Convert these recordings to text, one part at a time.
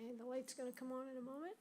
Okay, the light's gonna come on in a moment.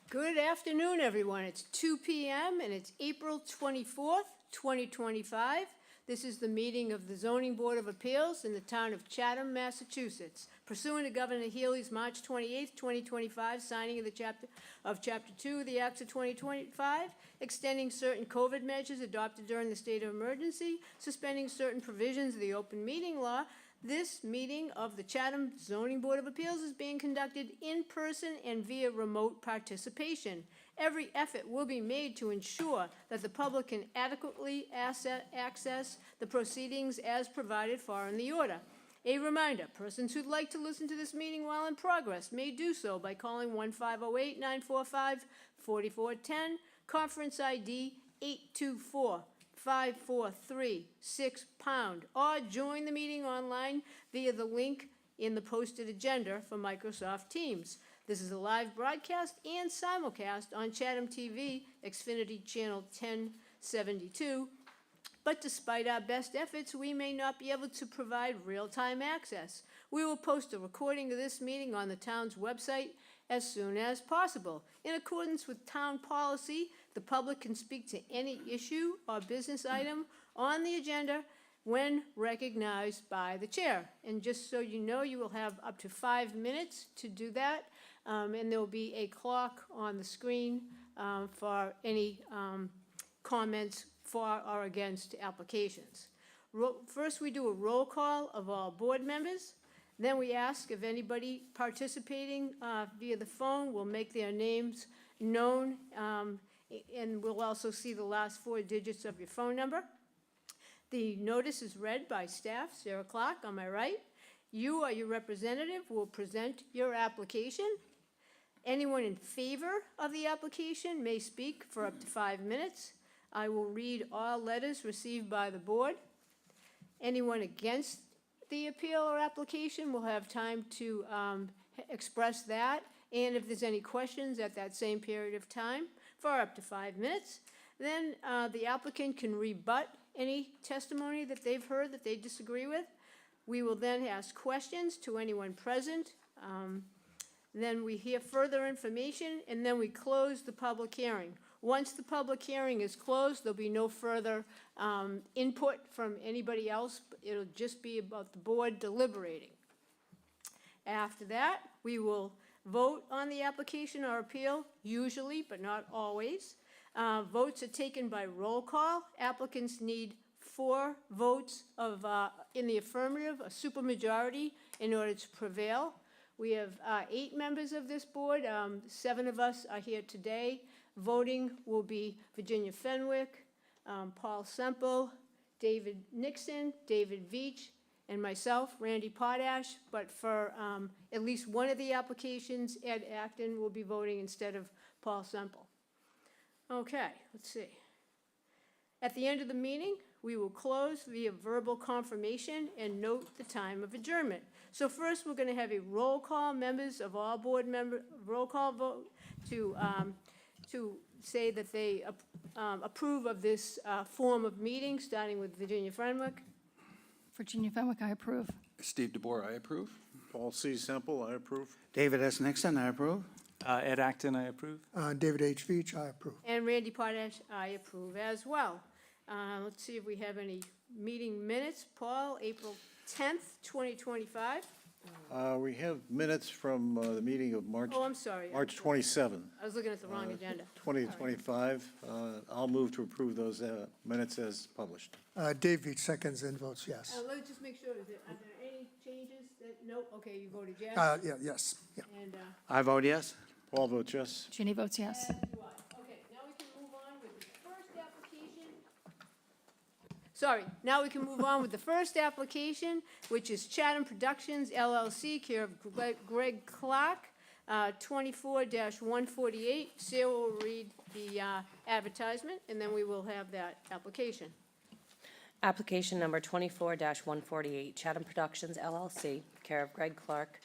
Good afternoon, everyone. It's 2 p.m. and it's April 24th, 2025. This is the meeting of the Zoning Board of Appeals in the town of Chatham, Massachusetts. Pursuant to Governor Healy's March 28th, 2025 signing of the Chapter 2 of the Acts of 2025, extending certain COVID measures adopted during the state of emergency, suspending certain provisions of the open meeting law, this meeting of the Chatham Zoning Board of Appeals is being conducted in person and via remote participation. Every effort will be made to ensure that the public can adequately access the proceedings as provided for in the order. A reminder, persons who'd like to listen to this meeting while in progress may do so by calling 1-508-945-4410, conference ID 824-543-6#, or join the meeting online via the link in the posted agenda for Microsoft Teams. This is a live broadcast and simulcast on Chatham TV, Xfinity Channel 1072. But despite our best efforts, we may not be able to provide real-time access. We will post a recording of this meeting on the town's website as soon as possible. In accordance with town policy, the public can speak to any issue or business item on the agenda when recognized by the chair. And just so you know, you will have up to 5 minutes to do that. And there will be a clock on the screen for any comments for or against applications. First, we do a roll call of all board members. Then we ask if anybody participating via the phone will make their names known, and we'll also see the last 4 digits of your phone number. The notice is read by staff, Sarah Clark on my right. You or your representative will present your application. Anyone in favor of the application may speak for up to 5 minutes. I will read all letters received by the board. Anyone against the appeal or application will have time to express that, and if there's any questions at that same period of time for up to 5 minutes. Then the applicant can rebut any testimony that they've heard that they disagree with. We will then ask questions to anyone present. Then we hear further information, and then we close the public hearing. Once the public hearing is closed, there'll be no further input from anybody else. It'll just be about the board deliberating. After that, we will vote on the application or appeal, usually, but not always. Votes are taken by roll call. Applicants need 4 votes in the affirmative, a supermajority, in order to prevail. We have 8 members of this board. 7 of us are here today. Voting will be Virginia Fenwick, Paul Semple, David Nixon, David Veach, and myself, Randy Potash. But for at least one of the applications, Ed Acton will be voting instead of Paul Semple. Okay, let's see. At the end of the meeting, we will close via verbal confirmation and note the time of adjournment. So first, we're going to have a roll call, members of all board members, roll call vote to say that they approve of this form of meeting, starting with Virginia Fenwick. Virginia Fenwick, I approve. Steve DeBoer, I approve. Paul C. Semple, I approve. David S. Nixon, I approve. Ed Acton, I approve. David H. Veach, I approve. And Randy Potash, I approve as well. Let's see if we have any meeting minutes. Paul, April 10th, 2025. We have minutes from the meeting of March Oh, I'm sorry. March 27, I was looking at the wrong agenda. 2025. I'll move to approve those minutes as published. Dave Veach seconds and votes yes. Let me just make sure, are there any changes that, nope, okay, you voted yes. Yes, yeah. And, I vote yes. Paul votes yes. Ginny votes yes. as do I. Okay, now we can move on with the first application. Sorry, now we can move on with the first application, which is Chatham Productions LLC, care of Greg Clark, 24-148. Sarah will read the advertisement, and then we will have that application. Application number 24-148, Chatham Productions LLC, care of Greg Clark,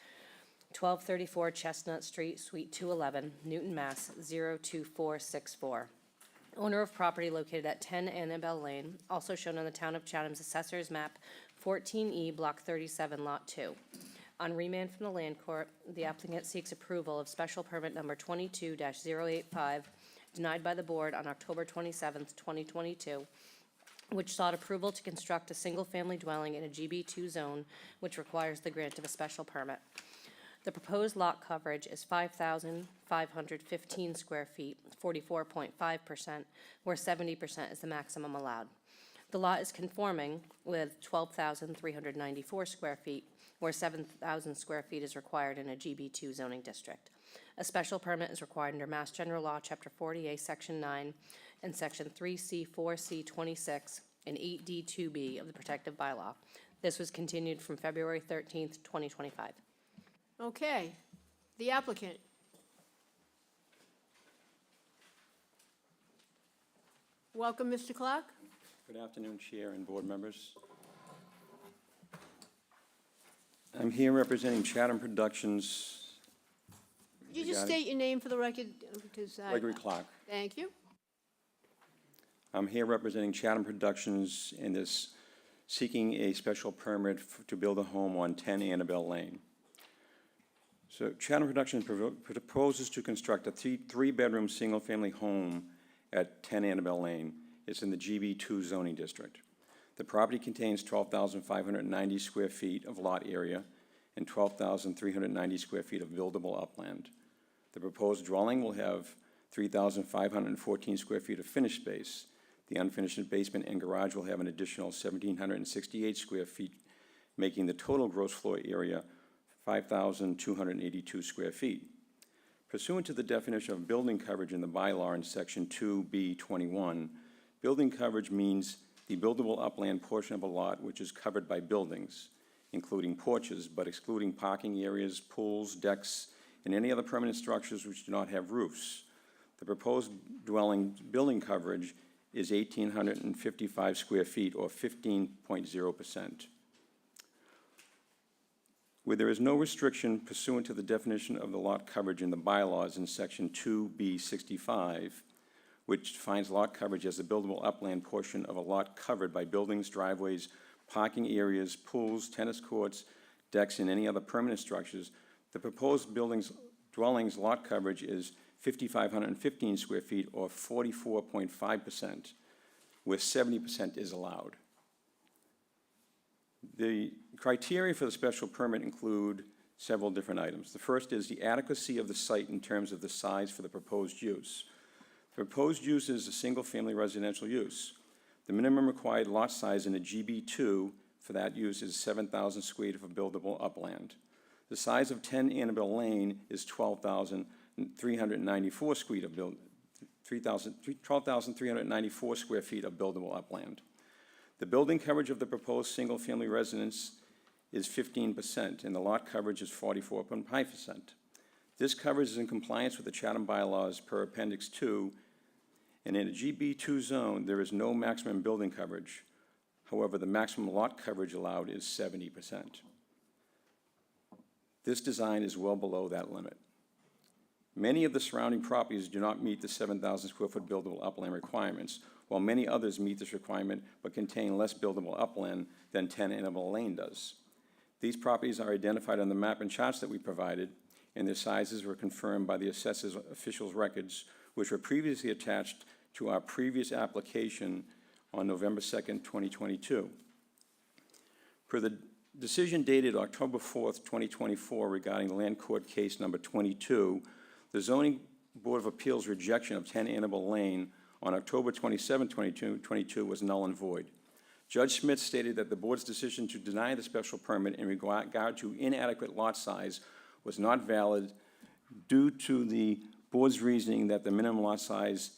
1234 Chestnut Street, Suite 211, Newton, Mass. 02464. Owner of property located at 10 Annabelle Lane, also shown on the Town of Chatham's Assessor's Map 14E, Block 37, Lot 2. On remand from the Land Court, the applicant seeks approval of special permit number 22-085, denied by the Board on October 27, 2022, which sought approval to construct a single-family dwelling in a GB2 zone, which requires the grant of a special permit. The proposed lot coverage is 5,515 square feet, 44.5%, where 70% is the maximum allowed. The lot is conforming with 12,394 square feet, where 7,000 square feet is required in a GB2 zoning district. A special permit is required under Mass General Law, Chapter 40A, Section 9, and Section 3C, 4C, 26, and 8D2B of the Protective Bylaw. This was continued from February 13th, 2025. Okay, the applicant. Welcome, Mr. Clark. Good afternoon, Chair and board members. I'm here representing Chatham Productions. Could you just Regarding- state your name for the record? Because Gregory Clark. Thank you. I'm here representing Chatham Productions in this, seeking a special permit to build a home on 10 Annabelle Lane. So Chatham Productions proposes to construct a three-bedroom, single-family home at 10 Annabelle Lane. It's in the GB2 zoning district. The property contains 12,590 square feet of lot area and 12,390 square feet of buildable upland. The proposed dwelling will have 3,514 square feet of finished space. The unfinished basement and garage will have an additional 1,768 square feet, making the total gross floor area 5,282 square feet. Pursuant to the definition of building coverage in the bylaw in Section 2B21, building coverage means the buildable upland portion of a lot which is covered by buildings, including porches, but excluding parking areas, pools, decks, and any other permanent structures which do not have roofs. The proposed dwelling building coverage is 1,855 square feet, or 15.0%. Where there is no restriction pursuant to the definition of the lot coverage in the bylaws in Section 2B65, which defines lot coverage as the buildable upland portion of a lot covered by buildings, driveways, parking areas, pools, tennis courts, decks, and any other permanent structures, the proposed dwelling's lot coverage is 5,515 square feet, or 44.5%, where 70% is allowed. The criteria for the special permit include several different items. The first is the adequacy of the site in terms of the size for the proposed use. The proposed use is a single-family residential use. The minimum required lot size in a GB2 for that use is 7,000 square feet of buildable upland. The size of 10 Annabelle Lane is 12,394 square feet of buildable upland. The building coverage of the proposed single-family residence is 15%, and the lot coverage is 44.5%. This coverage is in compliance with the Chatham bylaws per Appendix 2, and in a GB2 zone, there is no maximum building coverage. However, the maximum lot coverage allowed is 70%. This design is well below that limit. Many of the surrounding properties do not meet the 7,000 square foot buildable upland requirements, while many others meet this requirement but contain less buildable upland than 10 Annabelle Lane does. These properties are identified on the map and charts that we provided, and their sizes were confirmed by the assessor's officials' records, which were previously attached to our previous application on November 2nd, 2022. Per the decision dated October 4th, 2024 regarding Land Court Case Number 22, the Zoning Board of Appeals rejection of 10 Annabelle Lane on October 27, 2022 was null and void. Judge Smith stated that the board's decision to deny the special permit in regard to inadequate lot size was not valid due to the board's reasoning that the minimum lot size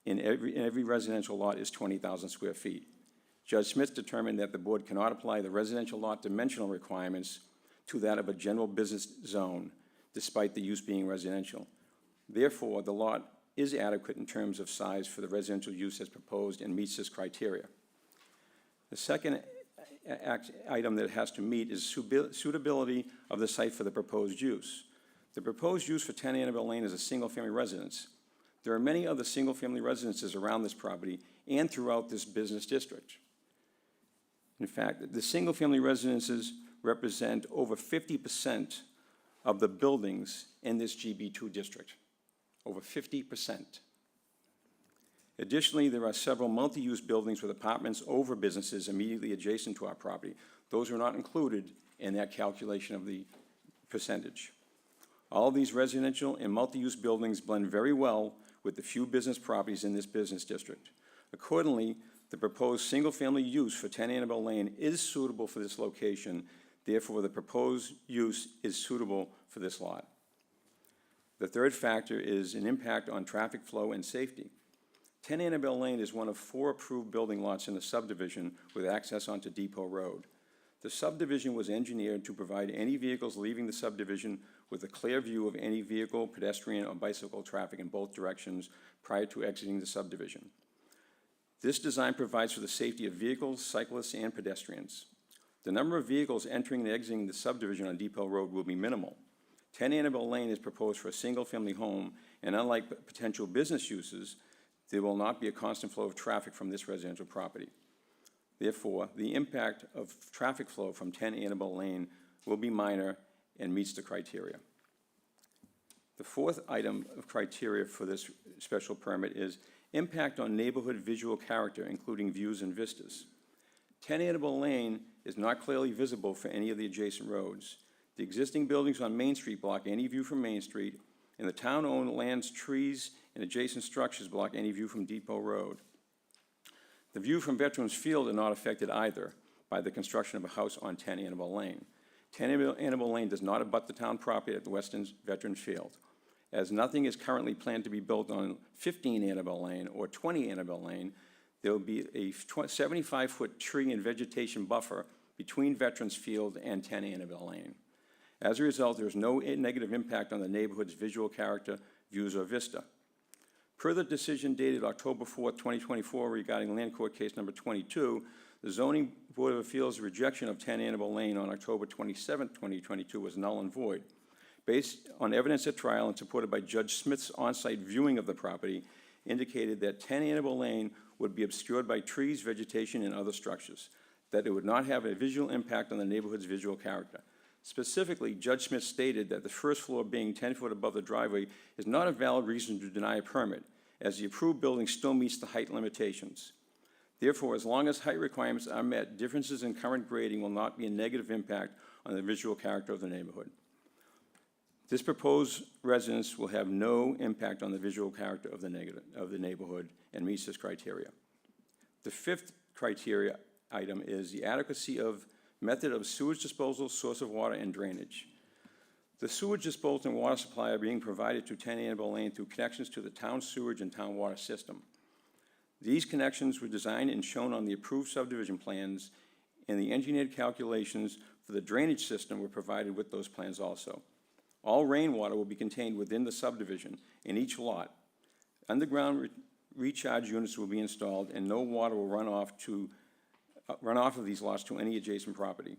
in every residential lot is 20,000 square feet. Judge Smith determined that the board cannot apply the residential lot dimensional requirements to that of a general business zone, despite the use being residential. Therefore, the lot is adequate in terms of size for the residential use as proposed and meets this criteria. The second item that it has to meet is suitability of the site for the proposed use. The proposed use for 10 Annabelle Lane is a single-family residence. There are many other single-family residences around this property and throughout this business district. In fact, the single-family residences represent over 50% of the buildings in this GB2 district, over 50%. Additionally, there are several multi-use buildings with apartments over businesses immediately adjacent to our property. Those are not included in that calculation of the percentage. All of these residential and multi-use buildings blend very well with the few business properties in this business district. Accordingly, the proposed single-family use for 10 Annabelle Lane is suitable for this location. Therefore, the proposed use is suitable for this lot. The third factor is an impact on traffic flow and safety. 10 Annabelle Lane is one of 4 approved building lots in the subdivision with access onto Depot Road. The subdivision was engineered to provide any vehicles leaving the subdivision with a clear view of any vehicle, pedestrian, or bicycle traffic in both directions prior to exiting the subdivision. This design provides for the safety of vehicles, cyclists, and pedestrians. The number of vehicles entering and exiting the subdivision on Depot Road will be minimal. 10 Annabelle Lane is proposed for a single-family home, and unlike potential business uses, there will not be a constant flow of traffic from this residential property. Therefore, the impact of traffic flow from 10 Annabelle Lane will be minor and meets the criteria. The fourth item of criteria for this special permit is impact on neighborhood visual character, including views and vistas. 10 Annabelle Lane is not clearly visible for any of the adjacent roads. The existing buildings on Main Street block any view from Main Street, and the town-owned lands, trees, and adjacent structures block any view from Depot Road. The view from Veterans Field are not affected either by the construction of a house on 10 Annabelle Lane. 10 Annabelle Lane does not abut the town property at the Weston Veterans Field. As nothing is currently planned to be built on 15 Annabelle Lane or 20 Annabelle Lane, there will be a 75-foot tree and vegetation buffer between Veterans Field and 10 Annabelle Lane. As a result, there is no negative impact on the neighborhood's visual character, views, or vista. Per the decision dated October 4th, 2024 regarding Land Court Case Number 22, the Zoning Board of Appeals' rejection of 10 Annabelle Lane on October 27th, 2022 was null and void. Based on evidence at trial and supported by Judge Smith's on-site viewing of the property, indicated that 10 Annabelle Lane would be obscured by trees, vegetation, and other structures, that it would not have a visual impact on the neighborhood's visual character. Specifically, Judge Smith stated that the first floor being 10 foot above the driveway is not a valid reason to deny a permit, as the approved building still meets the height limitations. Therefore, as long as height requirements are met, differences in current grading will not be a negative impact on the visual character of the neighborhood. This proposed residence will have no impact on the visual character of the neighborhood and meets this criteria. The fifth criteria item is the adequacy of method of sewage disposal, source of water, and drainage. The sewage disposal and water supply are being provided to 10 Annabelle Lane through connections to the town sewage and town water system. These connections were designed and shown on the approved subdivision plans, and the engineered calculations for the drainage system were provided with those plans also. All rainwater will be contained within the subdivision in each lot. Underground recharge units will be installed, and no water will run off of these lots to any adjacent property.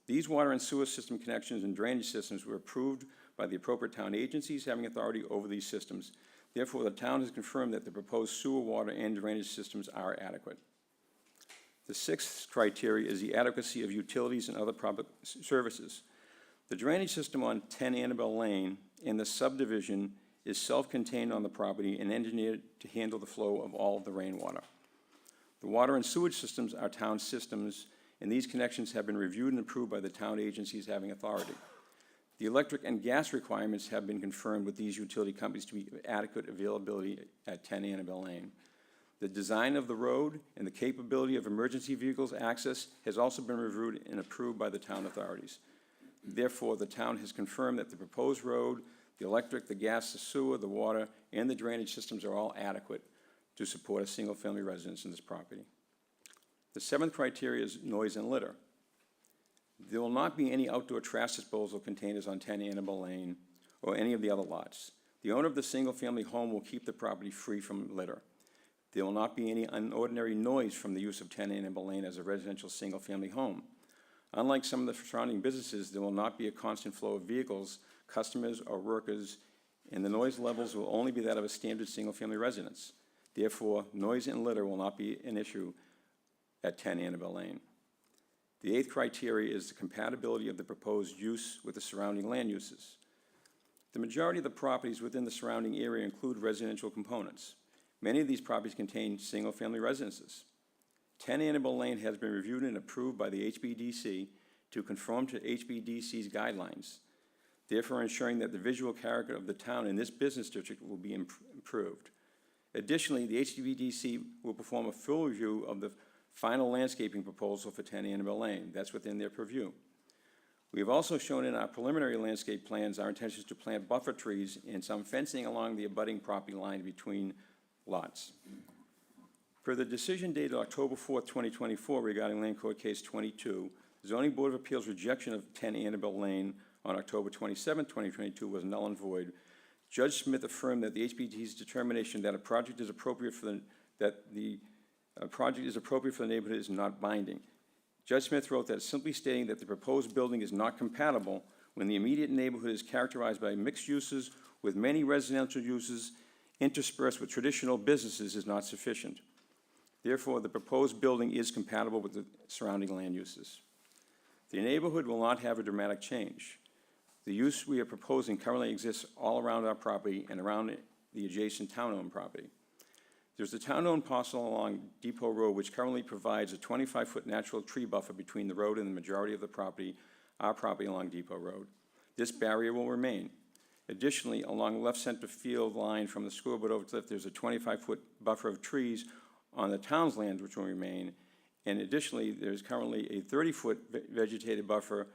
These water and sewer system connections and drainage systems were approved by the appropriate town agencies having authority over these systems. Therefore, the town has confirmed that the proposed sewer, water, and drainage systems are adequate. The sixth criteria is the adequacy of utilities and other public services. The drainage system on 10 Annabelle Lane in the subdivision is self-contained on the property and engineered to handle the flow of all of the rainwater. The water and sewage systems are town systems, and these connections have been reviewed and approved by the town agencies having authority. The electric and gas requirements have been confirmed with these utility companies to be adequate availability at 10 Annabelle Lane. The design of the road and the capability of emergency vehicles access has also been reviewed and approved by the town authorities. Therefore, the town has confirmed that the proposed road, the electric, the gas, the sewer, the water, and the drainage systems are all adequate to support a single-family residence in this property. The seventh criteria is noise and litter. There will not be any outdoor trash disposal containers on 10 Annabelle Lane or any of the other lots. The owner of the single-family home will keep the property free from litter. There will not be any unordinary noise from the use of 10 Annabelle Lane as a residential single-family home. Unlike some of the surrounding businesses, there will not be a constant flow of vehicles, customers, or workers, and the noise levels will only be that of a standard single-family residence. Therefore, noise and litter will not be an issue at 10 Annabelle Lane. The eighth criteria is the compatibility of the proposed use with the surrounding land uses. The majority of the properties within the surrounding area include residential components. Many of these properties contain single-family residences. 10 Annabelle Lane has been reviewed and approved by the HBDC to conform to HBDC's guidelines, therefore ensuring that the visual character of the town in this business district will be improved. Additionally, the HBDC will perform a full review of the final landscaping proposal for 10 Annabelle Lane. That's within their purview. We have also shown in our preliminary landscape plans our intentions to plant buffer trees and some fencing along the abutting property line between lots. Per the decision dated October 4th, 2024 regarding Land Court Case 22, the Zoning Board of Appeals rejection of 10 Annabelle Lane on October 27th, 2022 was null and void. Judge Smith affirmed that the HBDC's determination that a project is appropriate for the neighborhood is not binding. Judge Smith wrote that simply stating that the proposed building is not compatible when the immediate neighborhood is characterized by mixed uses with many residential uses interspersed with traditional businesses is not sufficient. Therefore, the proposed building is compatible with the surrounding land uses. The neighborhood will not have a dramatic change. The use we are proposing currently exists all around our property and around the adjacent town-owned property. There's the town-owned parcel along Depot Road, which currently provides a 25-foot natural tree buffer between the road and the majority of the property, our property along Depot Road. This barrier will remain. Additionally, along the left center field line from the scoreboard over to the left, there's a 25-foot buffer of trees on the town's land which will remain. And additionally, there's currently a 30-foot vegetated buffer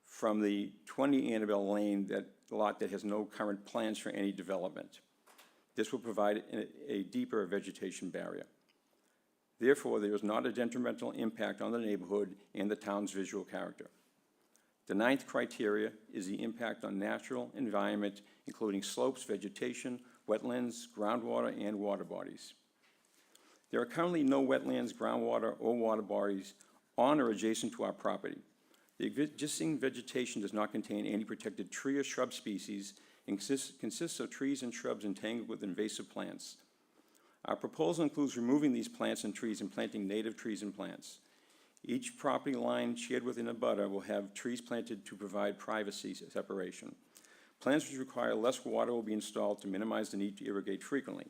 from the 20 Annabelle Lane lot that has no current plans for any development. This will provide a deeper vegetation barrier. Therefore, there is not a detrimental impact on the neighborhood and the town's visual character. The ninth criteria is the impact on natural environment, including slopes, vegetation, wetlands, groundwater, and water bodies. There are currently no wetlands, groundwater, or water bodies on or adjacent to our property. The existing vegetation does not contain any protected tree or shrub species and consists of trees and shrubs entangled with invasive plants. Our proposal includes removing these plants and trees and planting native trees and plants. Each property line shared within a butter will have trees planted to provide privacy separation. Plants which require less water will be installed to minimize the need to irrigate frequently.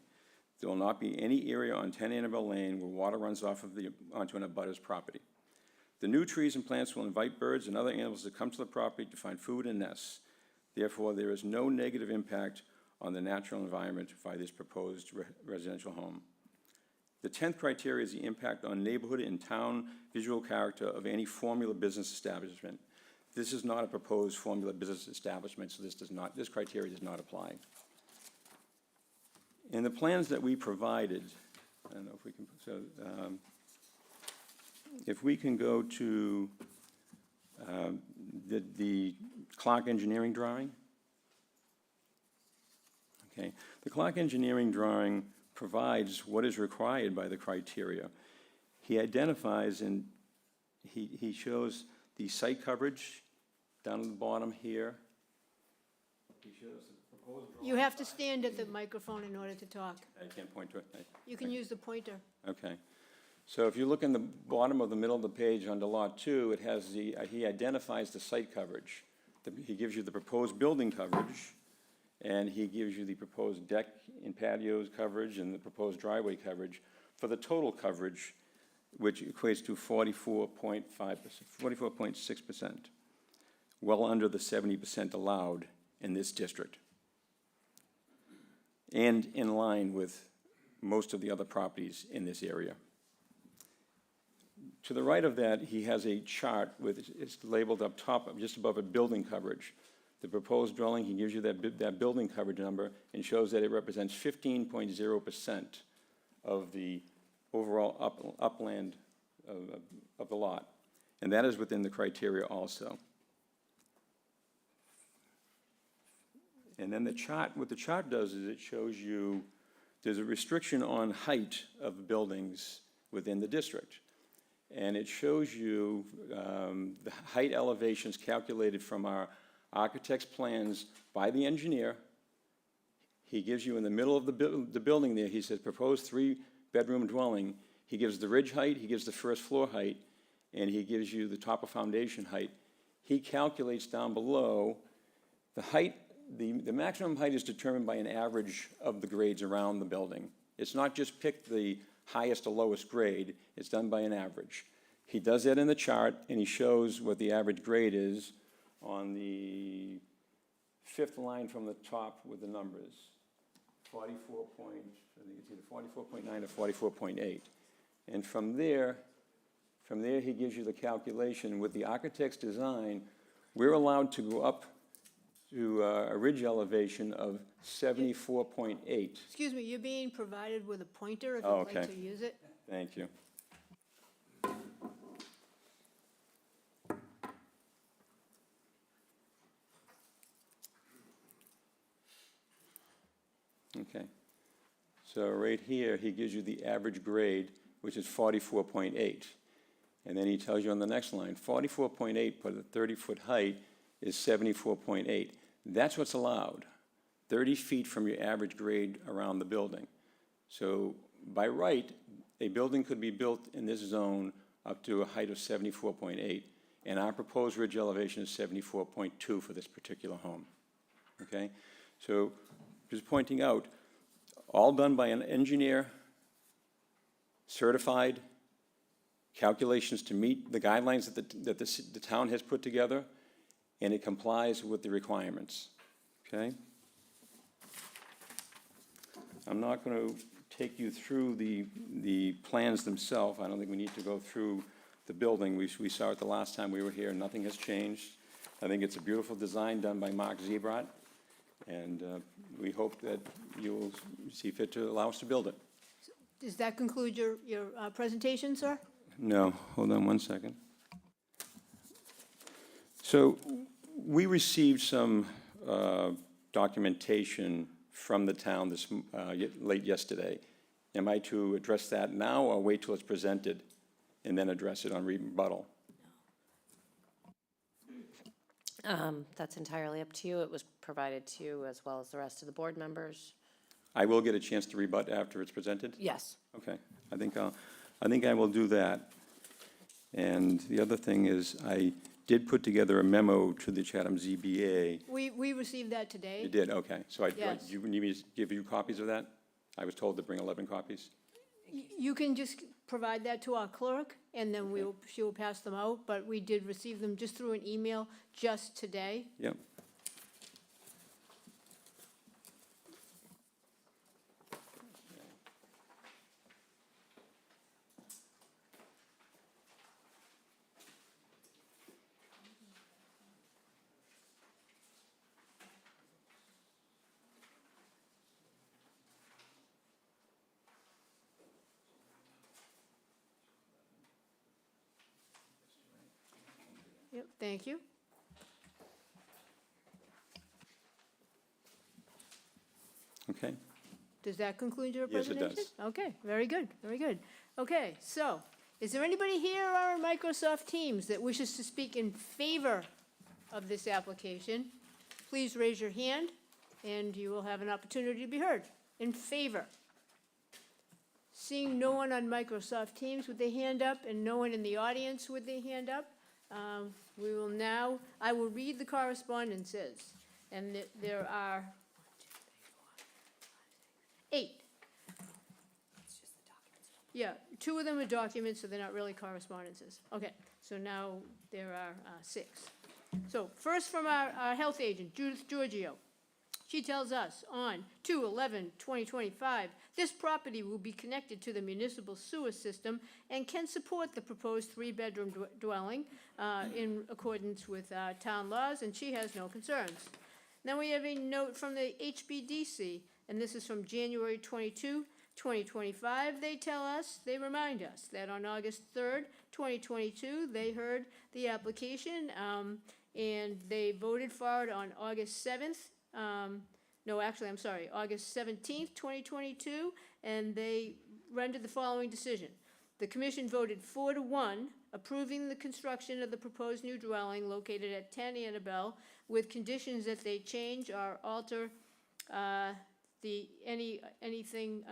There will not be any area on 10 Annabelle Lane where water runs off of onto an abutter's property. The new trees and plants will invite birds and other animals to come to the property to find food and nests. Therefore, there is no negative impact on the natural environment by this proposed residential home. The 10th criteria is the impact on neighborhood and town visual character of any formula business establishment. This is not a proposed formula business establishment, so this criteria does not apply. In the plans that we provided, I don't know if we can, if we can go to the Clark engineering drawing. Okay, the Clark engineering drawing provides what is required by the criteria. He identifies and he shows the site coverage down at the bottom here. He shows the proposed drawing. You have to stand at the microphone in order to talk. I can't point to it. You can use the pointer. Okay. So if you look in the bottom of the middle of the page under Lot 2, it has he identifies the site coverage. He gives you the proposed building coverage, and he gives you the proposed deck and patios coverage and the proposed driveway coverage for the total coverage, which equates to 44.5%, 44.6%, well under the 70% allowed in this district, and in line with most of the other properties in this area. To the right of that, he has a chart with, it's labeled up top, just above it, building coverage. The proposed dwelling, he gives you that building coverage number and shows that it represents 15.0% of the overall upland of the lot. And that is within the criteria also. And then the chart, what the chart does is it shows you there's a restriction on height of buildings within the district. And it shows you the height elevations calculated from our architect's plans by the engineer. He gives you in the middle of the building there, he says proposed 3-bedroom dwelling. He gives the ridge height, he gives the first floor height, and he gives you the top of foundation height. He calculates down below the height. The maximum height is determined by an average of the grades around the building. It's not just pick the highest or lowest grade, it's done by an average. He does that in the chart, and he shows what the average grade is on the 5th line from the top with the numbers. 44 point, I think it's either 44.9 or 44.8. And from there he gives you the calculation. With the architect's design, we're allowed to go up to a ridge elevation of 74.8. Excuse me, you're being provided with a pointer if Oh, you'd like okay. to use it. Thank you. Okay. So right here, he gives you the average grade, which is 44.8. And then he tells you on the next line, 44.8 for the 30-foot height is 74.8. That's what's allowed, 30 feet from your average grade around the building. So by right, a building could be built in this zone up to a height of 74.8, and our proposed ridge elevation is 74.2 for this particular home, okay? So just pointing out, all done by an engineer, certified, calculations to meet the guidelines that the town has put together, and it complies with the requirements, okay? I'm not going to take you through the plans themselves. I don't think we need to go through the building. We saw it the last time we were here. Nothing has changed. I think it's a beautiful design done by Mark Zebrot, and we hope that you'll see fit to allow us to build it. Does that conclude your presentation, sir? No, hold on one second. So we received some documentation from the town this late yesterday. Am I to address that now or wait till it's presented and then address it on rebuttal? That's entirely up to you. It was provided to you as well as the rest of the board members. I will get a chance to rebut after it's presented? Yes. Okay, I think I will do that. And the other thing is, I did put together a memo to the Chatham ZBA. We received that today. You did, okay. So Yes. you need me to give you copies of that? I was told to bring 11 copies. You can just provide that to our clerk, and then she will pass them out, but we did receive them just through an email just today. Yep. Yep, thank you. Okay. Does that conclude your Yes, it presentation? does. Okay, very good, very good. Okay, so, is there anybody here on Microsoft Teams that wishes to speak in favor of this application? Please raise your hand, and you will have an opportunity to be heard. In favor? Seeing no one on Microsoft Teams with their hand up and no one in the audience with their hand up, I will read the correspondences. And there are 8. Yeah, 2 of them are documents, so they're not really correspondences. Okay, so now there are 6. So first from our health agent, Judith Giorgio. She tells us on 2/11/2025, this property will be connected to the municipal sewer system and can support the proposed 3-bedroom dwelling in accordance with town laws, and she has no concerns. Then we have a note from the HBDC, and this is from January 22, 2025. They remind us that on August 3rd, 2022, they heard the application, and they voted for it on August 7th. August 17th, 2022, and they rendered the following decision. The commission voted 4-1, approving the construction of the proposed new dwelling located at 10 Annabelle, with conditions that they change or alter anything.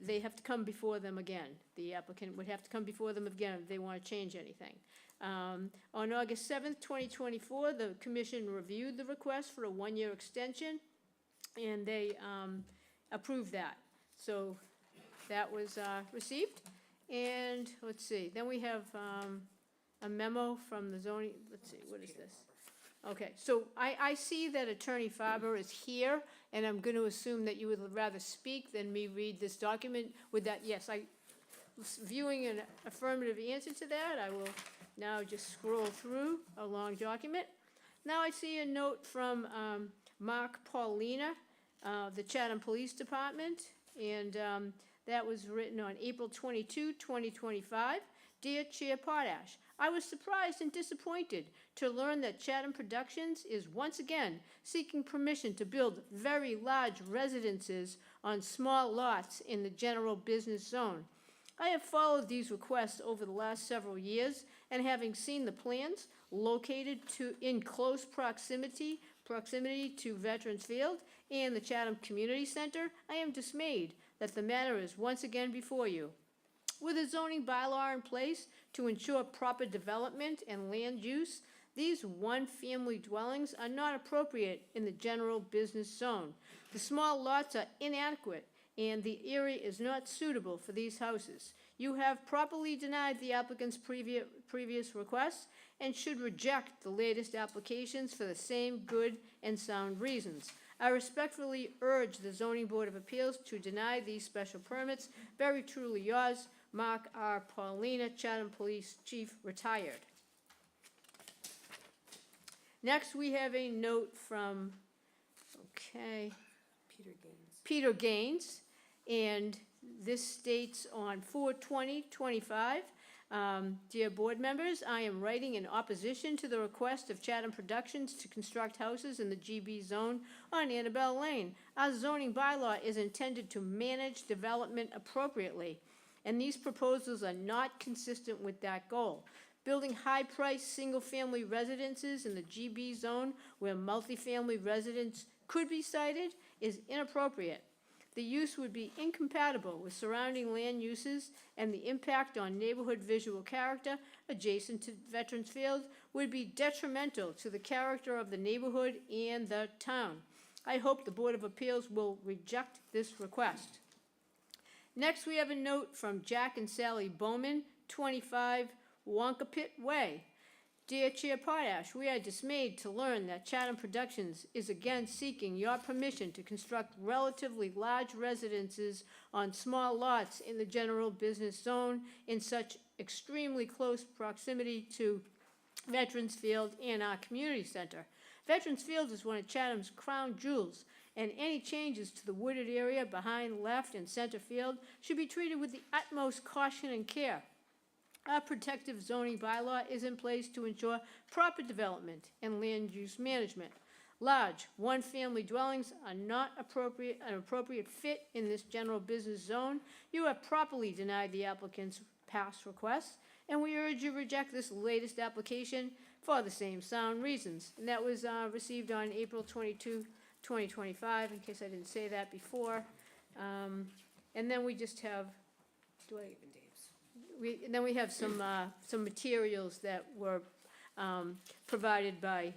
They have to come before them again. The applicant would have to come before them again if they want to change anything. On August 7th, 2024, the commission reviewed the request for a 1-year extension, and they approved that. So that was received. And let's see, then we have a memo from the zoning, let's see, what is this? Okay, so I see that Attorney Faber is here, and I'm going to assume that you would rather speak than me read this document. With that, yes, I was viewing an affirmative answer to that. I will now just scroll through a long document. Now I see a note from Mark Paulina, the Chatham Police Department, and that was written on April 22, 2025. Dear Chair Potash, I was surprised and disappointed to learn that Chatham Productions is once again seeking permission to build very large residences on small lots in the general business zone. I have followed these requests over the last several years, and having seen the plans located in close proximity to Veterans Field and the Chatham Community Center, I am dismayed that the matter is once again before you. With a zoning bylaw in place to ensure proper development and land use, these one-family dwellings are not appropriate in the general business zone. The small lots are inadequate, and the area is not suitable for these houses. You have properly denied the applicant's previous requests and should reject the latest applications for the same good and sound reasons. I respectfully urge the Zoning Board of Appeals to deny these special permits. Very truly yours, Mark R. Paulina, Chatham Police Chief, retired. Next, we have a note from, Peter Gaines, and this states on 4/20/25, dear board members, I am writing in opposition to the request of Chatham Productions to construct houses in the GB zone on Annabelle Lane. Our zoning bylaw is intended to manage development appropriately, and these proposals are not consistent with that goal. Building high-priced single-family residences in the GB zone where multifamily residents could be sited is inappropriate. The use would be incompatible with surrounding land uses, and the impact on neighborhood visual character adjacent to Veterans Field would be detrimental to the character of the neighborhood and the town. I hope the Board of Appeals will reject this request. Next, we have a note from Jack and Sally Bowman, 25 Wonkapit Way. Dear Chair Potash, we are dismayed to learn that Chatham Productions is again seeking your permission to construct relatively large residences on small lots in the general business zone in such extremely close proximity to Veterans Field and our community center. Veterans Field is one of Chatham's crown jewels, and any changes to the wooded area behind left and center field should be treated with the utmost caution and care. Our protective zoning bylaw is in place to ensure proper development and land use management. Large, one-family dwellings are not an appropriate fit in this general business zone. You have properly denied the applicant's past requests, and we urge you to reject this latest application for the same sound reasons. And that was received on April 22, 2025, in case I didn't say that before. And then we just have, and then we have some materials that were provided by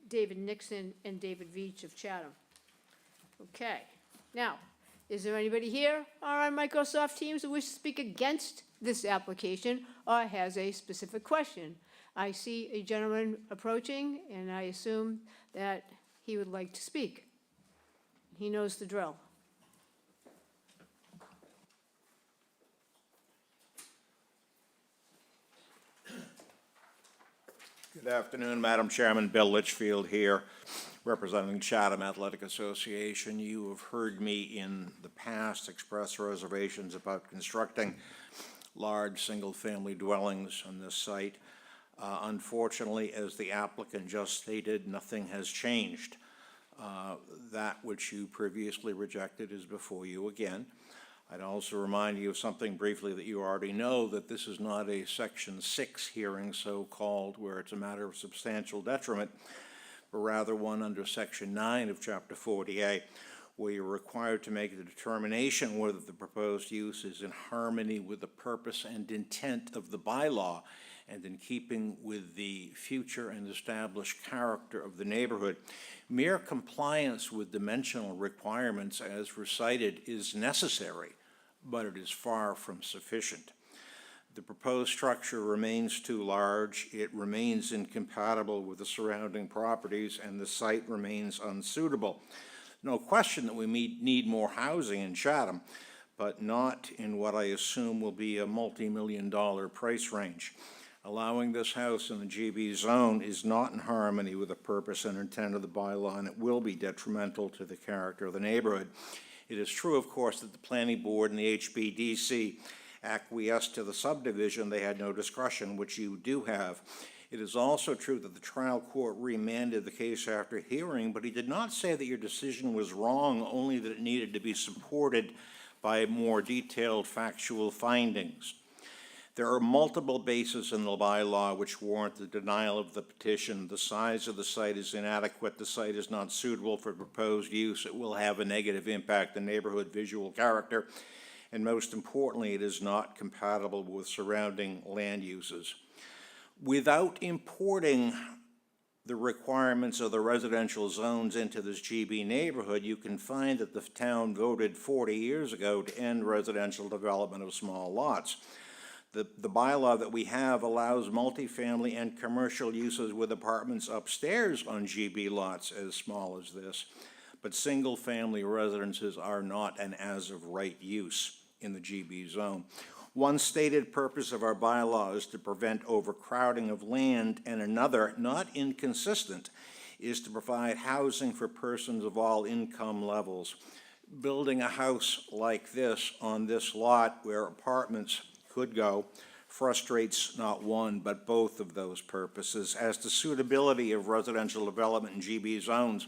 David Nixon and David Veach of Chatham. Okay, now, is there anybody here or on Microsoft Teams who wishes to speak against this application or has a specific question? I see a gentleman approaching, and I assume that he would like to speak. He knows the drill. Good afternoon, Madam Chairman. Bill Litchfield here, representing Chatham Athletic Association. You have heard me in the past express reservations about constructing large single-family dwellings on this site. Unfortunately, as the applicant just stated, nothing has changed. That which you previously rejected is before you again. I'd also remind you of something briefly that you already know, that this is not a Section 6 hearing, so-called, where it's a matter of substantial detriment, but rather one under Section 9 of Chapter 40A, where you're required to make the determination whether the proposed use is in harmony with the purpose and intent of the bylaw and in keeping with the future and established character of the neighborhood. Mere compliance with dimensional requirements as recited is necessary, but it is far from sufficient. The proposed structure remains too large, it remains incompatible with the surrounding properties, and the site remains unsuitable. No question that we need more housing in Chatham, but not in what I assume will be a multi-million-dollar price range. Allowing this house in the GB zone is not in harmony with the purpose and intent of the bylaw, and it will be detrimental to the character of the neighborhood. It is true, of course, that the Planning Board and the HBDC acquiesced to the subdivision. They had no discretion, which you do have. It is also true that the trial court remanded the case after hearing, but he did not say that your decision was wrong, only that it needed to be supported by more detailed factual findings. There are multiple bases in the bylaw which warrant the denial of the petition. The size of the site is inadequate. The site is not suitable for proposed use. It will have a negative impact on neighborhood visual character. And most importantly, it is not compatible with surrounding land uses. Without importing the requirements of the residential zones into this GB neighborhood, you can find that the town voted 40 years ago to end residential development of small lots. The bylaw that we have allows multifamily and commercial uses with apartments upstairs on GB lots as small as this, but single-family residences are not an as-of-right use in the GB zone. One stated purpose of our bylaw is to prevent overcrowding of land, and another, not inconsistent, is to provide housing for persons of all income levels. Building a house like this on this lot where apartments could go frustrates not one but both of those purposes. As to suitability of residential development in GB zones,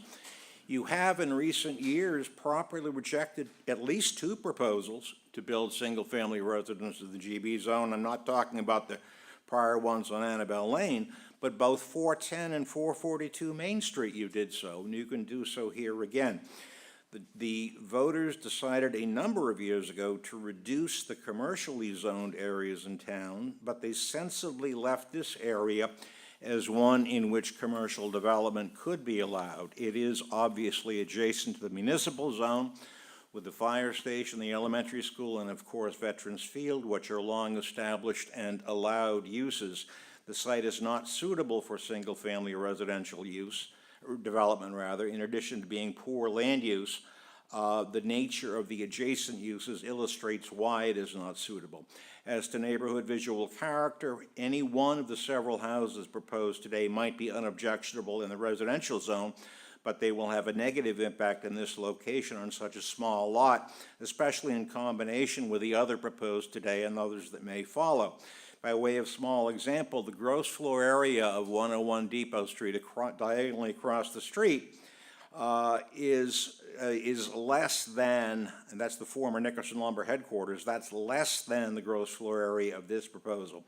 you have in recent years properly rejected at least 2 proposals to build single-family residences in the GB zone. I'm not talking about the prior ones on Annabelle Lane, but both 410 and 442 Main Street you did so, and you can do so here again. The voters decided a number of years ago to reduce the commercially zoned areas in town, but they sensibly left this area as one in which commercial development could be allowed. It is obviously adjacent to the municipal zone with the fire station, the elementary school, and of course Veterans Field, which are long established and allowed uses. The site is not suitable for single-family residential use, or development rather. In addition to being poor land use, the nature of the adjacent uses illustrates why it is not suitable. As to neighborhood visual character, any one of the several houses proposed today might be unobjectionable in the residential zone, but they will have a negative impact in this location on such a small lot, especially in combination with the other proposed today and others that may follow. By way of small example, the gross floor area of 101 Depot Street, diagonally across the street, is less than, and that's the former Nickerson Lumber headquarters, that's less than the gross floor area of this proposal.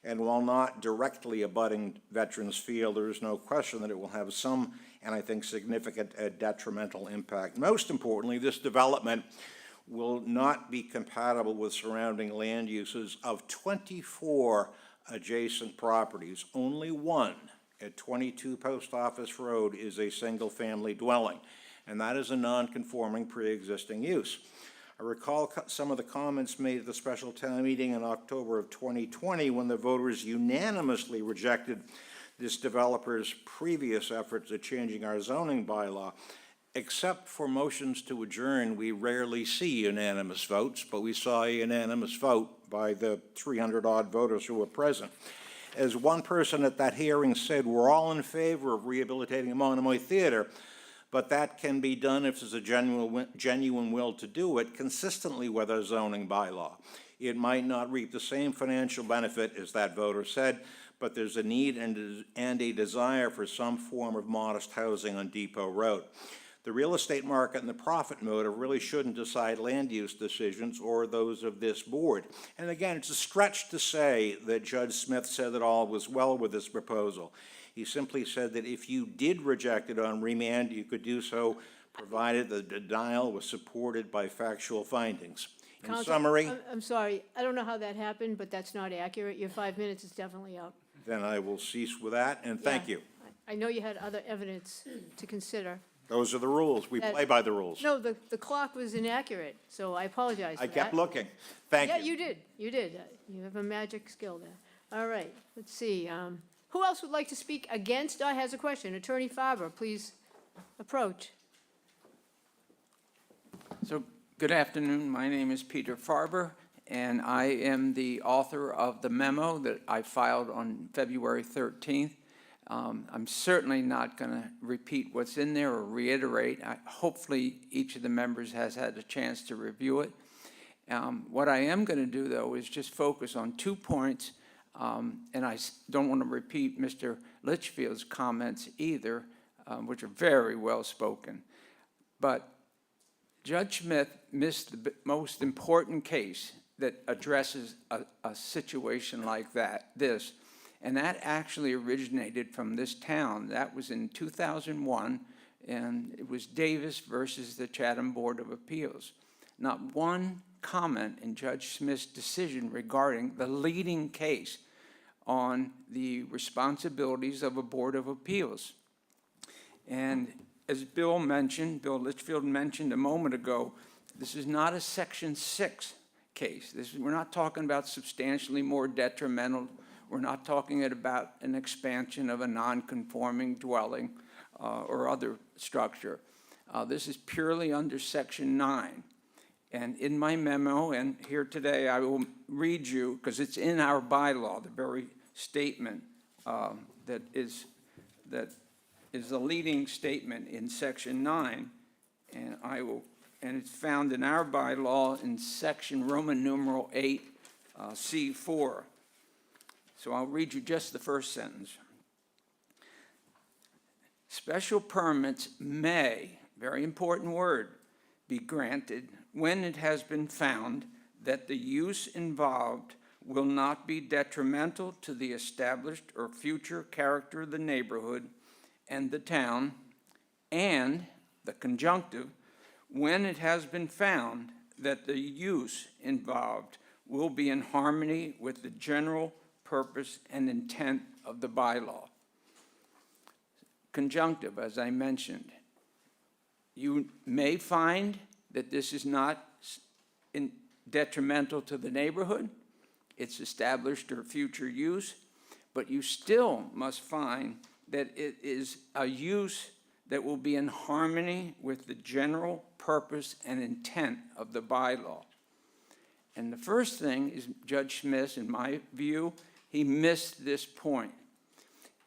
And while not directly abutting Veterans Field, there is no question that it will have some, and I think significant, detrimental impact. Most importantly, this development will not be compatible with surrounding land uses of 24 adjacent properties. Only one at 22 Post Office Road is a single-family dwelling, and that is a non-conforming pre-existing use. I recall some of the comments made at the special town meeting in October of 2020 when the voters unanimously rejected this developer's previous efforts at changing our zoning bylaw. Except for motions to adjourn, we rarely see unanimous votes, but we saw a unanimous vote by the 300-odd voters who were present. As one person at that hearing said, we're all in favor of rehabilitating Monomoy Theater, but that can be done if there's a genuine will to do it consistently with our zoning bylaw. It might not reap the same financial benefit as that voter said, but there's a need and a desire for some form of modest housing on Depot Road. The real estate market and the profit motive really shouldn't decide land use decisions or those of this board. And again, it's a stretch to say that Judge Smith said that all was well with this proposal. He simply said that if you did reject it on remand, you could do so provided the denial was supported by factual findings. In Counsel, summary, I'm sorry, I don't know how that happened, but that's not accurate. Your 5 minutes is definitely up. then I will cease with that, and thank Yeah. you. I know you had other evidence to consider. Those are the rules. We play by the rules. No, the clock was inaccurate, so I apologize for I that. kept looking. Thank you. Yeah, you did, you did. You have a magic skill there. All right, let's see. Who else would like to speak against or has a question? Attorney Farber, please approach. So, good afternoon. My name is Peter Farber, and I am the author of the memo that I filed on February 13th. I'm certainly not going to repeat what's in there or reiterate. Hopefully, each of the members has had a chance to review it. What I am going to do, though, is just focus on 2 points, and I don't want to repeat Mr. Litchfield's comments either, which are very well spoken. But Judge Smith missed the most important case that addresses a situation like this. And that actually originated from this town. That was in 2001, and it was Davis versus the Chatham Board of Appeals. Not one comment in Judge Smith's decision regarding the leading case on the responsibilities of a Board of Appeals. And as Bill Litchfield mentioned a moment ago, this is not a Section 6 case. We're not talking about substantially more detrimental. We're not talking about an expansion of a non-conforming dwelling or other structure. This is purely under Section 9. And in my memo, and here today, I will read you, because it's in our bylaw, the very statement that is the leading statement in Section 9, and it's found in our bylaw in Section Roman numeral 8, C4. So I'll read you just the first sentence. Special permits may, very important word, be granted when it has been found that the use involved will not be detrimental to the established or future character of the neighborhood and the town, and the conjunctive, when it has been found that the use involved will be in harmony with the general purpose and intent of the bylaw. Conjunctive, as I mentioned, you may find that this is not detrimental to the neighborhood, its established or future use, but you still must find that it is a use that will be in harmony with the general purpose and intent of the bylaw. And the first thing is Judge Smith, in my view, he missed this point.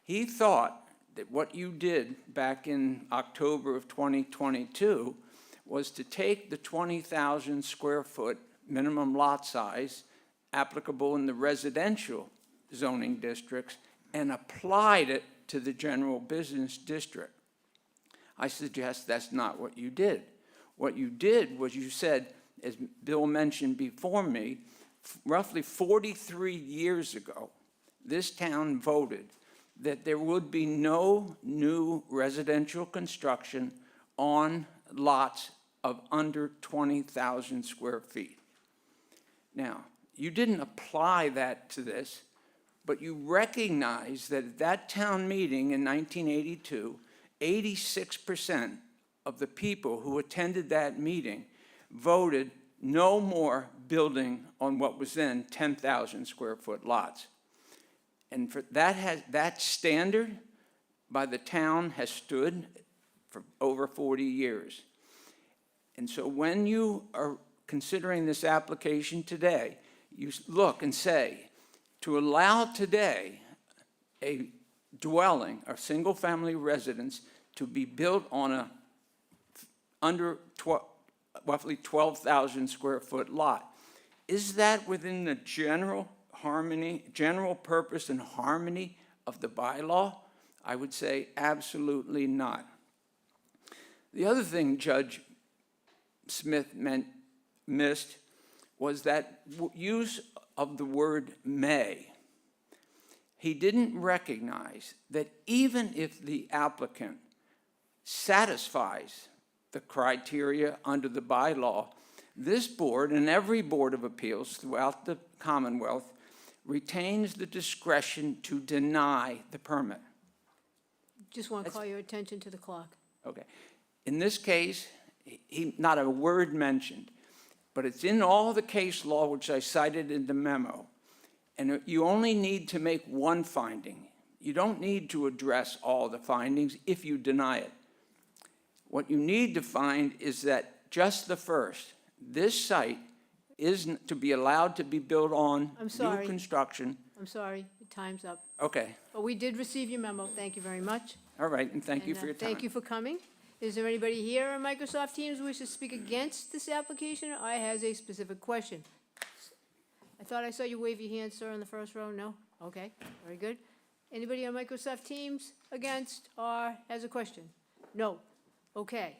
He thought that what you did back in October of 2022 was to take the 20,000 square foot minimum lot size applicable in the residential zoning districts and applied it to the general business district. I suggest that's not what you did. What you did was you said, as Bill mentioned before me, roughly 43 years ago, this town voted that there would be no new residential construction on lots of under 20,000 square feet. Now, you didn't apply that to this, but you recognize that at that town meeting in 1982, 86% of the people who attended that meeting voted no more building on what was then 10,000 square foot lots. And for that standard by the town has stood for over 40 years. And so when you are considering this application today, you look and say, to allow today a dwelling, a single-family residence, to be built on a roughly 12,000 square foot lot, is that within the general purpose and harmony of the bylaw? I would say absolutely not. The other thing Judge Smith missed was that use of the word may. He didn't recognize that even if the applicant satisfies the criteria under the bylaw, this board and every board of appeals throughout the Commonwealth retains the discretion to deny the permit. Just want to call your attention to the clock. Okay. In this case, not a word mentioned, but it's in all the case law which I cited in the memo. And you only need to make one finding. You don't need to address all the findings if you deny it. What you need to find is that just the first, this site is to be allowed to be built on I'm sorry. new construction. I'm sorry, your time's up. Okay, But we did receive your memo. Thank you very much. all right, and thank you And, for your time. Thank you for coming. Is there anybody here on Microsoft Teams who wishes to speak against this application or has a specific question? I thought I saw you wave your hand, sir, in the first row. No? Okay, very good. Anybody on Microsoft Teams against or has a question? No? Okay.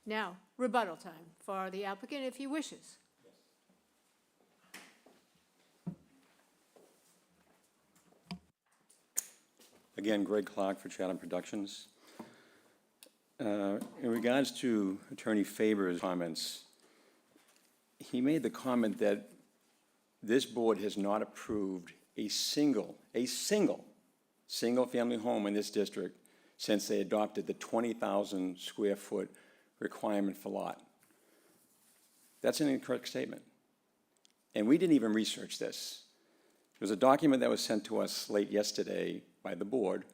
Now, rebuttal time for the applicant if he wishes. Again, Greg Clark for Chatham Productions. In regards to Attorney Faber's comments, he made the comment that this board has not approved a single-family home in this district since they adopted the 20,000 square foot requirement for lot. That's an incorrect statement. And we didn't even research this. There was a document that was sent to us late yesterday by the board,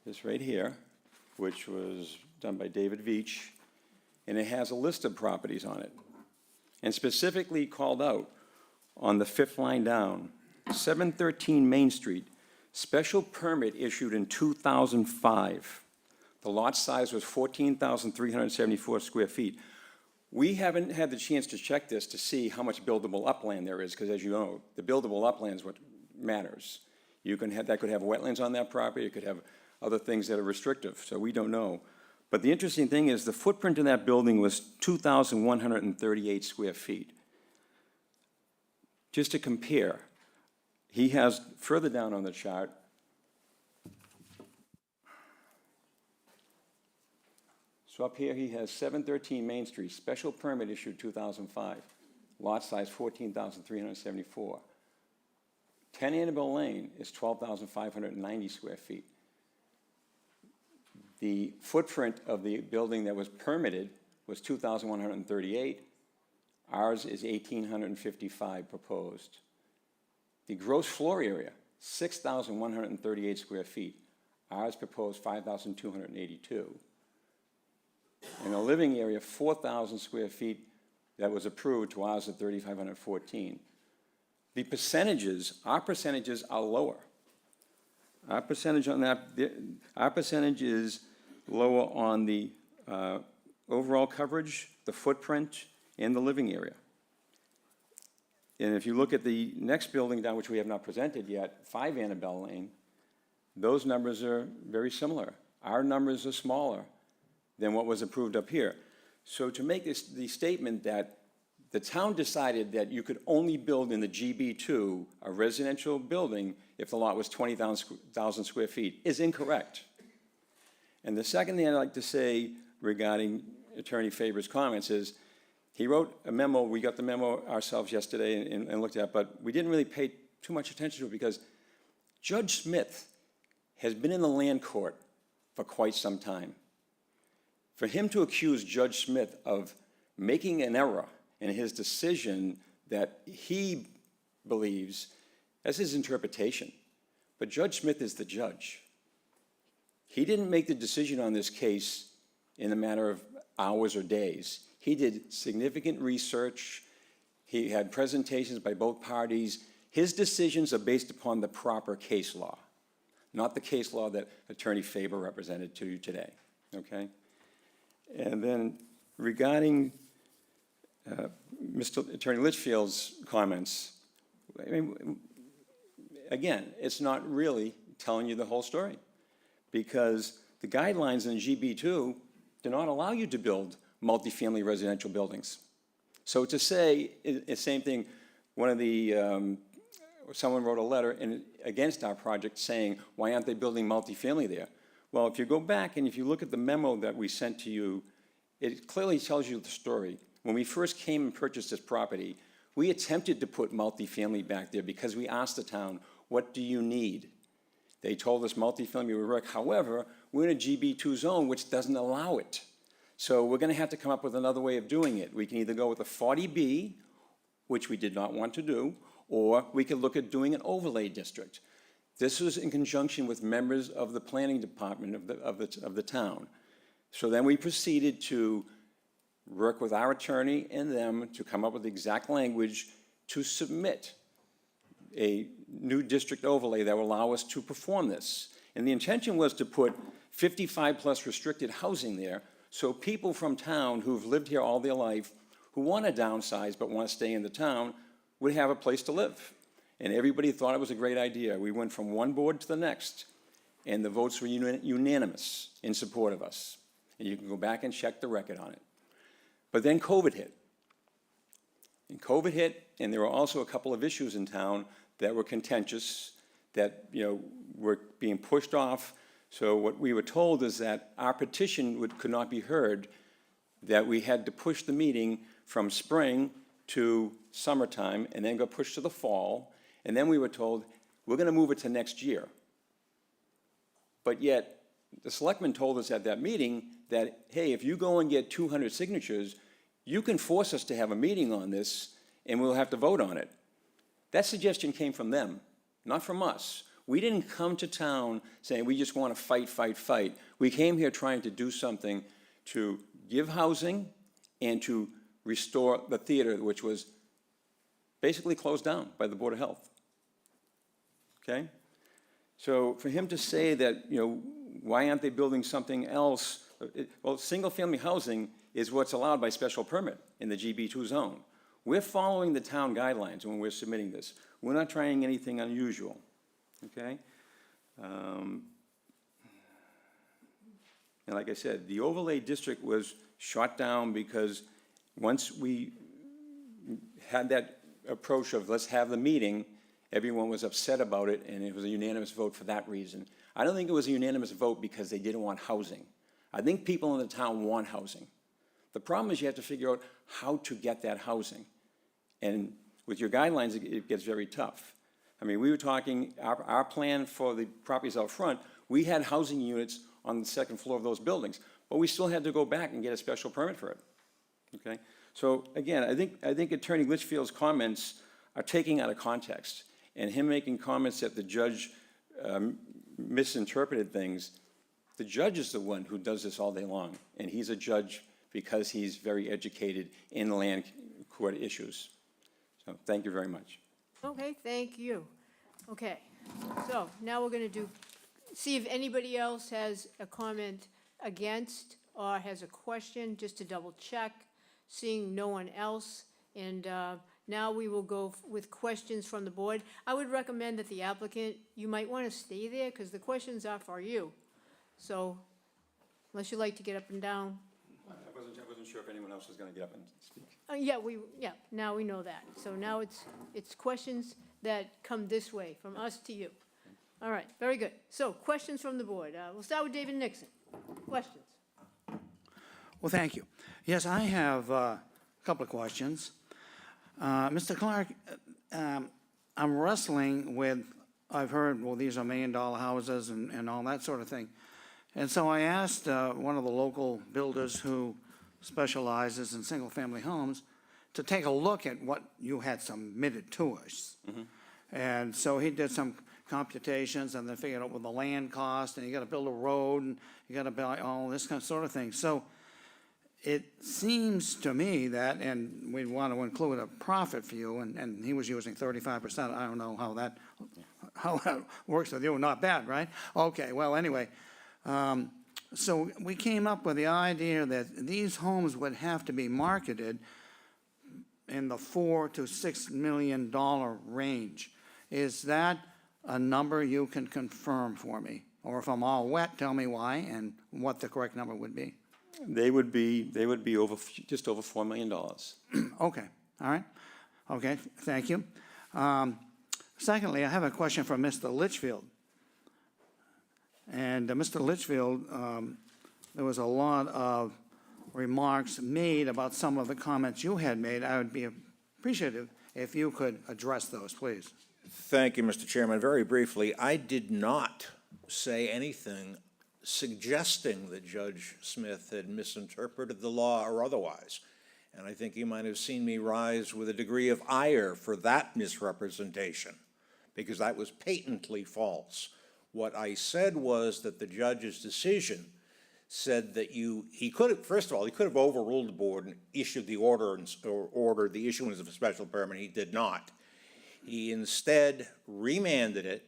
this right here, which was done by David Veach, and it has a list of properties on it. And specifically called out on the fifth line down, 713 Main Street, special permit issued in 2005. The lot size was 14,374 square feet. We haven't had the chance to check this to see how much buildable upland there is, because as you know, the buildable upland is what matters. You can have, that could have wetlands on that property, it could have other things that are restrictive, so we don't know. But the interesting thing is the footprint in that building was 2,138 square feet. Just to compare, he has further down on the chart, so up here he has 713 Main Street, special permit issued 2005, lot size 14,374. 10 Annabelle Lane is 12,590 square feet. The footprint of the building that was permitted was 2,138. Ours is 1,855 proposed. The gross floor area, 6,138 square feet. Ours proposed 5,282. And the living area, 4,000 square feet that was approved to ours at 3,514. The percentages, our percentages are lower. Our percentage on that, our percentage is lower on the overall coverage, the footprint, and the living area. And if you look at the next building down, which we have not presented yet, 5 Annabelle Lane, those numbers are very similar. Our numbers are smaller than what was approved up here. So to make this, the statement that the town decided that you could only build in the GB2 a residential building if the lot was 20,000 square feet is incorrect. And the second thing I'd like to say regarding Attorney Faber's comments is, he wrote a memo, we got the memo ourselves yesterday and looked at, but we didn't really pay too much attention to it because Judge Smith has been in the land court for quite some time. For him to accuse Judge Smith of making an error in his decision that he believes, that's his interpretation. But Judge Smith is the judge. He didn't make the decision on this case in a matter of hours or days. He did significant research. He had presentations by both parties. His decisions are based upon the proper case law, not the case law that Attorney Faber represented to you today, okay? And then regarding Mr. Attorney Litchfield's comments, I mean, again, it's not really telling you the whole story because the guidelines in GB2 do not allow you to build multifamily residential buildings. So to say, the same thing, one of the, someone wrote a letter against our project saying, why aren't they building multifamily there? Well, if you go back and if you look at the memo that we sent to you, it clearly tells you the story. When we first came and purchased this property, we attempted to put multifamily back there because we asked the town, what do you need? They told us multifamily would work. However, we're in a GB2 zone, which doesn't allow it. So we're gonna have to come up with another way of doing it. We can either go with a 40B, which we did not want to do, or we could look at doing an overlay district. This was in conjunction with members of the planning department of the town. So then we proceeded to work with our attorney and them to come up with the exact language to submit a new district overlay that will allow us to perform this. And the intention was to put 55+ restricted housing there, so people from town who've lived here all their life, who want to downsize but want to stay in the town, would have a place to live. And everybody thought it was a great idea. We went from one board to the next, and the votes were unanimous in support of us. And you can go back and check the record on it. But then COVID hit. And COVID hit, and there were also a couple of issues in town that were contentious, that, you know, were being pushed off. So what we were told is that our petition could not be heard, that we had to push the meeting from spring to summertime, and then go push to the fall. And then we were told, we're gonna move it to next year. But yet, the selectmen told us at that meeting that, hey, if you go and get 200 signatures, you can force us to have a meeting on this, and we'll have to vote on it. That suggestion came from them, not from us. We didn't come to town saying we just want to fight, fight, fight. We came here trying to do something to give housing and to restore the theater, which was basically closed down by the Board of Health. Okay? So for him to say that, you know, why aren't they building something else? Well, single-family housing is what's allowed by special permit in the GB2 zone. We're following the town guidelines when we're submitting this. We're not trying anything unusual, okay? And like I said, the overlay district was shot down because once we had that approach of let's have the meeting, everyone was upset about it, and it was a unanimous vote for that reason. I don't think it was a unanimous vote because they didn't want housing. I think people in the town want housing. The problem is you have to figure out how to get that housing. And with your guidelines, it gets very tough. I mean, we were talking, our plan for the properties out front, we had housing units on the second floor of those buildings, but we still had to go back and get a special permit for it, okay? So again, I think Attorney Litchfield's comments are taken out of context, and him making comments that the judge misinterpreted things. The judge is the one who does this all day long, and he's a judge because he's very educated in land court issues. So thank you very much. Okay, thank you. Okay, so now we're gonna see if anybody else has a comment against or has a question, just to double check. Seeing no one else, and now we will go with questions from the board. I would recommend that the applicant, you might wanna stay there, because the questions are for you. So, unless you like to get up and down. I wasn't sure if anyone else was going to get up and speak. Yeah, now we know that. So now it's questions that come this way, from us to you. All right, very good. So, questions from the board. We'll start with David Nixon. Questions? Well, thank you. Yes, I have a couple of questions. Mr. Clark, I'm wrestling with, I've heard, well, these are million-dollar houses and all that sort of thing. And so I asked one of the local builders who specializes in single-family homes to take a look at what you had submitted to us. And so he did some computations and then figured out what the land cost, and you gotta build a road, and you gotta build all this kind of sort of thing. So it seems to me that, and we want to include a profit for you, and he was using 35%. I don't know how that works with you. Not bad, right? Okay, well, anyway, so we came up with the idea that these homes would have to be marketed in the $4 to $6 million range. Is that a number you can confirm for me? Or if I'm all wet, tell me why and what the correct number would be. They would be just over $4 million. Okay, all right. Okay, thank you. Secondly, I have a question for Mr. Litchfield. And Mr. Litchfield, there was a lot of remarks made about some of the comments you had made. I would be appreciative if you could address those, please. Thank you, Mr. Chairman. Very briefly, I did not say anything suggesting that Judge Smith had misinterpreted the law or otherwise. And I think you might have seen me rise with a degree of ire for that misrepresentation, because that was patently false. What I said was that the judge's decision said that he could have, first of all, he could have overruled the board and issued the order or ordered the issuance of a special permit. He did not. He instead remanded it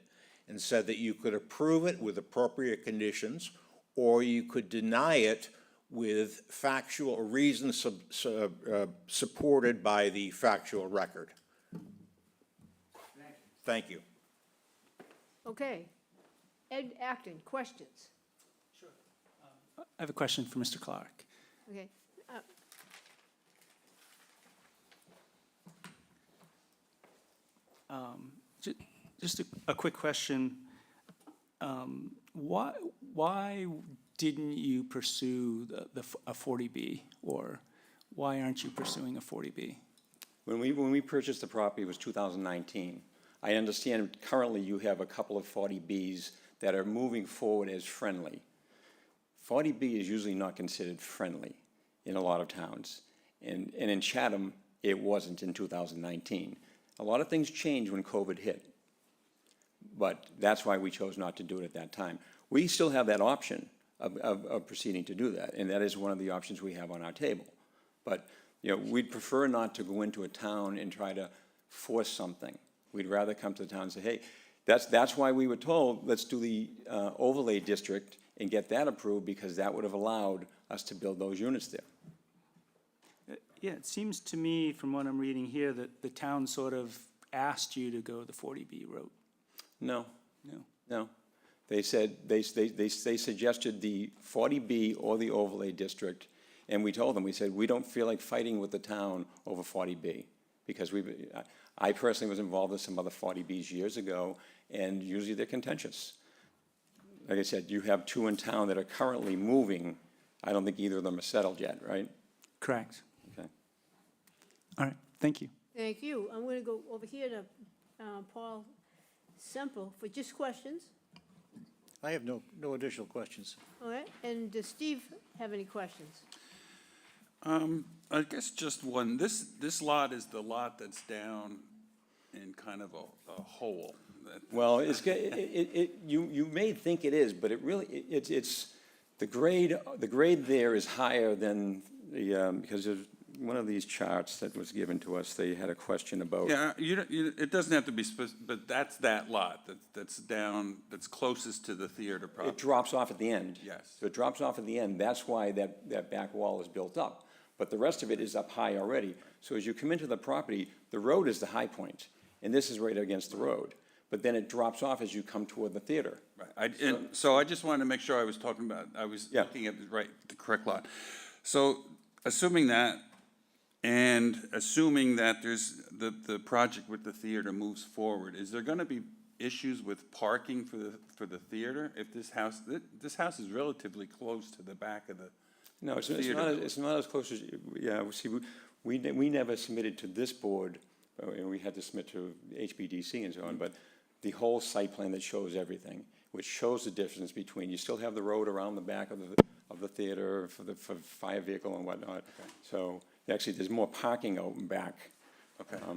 and said that you could approve it with appropriate conditions, or you could deny it with factual reasons supported by the factual record. Thank you. Okay. Ed Acton, questions? I have a question for Mr. Clark. Okay. Just a quick question. Why didn't you pursue a 40B, or why aren't you pursuing a 40B? When we purchased the property, it was 2019. I understand currently you have a couple of 40Bs that are moving forward as friendly. 40B is usually not considered friendly in a lot of towns. And in Chatham, it wasn't in 2019. A lot of things changed when COVID hit. But that's why we chose not to do it at that time. We still have that option of proceeding to do that, and that is one of the options we have on our table. But, you know, we'd prefer not to go into a town and try to force something. We'd rather come to the town and say, hey, that's why we were told, let's do the overlay district and get that approved, because that would have allowed us to build those units there. Yeah, it seems to me, from what I'm reading here, that the town sort of asked you to go the 40B route. No. No. No. They said, they suggested the 40B or the overlay district, and we told them, we said, we don't feel like fighting with the town over 40B, because I personally was involved in some other 40Bs years ago, and usually they're contentious. Like I said, you have two in town that are currently moving. I don't think either of them are settled yet, right? Correct. Okay. All right, thank you. Thank you. I'm going to go over here to Paul Semple for just questions. I have no additional questions. All right, and does Steve have any questions? I guess just one. This lot is the lot that's down in kind of a hole. Well, you may think it is, but it really, it's, the grade there is higher than the, because there's one of these charts that was given to us, they had a question about. Yeah, it doesn't have to be but that's that lot that's down, that's closest to the theater property. It drops off at the end. Yes. So it drops off at the end, that's why that back wall is built up. But the rest of it is up high already. So as you come into the property, the road is the high point, and this is right against the road. But then it drops off as you come toward the theater. Right. So I just wanted to make sure I was talking about, I was Yeah. looking at the correct lot. So assuming that, and assuming that there's, the project with the theater moves forward, is there gonna be issues with parking for the theater? If this house is relatively close to the back of No, it's theater not, building. it's not as close as, yeah, see, we never submitted to this board, and we had to submit to HBDC and so on, but the whole site plan that shows everything, which shows the difference between, you still have the road around the back of the theater for fire vehicle and whatnot. So, actually, there's more parking out and back,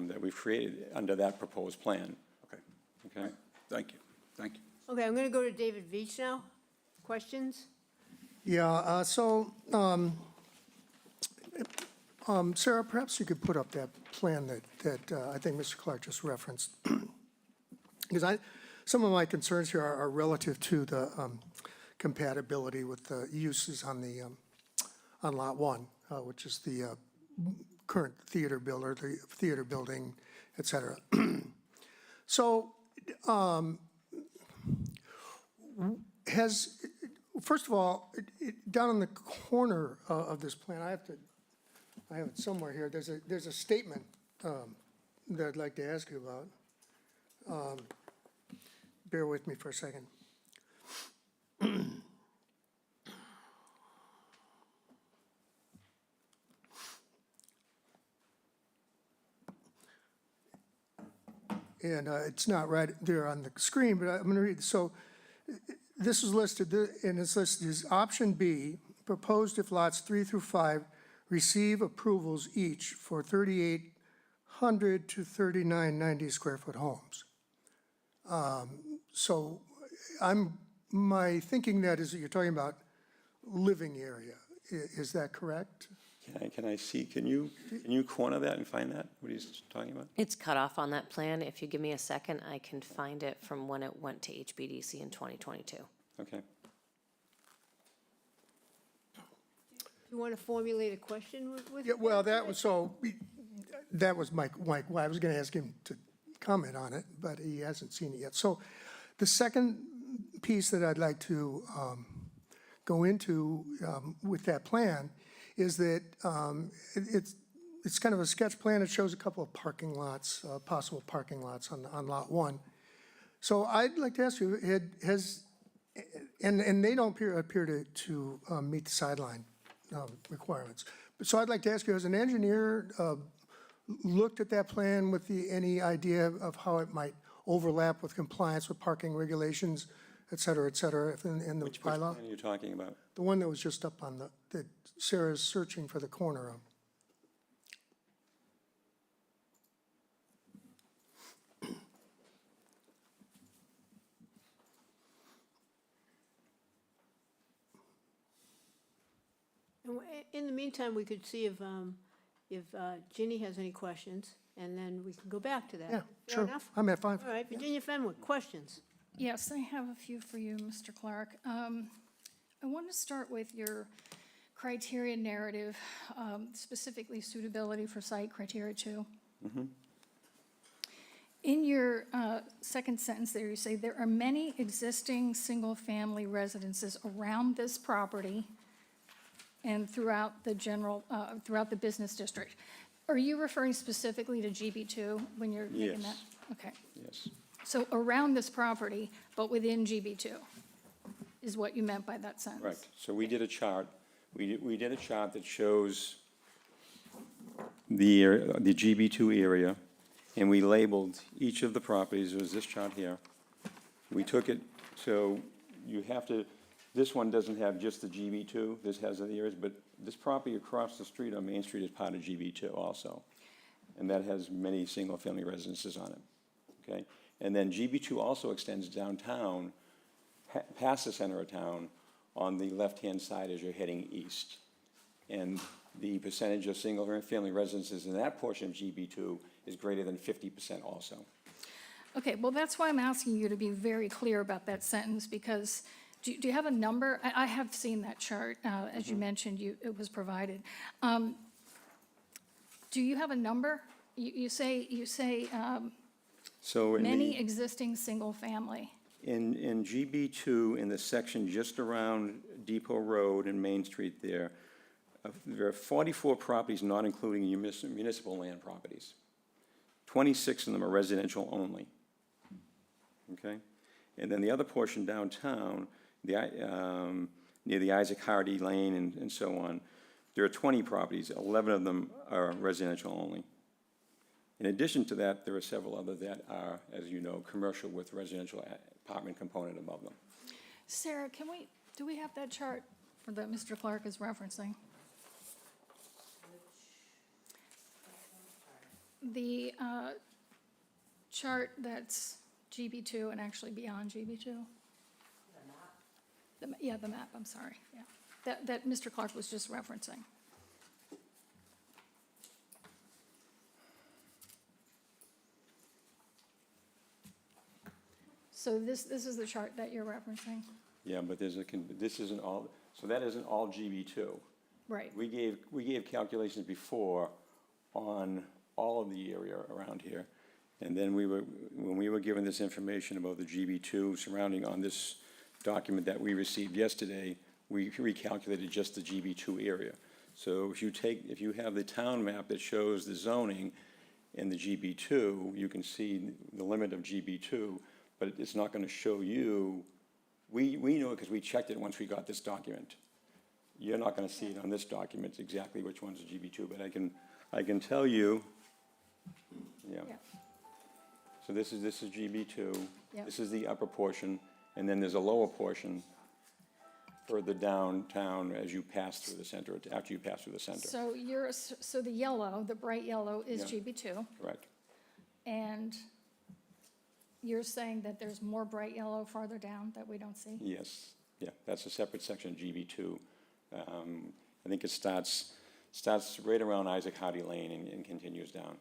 that we've created under that proposed plan, Okay, okay? thank you, thank you. Okay, I'm gonna go to David Veach now. Questions? Yeah, Sarah, perhaps you could put up that plan that I think Mr. Clark just referenced. Because some of my concerns here are relative to the compatibility with the uses on Lot 1, which is the current theater building, et cetera. So, first of all, down in the corner of this plan, I have it somewhere here, there's a statement that I'd like to ask you about. Bear with me for a second. And it's not right there on the screen, but I'm going to read. So this is listed, and it's listed as option B, proposed if lots 3 through 5 receive approvals each for 3,800 to 3,990 square foot homes. So my thinking that is that you're talking about living area. Is that correct? Can I see, can you corner that and find that, what he's talking about? It's cut off on that plan. If you give me a second, I can find it from when it went to HBDC in 2022. Okay. You wanna formulate a question with? Yeah, well, that was, that was Mike, I was gonna ask him to comment on it, but he hasn't seen it yet. So the second piece that I'd like to go into with that plan is that it's kind of a sketch plan. It shows a couple of parking lots, possible parking lots on Lot 1. So I'd like to ask you, and they don't appear to meet the sideline requirements. So I'd like to ask you, has an engineer looked at that plan with any idea of how it might overlap with compliance with parking regulations, et cetera, in the Which bylaw? plan are you talking about? The one that was just up on that Sarah's searching for the corner of. In the meantime, we could see if Ginny has any questions, and then we can go back to that. Yeah, Fair sure. enough? I'm at 5. All right, Virginia Fenwick, questions? Yes, I have a few for you, Mr. Clark. I want to start with your criteria narrative, specifically suitability for site criteria 2. In your second sentence there, you say, there are many existing single-family residences around this property and throughout the business district. Are you referring specifically to GB2 when you're making that? Yes. Okay. Yes. So around this property, but within GB2, is what you meant by that sentence? Right, so we did a chart, we did a chart that shows the GB2 area, and we labeled each of the properties. It was this chart here. We took it, so you have to, this one doesn't have just the GB2, this has the areas, but this property across the street on Main Street is part of GB2 also. And that has many single-family residences on it, okay? And then GB2 also extends downtown, past the center of town, on the left-hand side as you're heading east. And the percentage of single-family residences in that portion of GB2 is greater than 50% also. Okay, well, that's why I'm asking you to be very clear about that sentence, because do you have a number? I have seen that chart, as you mentioned, it was provided. Do you have a number? You say So in many existing single-family. In GB2, in the section just around Depot Road and Main Street there are 44 properties, not including municipal land properties. 26 of them are residential only, okay? And then the other portion downtown, near the Isaac Hardy Lane and so on. There are 20 properties, 11 of them are residential only. In addition to that, there are several others that are, as you know, commercial with residential apartment component above them. Sarah, do we have that chart that Mr. Clark is referencing? The chart that's GB2 and actually beyond GB2? The map? Yeah, the map, I'm sorry, yeah. That Mr. Clark was just referencing. So this is the chart that you're referencing? Yeah, but this isn't all, so that isn't all GB2. Right. We gave calculations before on all of the area around here. And then when we were given this information about the GB2 surrounding on this document that we received yesterday, we recalculated just the GB2 area. So if you have the town map that shows the zoning in the GB2, you can see the limit of GB2, but it's not gonna show you, we know it because we checked it once we got this document. You're not gonna see it on this document, exactly which one's a GB2, but I can tell you, yeah. Yeah. So this is GB2. Yep. This is the upper portion, and then there's a lower portion further downtown as you pass through the center, after you pass through the center. So the yellow, the bright yellow is Yeah. GB2, Correct. and you're saying that there's more bright yellow farther down that we don't see? Yes, yeah, that's a separate section of GB2. I think it starts right around Isaac Hardy Lane and continues down.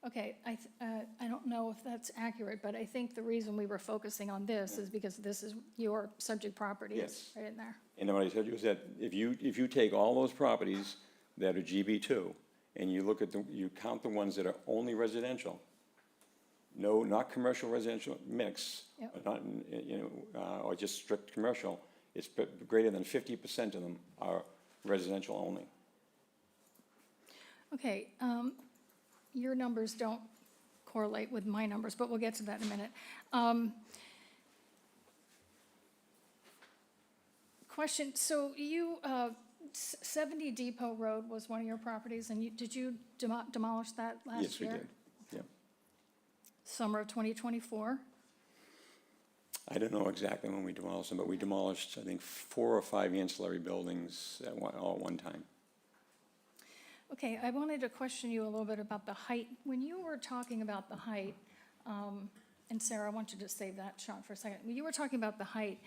Okay, I don't know if that's accurate, but I think the reason we were focusing on this is because this is your subject property is Yes. right in there. And what I said was that if you take all those properties that are GB2 and you look at you count the ones that are only residential, no, not commercial residential mix, Yep. not, or just strict commercial, it's greater than 50% of them are residential only. Okay, your numbers don't correlate with my numbers, but we'll get to that in a minute. Question, so 70 Depot Road was one of your properties, and did you demolish that last Yes, we year? did, yeah. Summer of 2024? I don't know exactly when we demolished them, but we demolished, I think, 4 or 5 ancillary buildings all at one time. Okay, I wanted to question you a little bit about the height. When you were talking about the height, and Sarah, I want you to save that shot for a second. When you were talking about the height,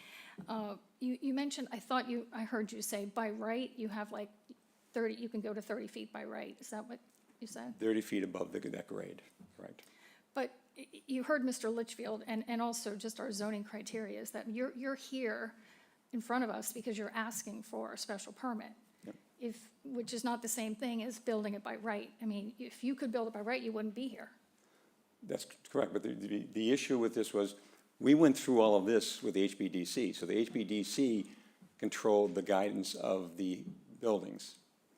you mentioned, I heard you say by right, you have like 30, you can go to 30 feet by right. Is that what you said? 30 feet above that grade, right. But you heard Mr. Litchfield and also just our zoning criteria is that you're here in front of us because you're asking for a special permit. Yep. Which is not the same thing as building it by right. I mean, if you could build it by right, you wouldn't be here. That's correct, but the issue with this was, we went through all of this with HBDC. So the HBDC controlled the guidance of the buildings,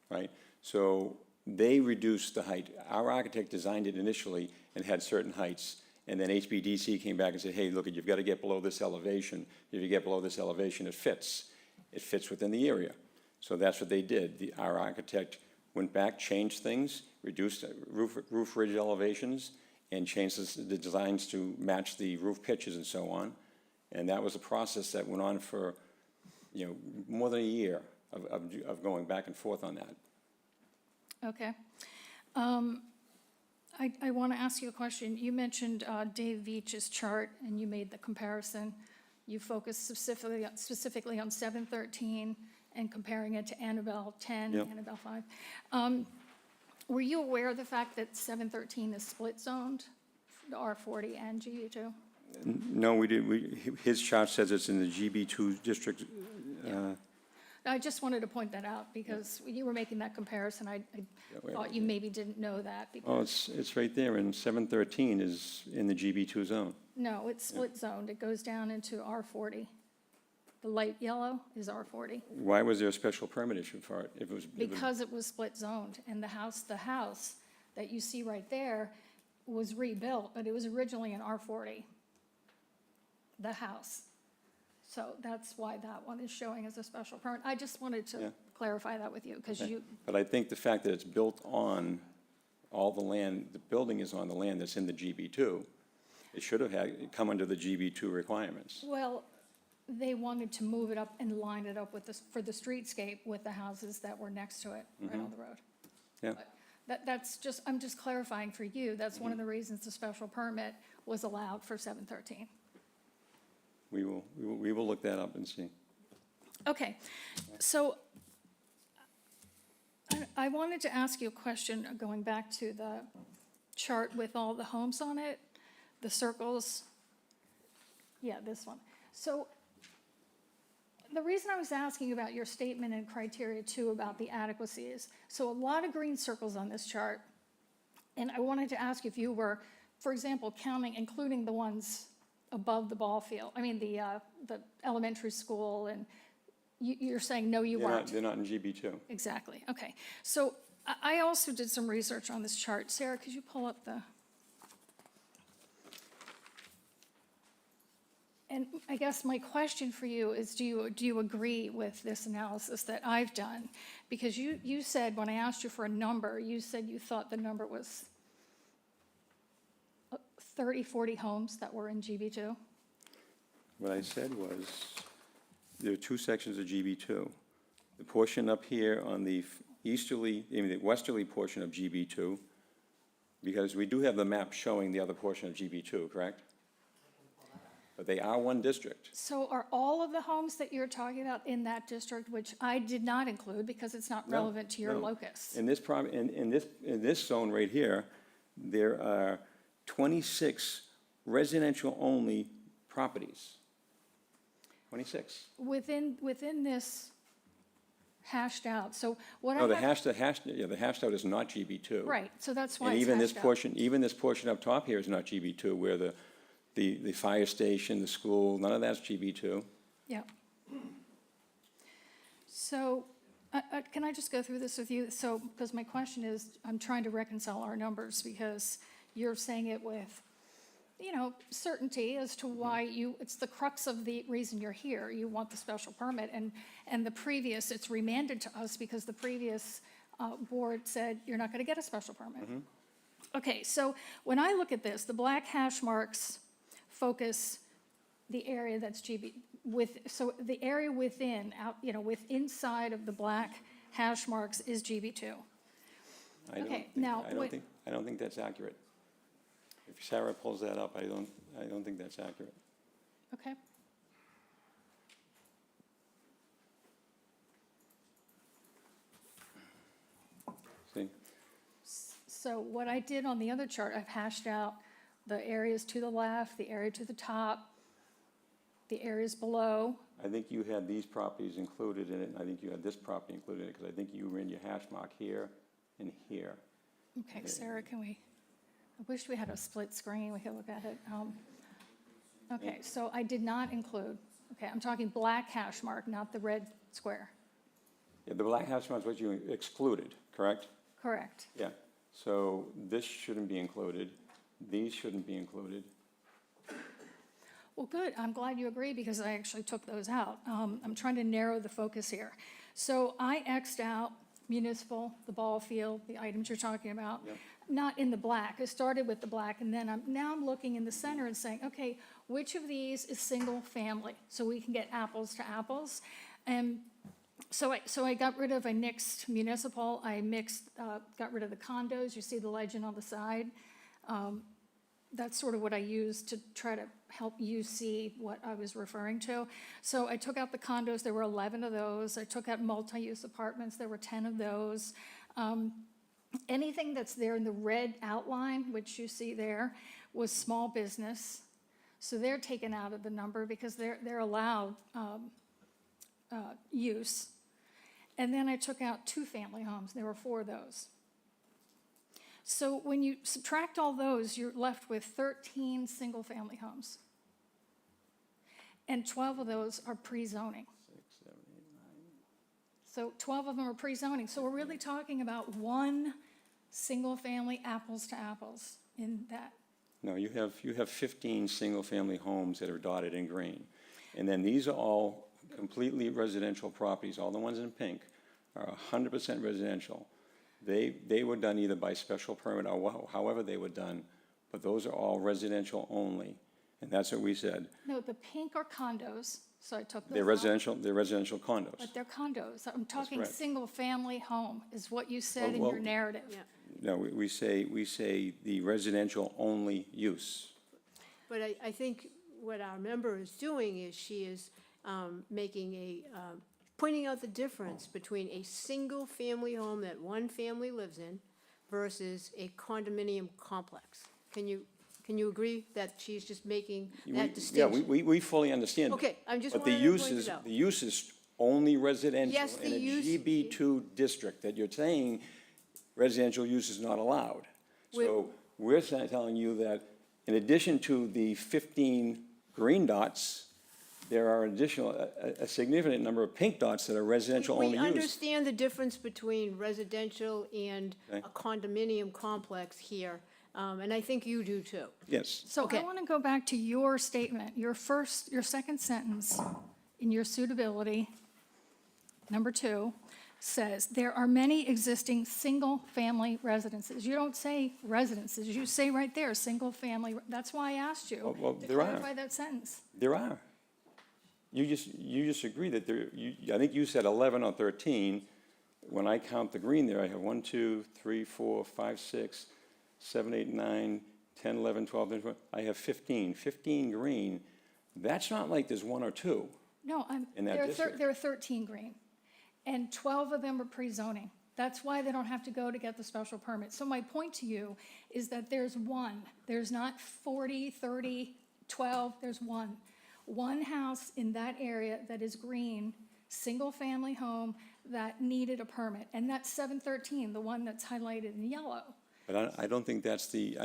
right? So they reduced the height. Our architect designed it initially and had certain heights, and then HBDC came back and said, hey, look, you've got to get below this elevation. If you get below this elevation, it fits. It fits within the area. So that's what they did. Our architect went back, changed things, reduced roof ridge elevations, and changed the designs to match the roof pitches and so on. And that was a process that went on for, more than a year of going back and forth on that. Okay. I want to ask you a question. You mentioned Dave Veach's chart, and you made the comparison. You focused specifically on 713 and comparing it to Annabelle 10, Yep. Annabelle 5. Were you aware of the fact that 713 is split zoned, the R40 and GB2? No, we did. His chart says it's in the GB2 district. I just wanted to point that out because when you were making that comparison, I thought you maybe didn't know that. Oh, Because it's right there, and 713 is in the GB2 zone. no, it's split zoned. It goes down into R40. The light yellow is R40. Why was there a special permit issued for it? If it was Because it was split zoned, and the house that you see right there was rebuilt, but it was originally an R40, the house. So that's why that one is showing as a special permit. I just wanted Yeah. to clarify that with you, because you, But I think the fact that it's built on all the land, the building is on the land that's in the GB2, it should have had, come under the GB2 requirements. well, they wanted to move it up and line it up with this, for the streetscape with the houses that were next to it, right on the road. Yeah. That's just, I'm just clarifying for you, that's one of the reasons the special permit was allowed for 713. We will look that up and see. Okay, so I wanted to ask you a question, going back to the chart with all the homes on it, the circles. Yeah, this one. So the reason I was asking about your statement and criteria too about the adequacy is, so a lot of green circles on this chart, and I wanted to ask if you were, for example, counting, including the ones above the ball field, I mean, the elementary school, and you're saying, no, you weren't? They're not in GB2. Exactly, okay. So I also did some research on this chart. Sarah, could you pull up the? And I guess my question for you is, do you agree with this analysis that I've done? Because you said, when I asked you for a number, you said you thought the number was 30, 40 homes that were in GB2? What I said was, there are two sections of GB2. The portion up here on the the westerly portion of GB2, because we do have the map showing the other portion of GB2, correct? But they are one district. So are all of the homes that you're talking about in that district, which I did not include because it's not No, relevant to your no. locus? In this zone right here, there are 26 residential-only properties. 26. Within this hashed out, so what No, I the have. the hashed out is not GB2. Right, so that's why And it's even this hashed out. portion, even this portion up top here is not GB2, where the fire station, the school, none of that's GB2. Yeah. So, can I just go through this with you? So, because my question is, I'm trying to reconcile our numbers, because you're saying it with, certainty as to why it's the crux of the reason you're here. You want the special permit, and the previous, it's remanded to us because the previous board said you're not gonna get a special permit. Okay, so when I look at this, the black hash marks focus the area that's so the area within, inside of the black hash marks is GB2. Okay, now, I don't think that's accurate. If Sarah pulls that up, I don't think that's accurate. Okay. See? So what I did on the other chart, I've hashed out the areas to the left, the area to the top, the areas below. I think you had these properties included in it, and I think you had this property included in it, because I think you were in your hash mark here and here. Okay, Sarah, I wish we had a split screen, we could look at it. Okay, so I did not include, I'm talking black hash mark, not the red square. Yeah, the black hash mark is what you excluded, correct? Correct. Yeah, so this shouldn't be included, these shouldn't be included. Well, good, I'm glad you agree, because I actually took those out. I'm trying to narrow the focus here. So I X'd out municipal, the ball field, the items you're talking about. Yep. Not in the black, I started with the black, and then I'm looking in the center and saying, okay, which of these is single family? So we can get apples to apples. And so I got rid of, I nixed municipal, got rid of the condos, you see the legend on the side. That's sort of what I used to try to help you see what I was referring to. So I took out the condos, there were 11 of those. I took out multi-use apartments, there were 10 of those. Anything that's there in the red outline, which you see there, was small business. So they're taken out of the number because they're allowed use. And then I took out two-family homes. There were 4 of those. So when you subtract all those, you're left with 13 single-family homes. And 12 of those are pre-zoning. 6, 7, 8, 9. So 12 of them are pre-zoning. So we're really talking about one single-family apples to apples in that. No, you have 15 single-family homes that are dotted in green. And then these are all completely residential properties, all the ones in pink are 100% residential. They were done either by special permit or however they were done, but those are all residential only. And that's what we said. No, the pink are condos, so I took those They're out. they're residential condos. But they're condos. I'm talking correct. single-family home is what you said in Well, your narrative. Yeah. No, we say the residential only use. But I think what our member is doing is she is making pointing out the difference between a single-family home that one family lives in versus a condominium complex. Can you agree that she's just making that distinction? Yeah, we fully understand. Okay, I'm just But the wanted to use point is, it out. the use is only residential Yes, in the a use- GB2 district, that you're saying residential use is not allowed. So we're telling you that in addition to the 15 green dots, there are a significant number of pink dots that are residential only We use. understand the difference between residential and a Okay. condominium complex here, and I think you do too. Yes. So Okay. I want to go back to your statement, your second sentence in your suitability, number 2, says, there are many existing single-family residences. You don't say residences, you say right there, single-family. That's why I asked you Well, to there are. clarify that sentence. There are. You just agree that I think you said 11 or 13. When I count the green there, I have 1, 2, 3, 4, 5, 6, 7, 8, 9, 10, 11, 12, 13, 14. I have 15. 15 green. That's not like there's 1 or 2. No, In that district. there are 13 green, and 12 of them are pre-zoning. That's why they don't have to go to get the special permit. So my point to you is that there's one. There's not 40, 30, 12, there's one. One house in that area that is green, single-family home, that needed a permit, and that's 713, the one that's highlighted in yellow. But I don't think that's the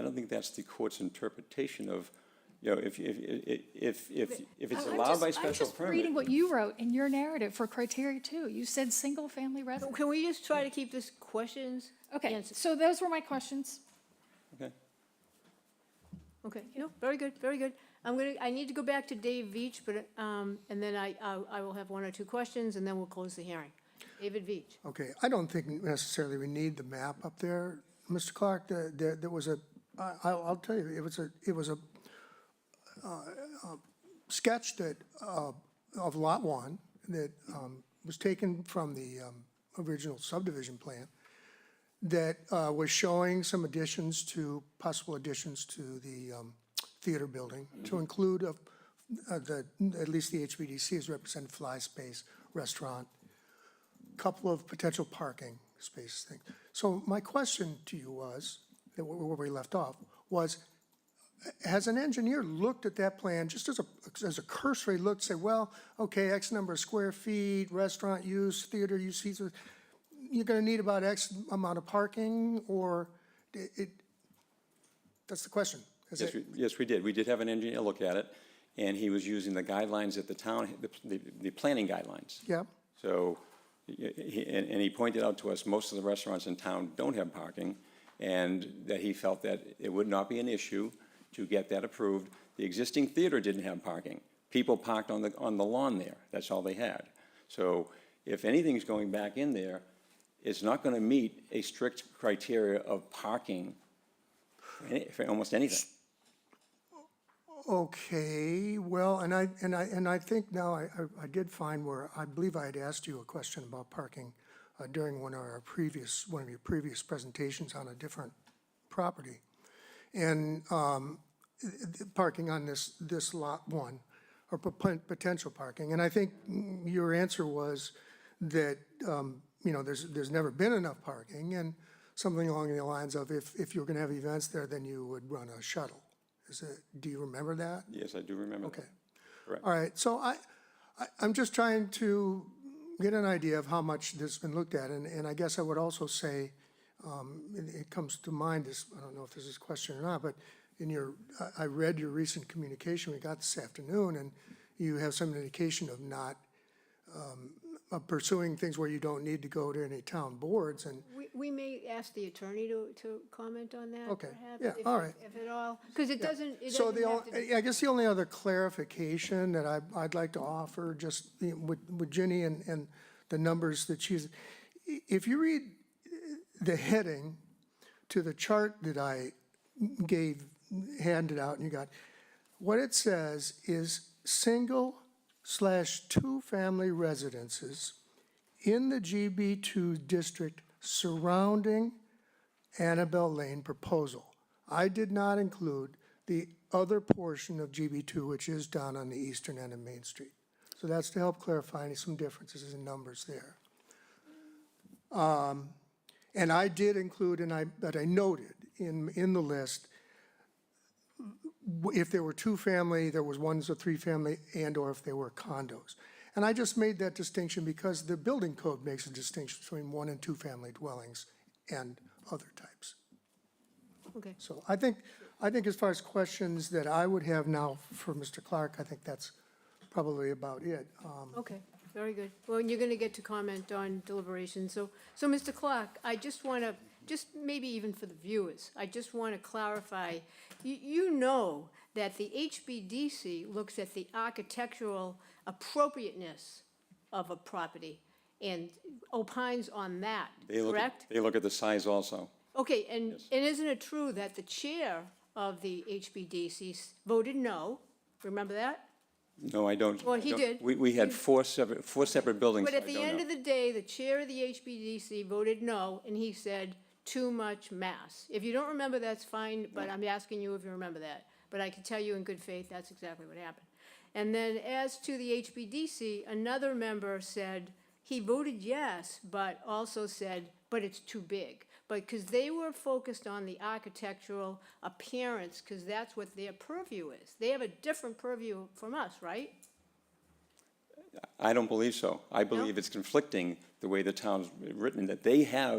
court's interpretation of, if it's allowed by special I'm just reading permit. what you wrote in your narrative for criteria 2. You said single-family residence. Can we just try to keep this questions? Okay, answered? so those were my questions. Okay. Okay, no, very good, very good. I need to go back to Dave Veach, but, and then I will have 1 or 2 questions, and then we'll close the hearing. David Veach. Okay, I don't think necessarily we need the map up there, Mr. Clark. There was I'll tell you, it was a sketch that, of Lot 1 that was taken from the original subdivision plan that was showing some possible additions to the theater building to include at least the HVDC is represented, fly space, restaurant, couple of potential parking space things. So my question to you was, where we left off, was, has an engineer looked at that plan just as a cursory look, say, well, okay, X number of square feet, restaurant use, theater use, you're gonna need about X amount of parking, or that's the question. Yes, we did. We did have an engineer look at it, and he was using the guidelines at the town, the planning guidelines. Yeah, So, he pointed out to us, most of the restaurants in town don't have parking, and that he felt that it would not be an issue to get that approved. The existing theater didn't have parking. People parked on the lawn there. That's all they had. So if anything's going back in there, it's not gonna meet a strict criteria of parking for almost anything. okay, well, and I think now I did find where, I believe I had asked you a question about parking during one of your previous presentations on a different property. And parking on this lot 1, or potential parking. And I think your answer was that, there's never been enough parking, and something along the lines of, if you're gonna have events there, then you would run a shuttle. Do you remember that? Yes, I do remember that. Okay. Correct. All right, so I'm just trying to get an idea of how much this has been looked at, and I guess I would also say, it comes to mind, I don't know if this is a question or not, but I read your recent communication we got this afternoon, and you have some indication of not of pursuing things where you don't need to go to any town boards, and We may ask the attorney to comment on that, Okay, perhaps. yeah, all right. If at all? Because it doesn't, it So doesn't have to be. I guess the only other clarification that I'd like to offer, just with Ginny and the numbers that she's, if you read the heading to the chart that I handed out and you got, what it says is single/two-family residences in the GB2 district surrounding Annabelle Lane proposal. I did not include the other portion of GB2, which is down on the eastern end of Main Street. So that's to help clarify some differences in numbers there. And I did include, but I noted in the list, if there were two-family, there was ones or three-family, and/or if they were condos. And I just made that distinction because the building code makes a distinction between one and two-family dwellings and other types. Okay. So I think as far as questions that I would have now for Mr. Clark, I think that's probably about it. Okay, very good. Well, and you're going to get to comment on deliberations. So Mr. Clark, I just want to, just maybe even for the viewers, I just want to clarify, you know that the HBDC looks at the architectural appropriateness of a property and opines on that, correct? They look at the size also. Okay, and isn't it true that the chair of the HBDC voted no? Remember that? No, I don't. Well, he did. We had four separate buildings. But at I the don't end know. of the day, the chair of the HBDC voted no, and he said, too much mass. If you don't remember, that's fine, but I'm asking you if you remember that. But I can tell you in good faith, that's exactly what happened. And then as to the HBDC, another member said, he voted yes, but also said, but it's too big. But because they were focused on the architectural appearance, because that's what their purview is. They have a different purview from us, right? I don't believe so. I believe it's conflicting the way the town's written, that they had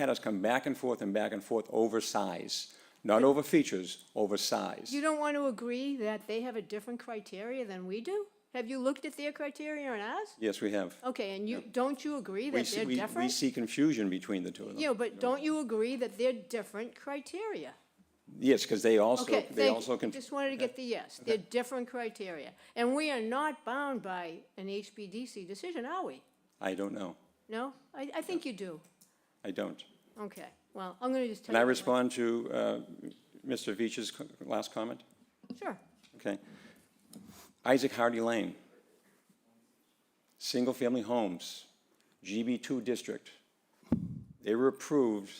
us come back and forth over size. Not over features, over size. You don't want to agree that they have a different criteria than we do? Have you looked at their criteria and ours? Yes, we have. Okay, and don't you agree We that see- they're we- different? We see confusion between the two of them. You know, but don't you agree that they're different criteria? Yes, because they also, Okay, they thank also you. can. Just wanted to get the yes. They're different criteria. And we are not bound by an HBDC decision, are we? I don't know. No? I think you do. I don't. Okay, well, I'm going to just tell Can you. I respond to Mr. Veach's last comment? Sure. Okay. Isaac Hardy Lane, single-family homes, GB2 district. They were approved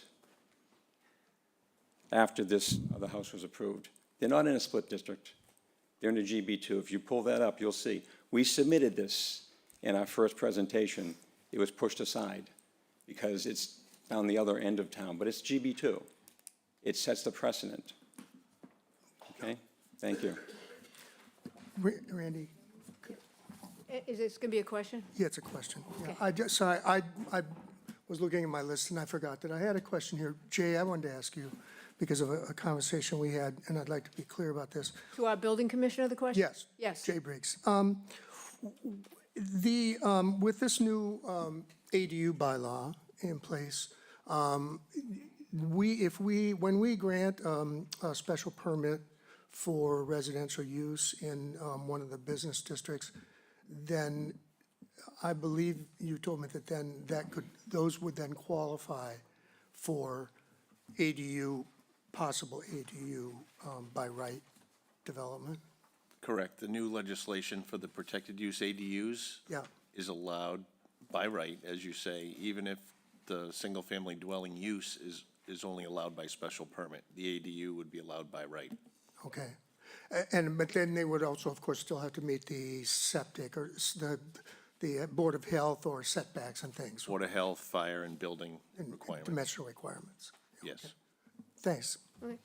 after this other house was approved. They're not in a split district. They're in a GB2. If you pull that up, you'll see. We submitted this in our first presentation. It was pushed aside because it's down the other end of town, but it's GB2. It sets the precedent. Okay? Thank you. Randy? Is this going to be a question? Yeah, it's a question. Yeah, Okay. I was looking at my list and I forgot that I had a question here. Jay, I wanted to ask you, because of a conversation we had, and I'd like to be clear about this. To our building commissioner, the question? Yes. Yes. Jay Briggs. With this new ADU bylaw in place, when we grant a special permit for residential use in one of the business districts, then I believe you told me that then those would then qualify for ADU, possible ADU by right development? Correct. The new legislation for the protected use ADUs Yeah. is allowed by right, as you say, even if the single-family dwelling use is only allowed by special permit. The ADU would be allowed by right. Okay. But then they would also, of course, still have to meet the septic or the Board of Health or setbacks and things. Board of Health, fire, and building and requirements. Dimensional requirements. Yes. Thanks. Okay.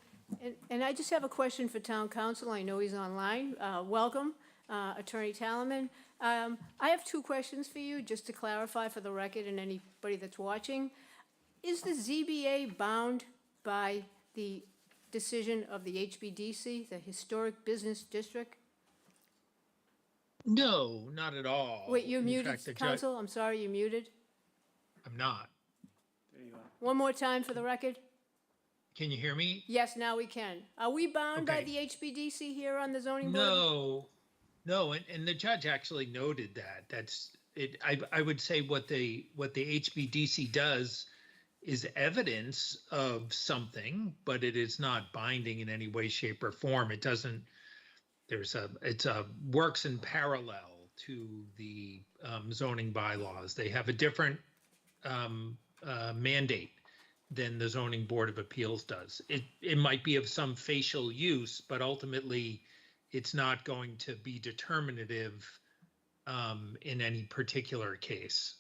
And I just have a question for town council. I know he's online. Welcome, Attorney Talaman. I have two questions for you, just to clarify for the record and anybody that's watching. Is the ZBA bound by the decision of the HBDC, the Historic Business District? No, not at all. Wait, you're In muted, fact, the judge- counsel? I'm sorry, you're muted. I'm not. One more time for the record. Can you hear me? Yes, now we can. Are we bound by Okay. the HBDC here on the zoning board? No, and the judge actually noted that. That's it. I would say what the HBDC does is evidence of something, but it is not binding in any way, shape, or form. It doesn't, it's a works in parallel to the zoning bylaws. They have a different mandate than the zoning board of appeals does. It might be of some facial use, but ultimately it's not going to be determinative in any particular case.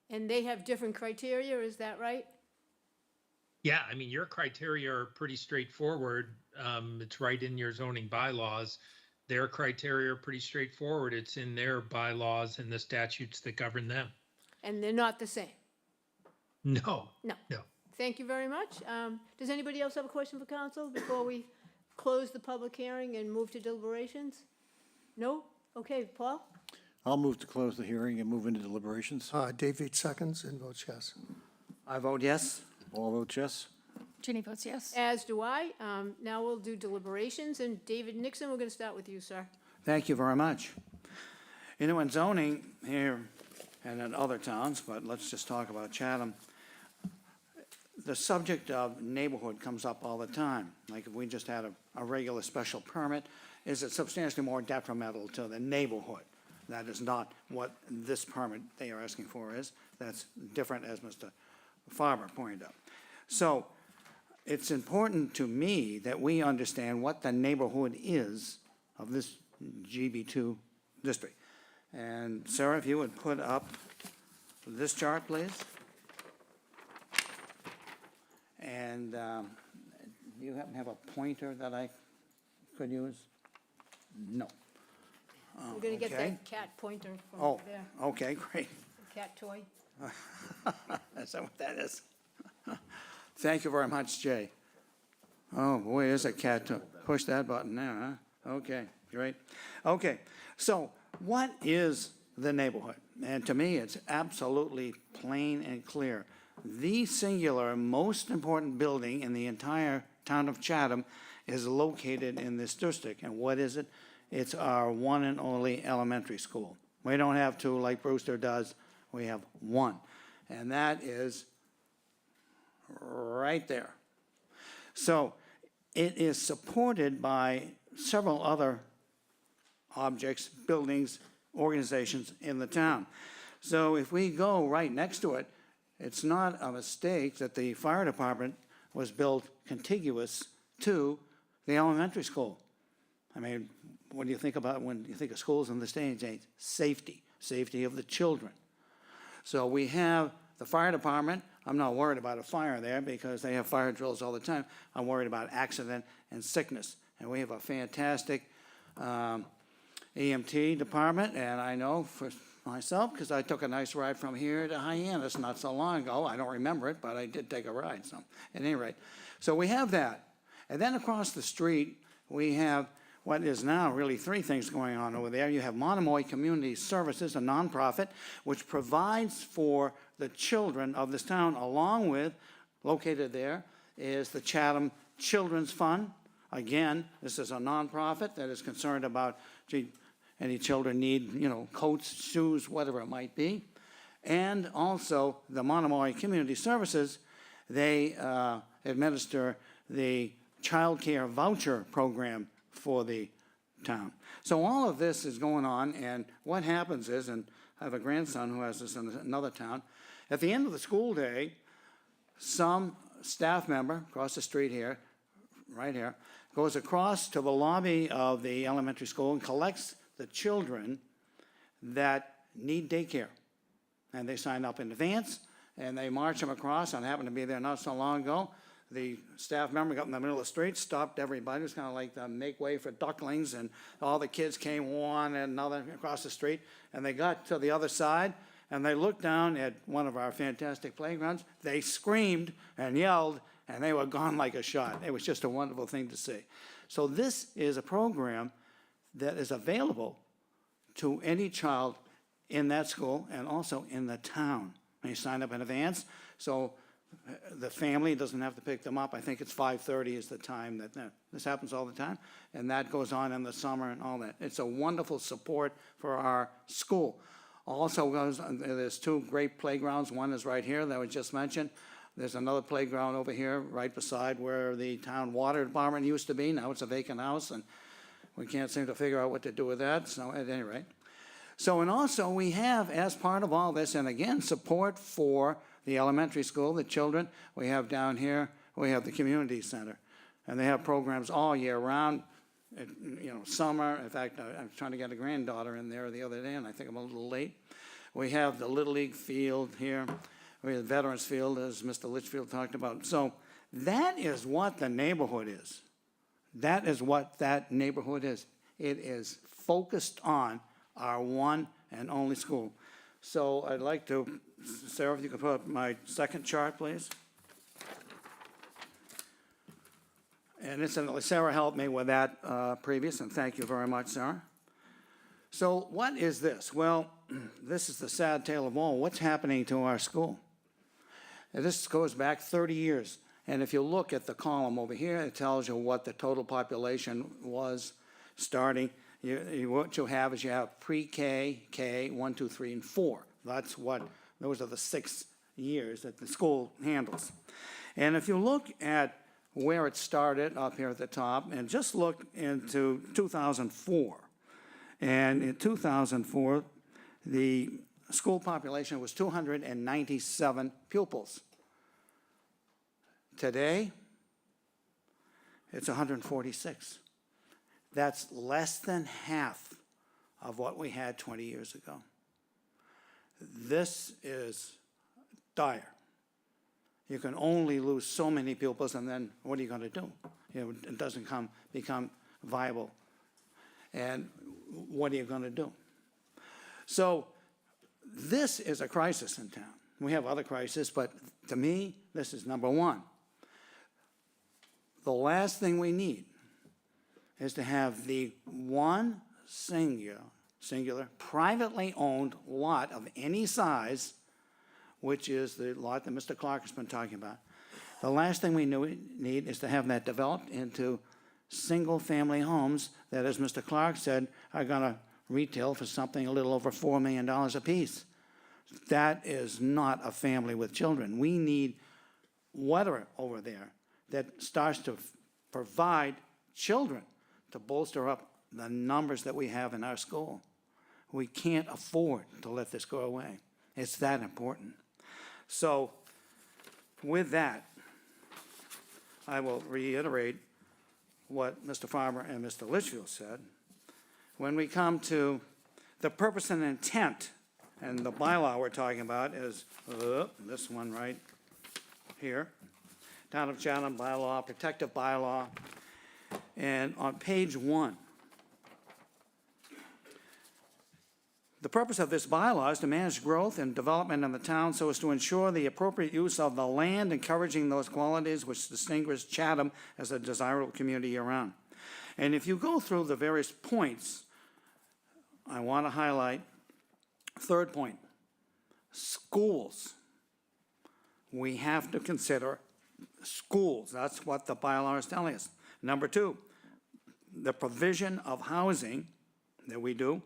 And they have different criteria, is that right? Yeah, I mean, your criteria are pretty straightforward. It's right in your zoning bylaws. Their criteria are pretty straightforward. It's in their bylaws and the statutes that govern them. And they're not the same? No. No. No. Thank you very much. Does anybody else have a question for council before we close the public hearing and move to deliberations? No? Okay, Paul? I'll move to close the hearing and move into deliberations. David seconds and votes yes. I vote yes. All vote yes. Ginny votes yes. As do I. Now we'll do deliberations, and David Nixon, we're going to start with you, sir. Thank you very much. You know, in zoning here and in other towns, but let's just talk about Chatham, the subject of neighborhood comes up all the time. Like if we just had a regular special permit, is it substantially more detrimental to the neighborhood? That is not what this permit they are asking for is. That's different, as Mr. Farber pointed out. So it's important to me that we understand what the neighborhood is of this GB2 district. And Sarah, if you would put up this chart, please. And do you happen to have a pointer that I could use? No. We're going to get okay. that cat pointer from Oh, there, okay, great. cat toy. Is that what that is? Thank you very much, Jay. Oh, boy, there's a cat to push that button there, huh? Okay, great. Okay, so what is the neighborhood? And to me, it's absolutely plain and clear. The singular most important building in the entire town of Chatham is located in this district. And what is it? It's our one and only elementary school. We don't have two like Brewster does. We have one. And that is right there. So it is supported by several other objects, buildings, organizations in the town. So if we go right next to it, it's not a mistake that the fire department was built contiguous to the elementary school. I mean, what do you think about when you think of schools in this day and age? Safety, safety of the children. So we have the fire department. I'm not worried about a fire there because they have fire drills all the time. I'm worried about accident and sickness. And we have a fantastic EMT department, and I know for myself, because I took a nice ride from here to Hyannis not so long ago. I don't remember it, but I did take a ride, so at any rate. So we have that. And then across the street, we have what is now really three things going on over there. You have Monomoy Community Services, a nonprofit, which provides for the children of this town, along with, located there, is the Chatham Children's Fund. Again, this is a nonprofit that is concerned about, gee, any children need, you know, coats, shoes, whatever it might be. And also the Monomoy Community Services, they administer the child care voucher program for the town. So all of this is going on, and what happens is, and I have a grandson who has this in another town, at the end of the school day, some staff member across the street here, right here, goes across to the lobby of the elementary school and collects the children that need daycare. And they sign up in advance, and they march them across. I happened to be there not so long ago. The staff member got in the middle of the street, stopped everybody. It was kind of like the make way for ducklings, and all the kids came one and another across the street. And they got to the other side, and they looked down at one of our fantastic playgrounds. They screamed and yelled, and they were gone like a shot. It was just a wonderful thing to see. So this is a program that is available to any child in that school and also in the town. And you sign up in advance. So The family doesn't have to pick them up. I think it's 5:30 is the time that, this happens all the time. And that goes on in the summer and all that. It's a wonderful support for our school. Also, there's two great playgrounds. One is right here that was just mentioned. There's another playground over here right beside where the town water department used to be. Now it's a vacant house, and we can't seem to figure out what to do with that, so at any rate. So, and also we have, as part of all this, and again, support for the elementary school, the children. We have down here, we have the community center. And they have programs all year round, summer. In fact, I was trying to get a granddaughter in there the other day, and I think I'm a little late. We have the Little League field here. We have the Veterans Field, as Mr. Litchfield talked about. So that is what the neighborhood is. That is what that neighborhood is. It is focused on our one and only school. So I'd like to, Sarah, if you could put up my second chart, please. And incidentally, Sarah helped me with that previous, and thank you very much, Sarah. So what is this? Well, this is the sad tale of all. What's happening to our school? And this goes back 30 years. And if you look at the column over here, it tells you what the total population was starting. What you have is you have pre-K, K, 1, 2, 3, and 4. Those are the 6 years that the school handles. And if you look at where it started up here at the top, and just look into 2004. And in 2004, the school population was 297 pupils. Today, it's 146. That's less than half of what we had 20 years ago. This is dire. You can only lose so many pupils, and then what are you going to do? It doesn't become viable. And what are you going to do? So this is a crisis in town. We have other crises, but to me, this is number one. The last thing we need is to have the one singular privately owned lot of any size, which is the lot that Mr. Clark has been talking about. The last thing we need is to have that developed into single-family homes that, as Mr. Clark said, are going to retail for something a little over $4 million apiece. That is not a family with children. We need water over there that starts to provide children to bolster up the numbers that we have in our school. We can't afford to let this go away. It's that important. So with that, I will reiterate what Mr. Farmer and Mr. Litchfield said. When we come to the purpose and intent, and the bylaw we're talking about is this one right here, Town of Chatham bylaw, protective bylaw, and on page 1, the purpose of this bylaw is to manage growth and development in the town so as to ensure the appropriate use of the land, encouraging those qualities which distinguish Chatham as a desirable community year-round. And if you go through the various points, I want to highlight third point, schools. We have to consider schools. That's what the bylaw is telling us. Number 2, the provision of housing that we do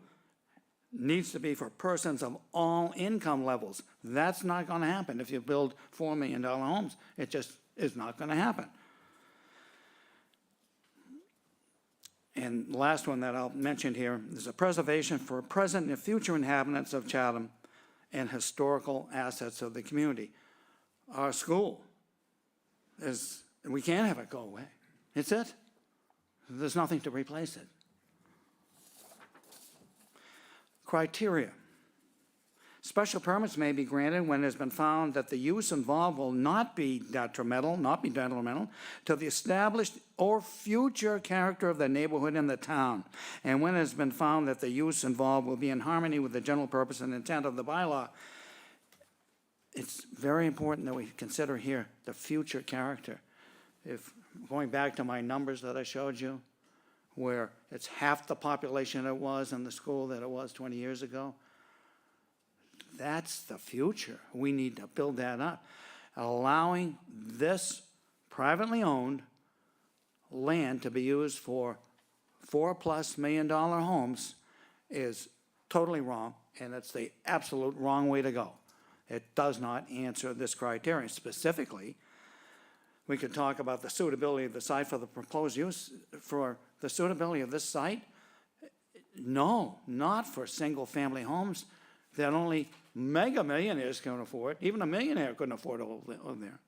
needs to be for persons of all income levels. That's not going to happen if you build $4 million homes. It just is not going to happen. And the last one that I'll mention here is a preservation for present and future inhabitants of Chatham and historical assets of the community. Our school is, we can't have it go away. It's it. There's nothing to replace it. Criteria. Special permits may be granted when it has been found that the use involved will not be detrimental to the established or future character of the neighborhood and the town, and when it has been found that the use involved will be in harmony with the general purpose and intent of the bylaw. It's very important that we consider here the future character. If going back to my numbers that I showed you, where it's half the population it was in the school that it was 20 years ago, that's the future. We need to build that up. allowing this privately owned land to be used for $4+ million homes is totally wrong, and it's the absolute wrong way to go. It does not answer this criterion. Specifically, we could talk about the suitability of the site for the proposed use. For the suitability of this site, no, not for single-family homes that only mega millionaires can afford. Even a millionaire couldn't afford to live there.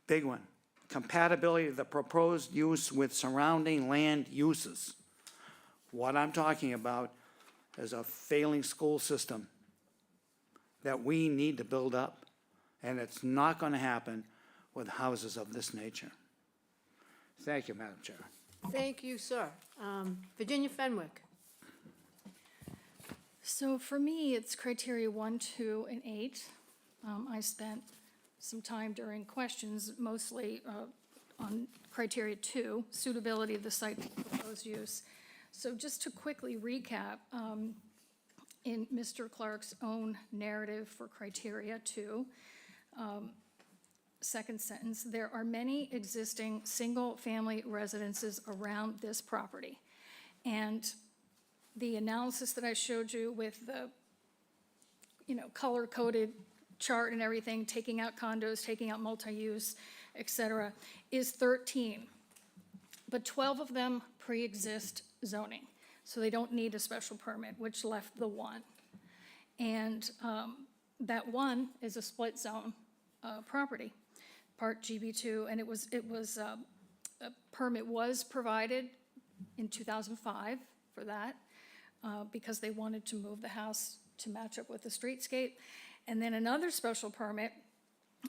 Big one, compatibility of the proposed use with surrounding land uses. What I'm talking about is a failing school system that we need to build up, and it's not going to happen with houses of this nature. Thank you, Madam Chair. Thank you, sir. Virginia Fenwick. So for me, it's criteria 1, 2, and 8. I spent some time during questions mostly on criteria 2, suitability of the site for proposed use. So just to quickly recap, in Mr. Clark's own narrative for criteria 2, second sentence, there are many existing single-family residences around this property. And the analysis that I showed you with the, color-coded chart and everything, taking out condos, taking out multi-use, et cetera, is 13. But 12 of them pre-exist zoning, so they don't need a special permit, which left the 1. And that 1 is a split zone property, part GB2, and a permit was provided in 2005 for that because they wanted to move the house to match up with the streetscape. And then another special permit,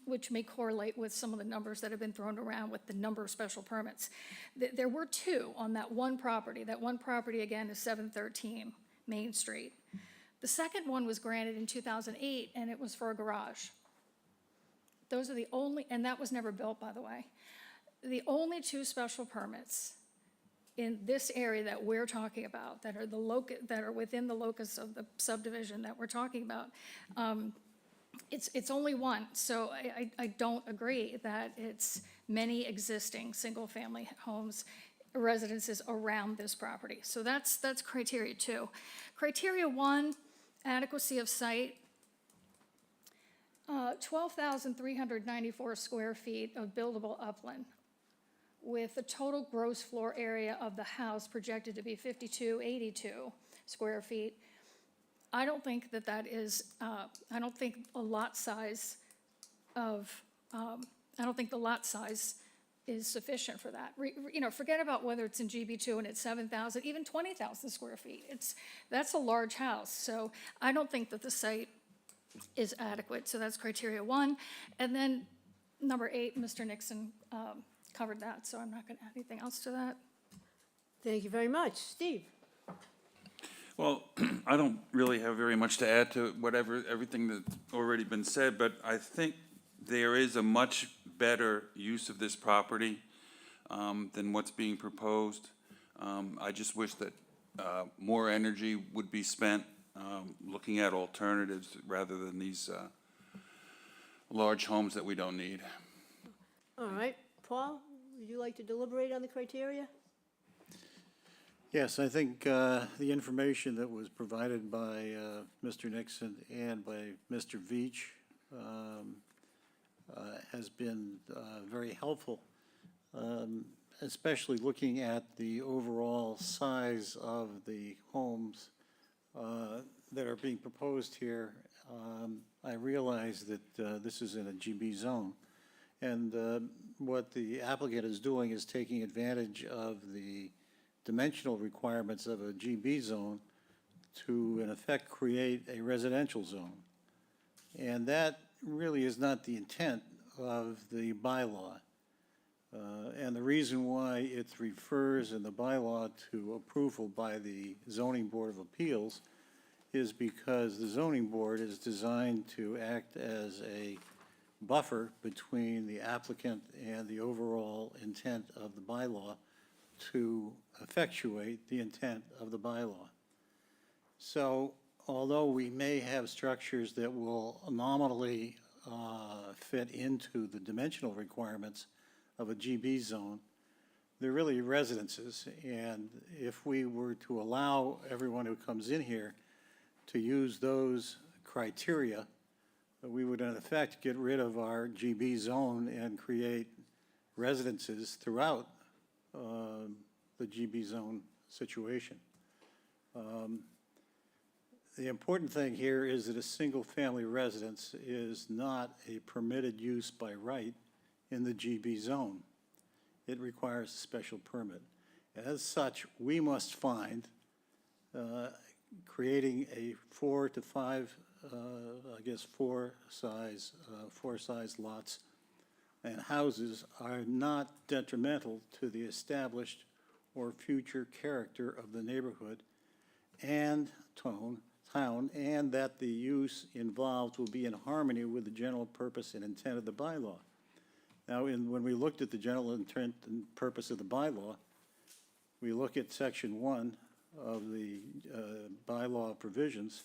which may correlate with some of the numbers that have been thrown around with the number of special permits. There were 2 on that one property. That one property, again, is 713 Main Street. The second one was granted in 2008, and it was for a garage. Those are the only, and that was never built, by the way. The only 2 special permits in this area that we're talking about, that are within the locus of the subdivision that we're talking about, it's only 1. So I don't agree that it's many existing single-family homes, residences around this property. So that's criteria 2. Criteria 1, adequacy of site. 12,394 square feet of buildable upland, with a total gross floor area of the house projected to be 5,282 square feet. I don't think that is, I don't think the lot size is sufficient for that. Forget about whether it's in GB2 and it's 7,000, even 20,000 square feet. That's a large house. So I don't think that the site is adequate. So that's criteria 1. And then number 8, Mr. Nixon covered that, so I'm not going to add anything else to that. Thank you very much. Steve? Well, I don't really have very much to add to everything that's already been said, but I think there is a much better use of this property than what's being proposed. I just wish that more energy would be spent looking at alternatives rather than these large homes that we don't need. All right. Paul, would you like to deliberate on the criteria? Yes, I think the information that was provided by Mr. Nixon and by Mr. Veach has been very helpful, especially looking at the overall size of the homes that are being proposed here. I realize that this is in a GB zone, and what the applicant is doing is taking advantage of the dimensional requirements of a GB zone to, in effect, create a residential zone. And that really is not the intent of the bylaw. And the reason why it refers in the bylaw to approval by the Zoning Board of Appeals is because the zoning board is designed to act as a buffer between the applicant and the overall intent of the bylaw to effectuate the intent of the bylaw. So although we may have structures that will nominally fit into the dimensional requirements of a GB zone. They're really residences, and if we were to allow everyone who comes in here to use those criteria, we would in effect get rid of our GB zone and create residences throughout the GB zone situation. The important thing here is that a single-family residence is not a permitted use by right in the GB zone. It requires a special permit. As such, we must find creating a 4 to 5, four size lots and houses are not detrimental to the established or future character of the neighborhood and town, and that the use involved will be in harmony with the general purpose and intent of the bylaw. Now, when we looked at the general intent and purpose of the bylaw, we look at section 1 of the bylaw provisions,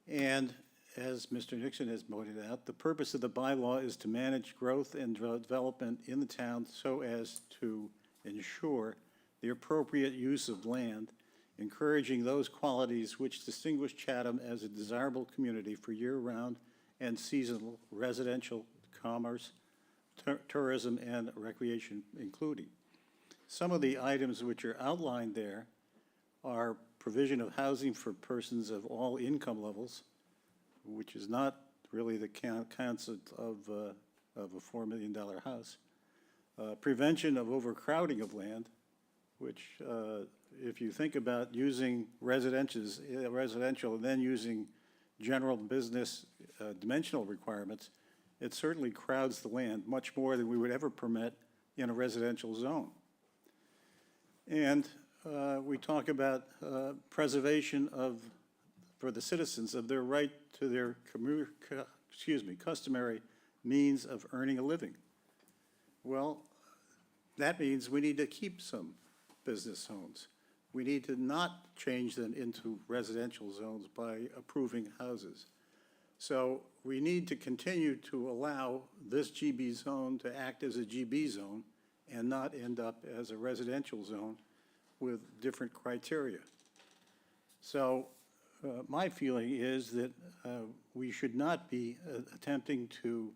and as Mr. Nixon has pointed out, the purpose of the bylaw is to manage growth and development in the town so as to ensure the appropriate use of land, encouraging those qualities which distinguish Chatham as a desirable community for year-round and seasonal residential commerce, tourism, and recreation including. Some of the items which are outlined there are provision of housing for persons of all income levels, which is not really the concept of a $4 million house. Prevention of overcrowding of land, which if you think about using residential and then using general business dimensional requirements, it certainly crowds the land much more than we would ever permit in a residential zone. And we talk about preservation for the citizens of their right to their customary means of earning a living. Well, that means we need to keep some business zones. We need to not change them into residential zones by approving houses. So we need to continue to allow this GB zone to act as a GB zone and not end up as a residential zone with different criteria. So my feeling is that we should not be attempting to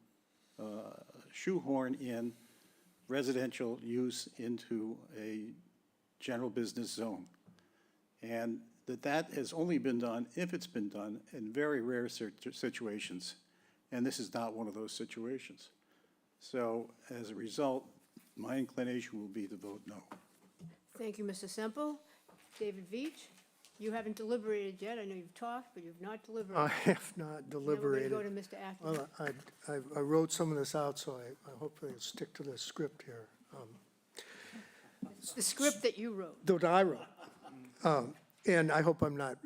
shoehorn in residential use into a general business zone. And that has only been done, if it's been done, in very rare situations. And this is not one of those situations. So as a result, my inclination will be to vote no. Thank you, Mr. Semple. David Veach, you haven't deliberated yet. I know you've talked, but you've not deliberated. I have not deliberated. Then we're going to go to Mr. Acton. Well, I wrote some of this out, so I hopefully will stick to the script here. The script that you wrote. That I wrote. And I hope I'm not,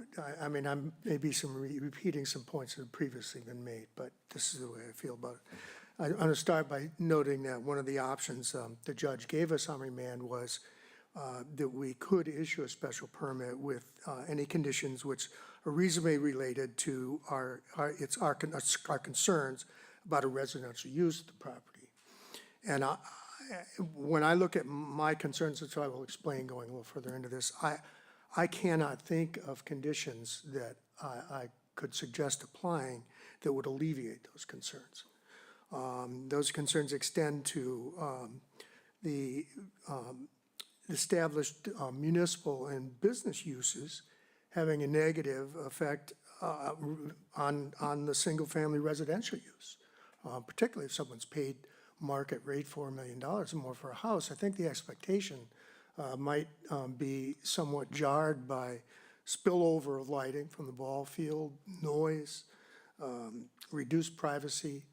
I mean, I'm maybe repeating some points that have previously been made, but this is the way I feel about it. I'm going to start by noting that one of the options the judge gave us on remand was that we could issue a special permit with any conditions which are reasonably related to our concerns about a residential use of the property. And when I look at my concerns, which I will explain going a little further into this, I cannot think of conditions that I could suggest applying that would alleviate those concerns. Those concerns extend to the established municipal and business uses having a negative effect on the single-family residential use, particularly if someone's paid market rate $4 million or more for a house. I think the expectation might be somewhat jarred by spillover of lighting from the ball field, noise, reduced privacy.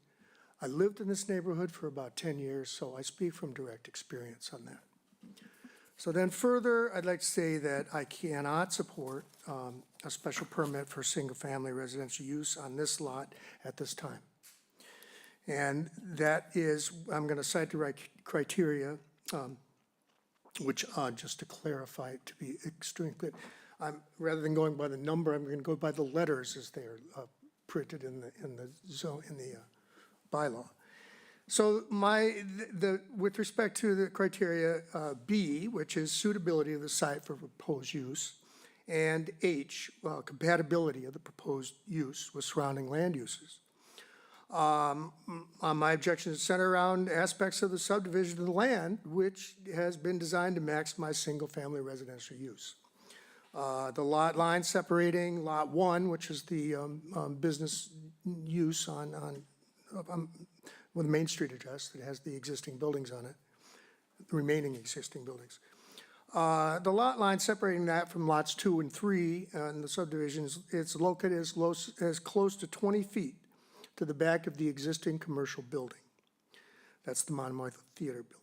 I lived in this neighborhood for about 10 years, so I speak from direct experience on that. So then further, I'd like to say that I cannot support a special permit for single-family residential use on this lot at this time. And that is, I'm going to cite the right criteria, which, just to clarify, to be extremely clear, rather than going by the number, I'm going to go by the letters as they are printed in the zone, in the bylaw. So with respect to the criteria B, which is suitability of the site for proposed use, and H, compatibility of the proposed use with surrounding land uses. My objections center around aspects of the subdivision of the land, which has been designed to maximize single-family residential use. The lot line separating Lot 1, which is the business use with a Main Street address that has the existing buildings on it, the remaining existing buildings. The lot line separating that from lots 2 and 3 in the subdivisions, it's located as close to 20 feet to the back of the existing commercial building. That's the Monomoyth Theater building.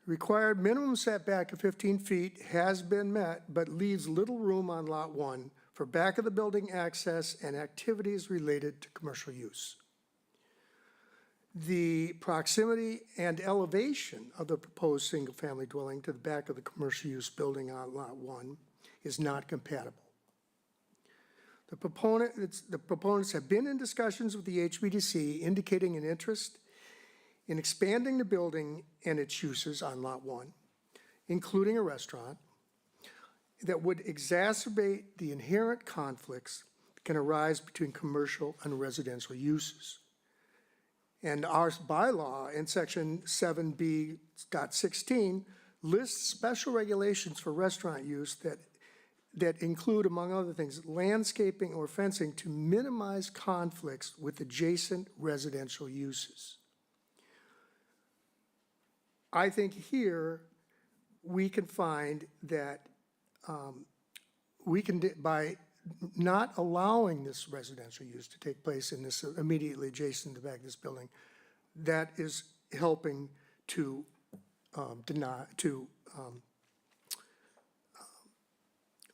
Required minimum setback of 15 feet has been met, but leaves little room on Lot 1 for back of the building access and activities related to commercial use. The proximity and elevation of the proposed single-family dwelling to the back of the commercial use building on Lot 1 is not compatible. The proponents have been in discussions with the HBDC indicating an interest in expanding the building and its uses on Lot 1, including a restaurant, that would exacerbate the inherent conflicts that can arise between commercial and residential uses. And our bylaw in section 7B.16 lists special regulations for restaurant use that include, among other things, landscaping or fencing to minimize conflicts with adjacent residential uses. I think here we can find that by not allowing this residential use to take place in this immediately adjacent to the back of this building, that is helping to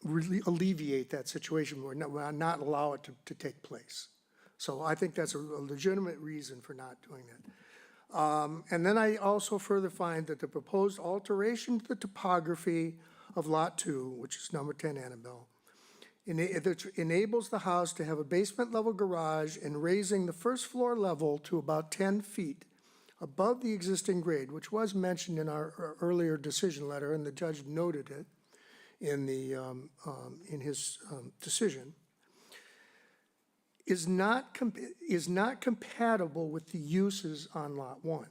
really alleviate that situation where not allow it to take place. So I think that's a legitimate reason for not doing that. And then I also further find that the proposed alteration to the topography of Lot 2, which is number 10 Annabelle, enables the house to have a basement-level garage and raising the first floor level to about 10 feet above the existing grade, which was mentioned in our earlier decision letter, and the judge noted it in his decision, is not compatible with the uses on Lot 1.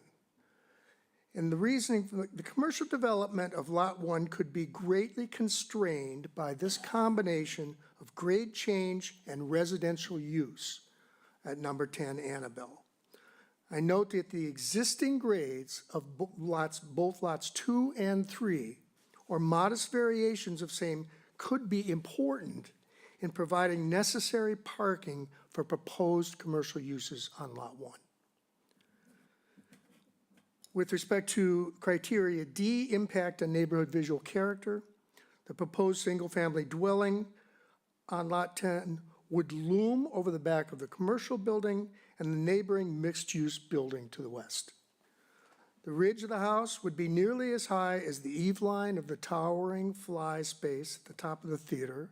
And the reasoning for the commercial development of Lot 1 could be greatly constrained by this combination of grade change and residential use at number 10 Annabelle. I note that the existing grades of both lots 2 and 3, or modest variations of same, could be important in providing necessary parking for proposed commercial uses on Lot 1. With respect to criteria D, impact on neighborhood visual character, the proposed single-family dwelling on Lot 10 would loom over the back of the commercial building and the neighboring mixed-use building to the west. The ridge of the house would be nearly as high as the eave line of the towering fly space at the top of the theater,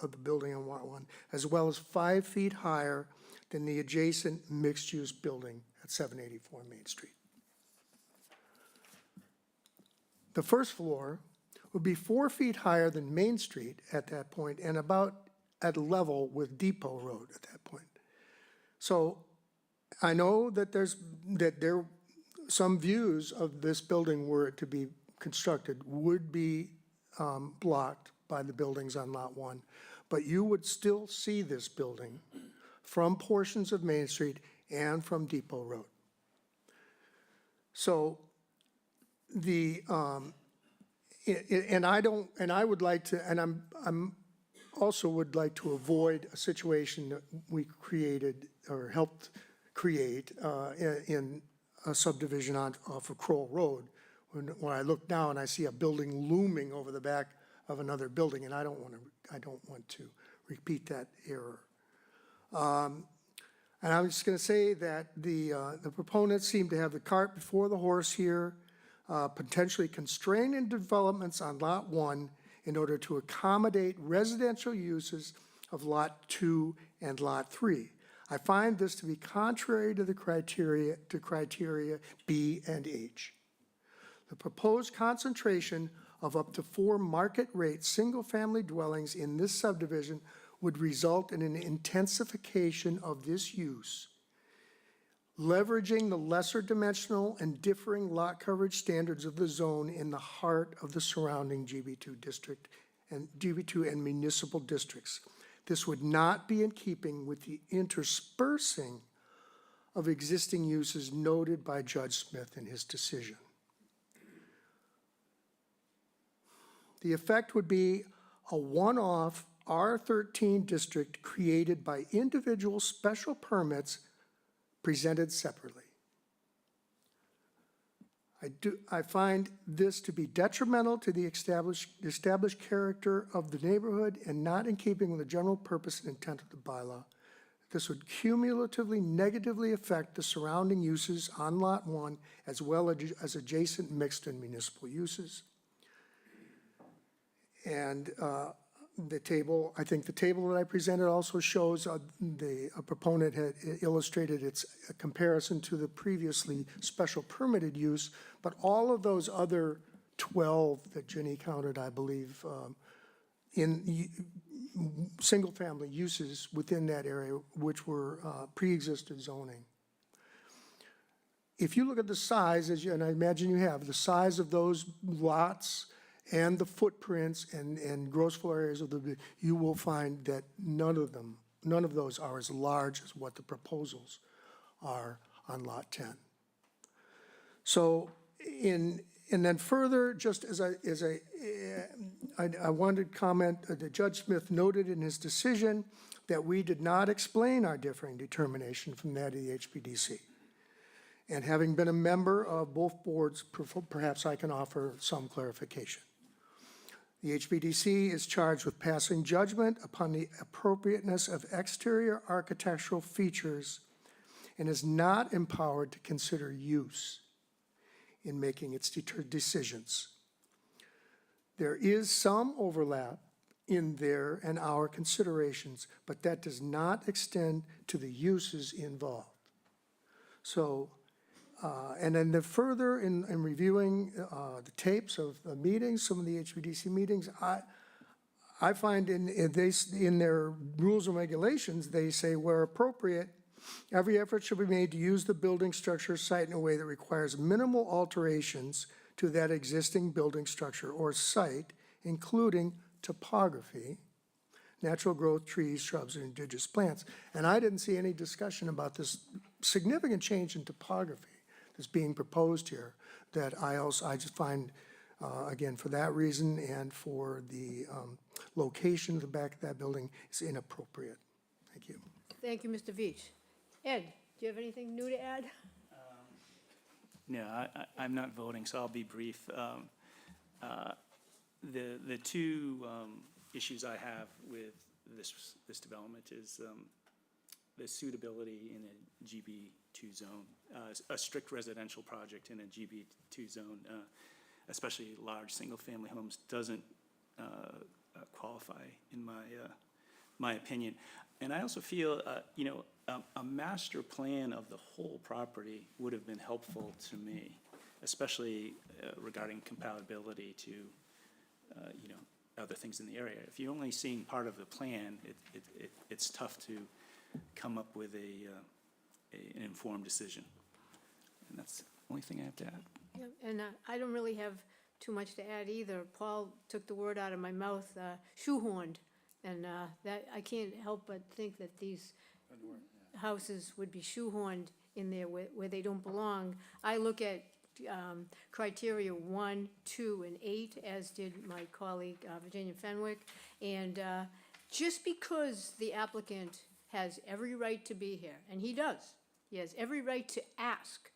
of the building on Lot 1, as well as 5 feet higher than the adjacent mixed-use building at 784 Main Street. The first floor would be 4 feet higher than Main Street at that point and about at level with Depot Road at that point. So I know that some views of this building, were it to be constructed, would be blocked by the buildings on Lot 1, but you would still see this building from portions of Main Street and from Depot Road. So I'm also would like to avoid a situation that we created or helped create in a subdivision off of Kroll Road, when I look now and I see a building looming over the back of another building, and I don't want to repeat that error. And I'm just going to say that the proponents seem to have the cart before the horse here, potentially constraining developments on Lot 1 in order to accommodate residential uses of Lot 2 and Lot 3. I find this to be contrary to the criteria B and H. The proposed concentration of up to 4 market-rate single-family dwellings in this subdivision would result in an intensification of this use, leveraging the lesser dimensional and differing lot coverage standards of the zone in the heart of the surrounding GB2 district and GB2 and municipal districts. This would not be in keeping with the interspersing of existing uses noted by Judge Smith in his decision. The effect would be a one-off R13 district created by individual special permits presented separately. I find this to be detrimental to the established character of the neighborhood and not in keeping with the general purpose and intent of the bylaw. This would cumulatively negatively affect the surrounding uses on Lot 1 as well as adjacent mixed and municipal uses. And the table, I think the table that I presented also shows a proponent had illustrated its comparison to the previously special permitted use, but all of those other 12 that Ginny counted, I believe, in single-family uses within that area, which were pre-existing zoning. If you look at the size, and I imagine you have, the size of those lots and the footprints and gross floor areas of you will find that none of those are as large as what the proposals are on Lot 10. So and then further, just as I wanted to comment that Judge Smith noted in his decision that we did not explain our differing determination from that of the HPDC. And having been a member of both boards, perhaps I can offer some clarification. The HPDC is charged with passing judgment upon the appropriateness of exterior architectural features and is not empowered to consider use in making its decisions. There is some overlap in their and our considerations, but that does not extend to the uses involved. So, and then further in reviewing the tapes of the meetings, some of the HVDC meetings, I find in their rules and regulations, they say where appropriate, every effort should be made to use the building structure site in a way that requires minimal alterations to that existing building structure or site, including topography, natural growth, trees, shrubs, and indigenous plants. And I didn't see any discussion about this significant change in topography that's being proposed here that I just find, again, for that reason and for the location of the back of that building is inappropriate. Thank you. Thank you, Mr. Veach. Ed, do you have anything new to add? No, I'm not voting, so I'll be brief. The two issues I have with this development is the suitability in a GB2 zone. A strict residential project in a GB2 zone, especially large single-family homes, doesn't qualify in my opinion. And I also feel, a master plan of the whole property would have been helpful to me, especially regarding compatibility to, other things in the area. If you're only seeing part of the plan, it's tough to come up with an informed decision. And that's the only thing I have to add. Yeah, and I don't really have too much to add either. Paul took the word out of my mouth, shoehorned, and that I can't help but think that these houses would be shoehorned in there where they don't belong. I look at criteria 1, 2, and 8, as did my colleague Virginia Fenwick, and just because the applicant has every right to be here, and he does, he has every right to ask,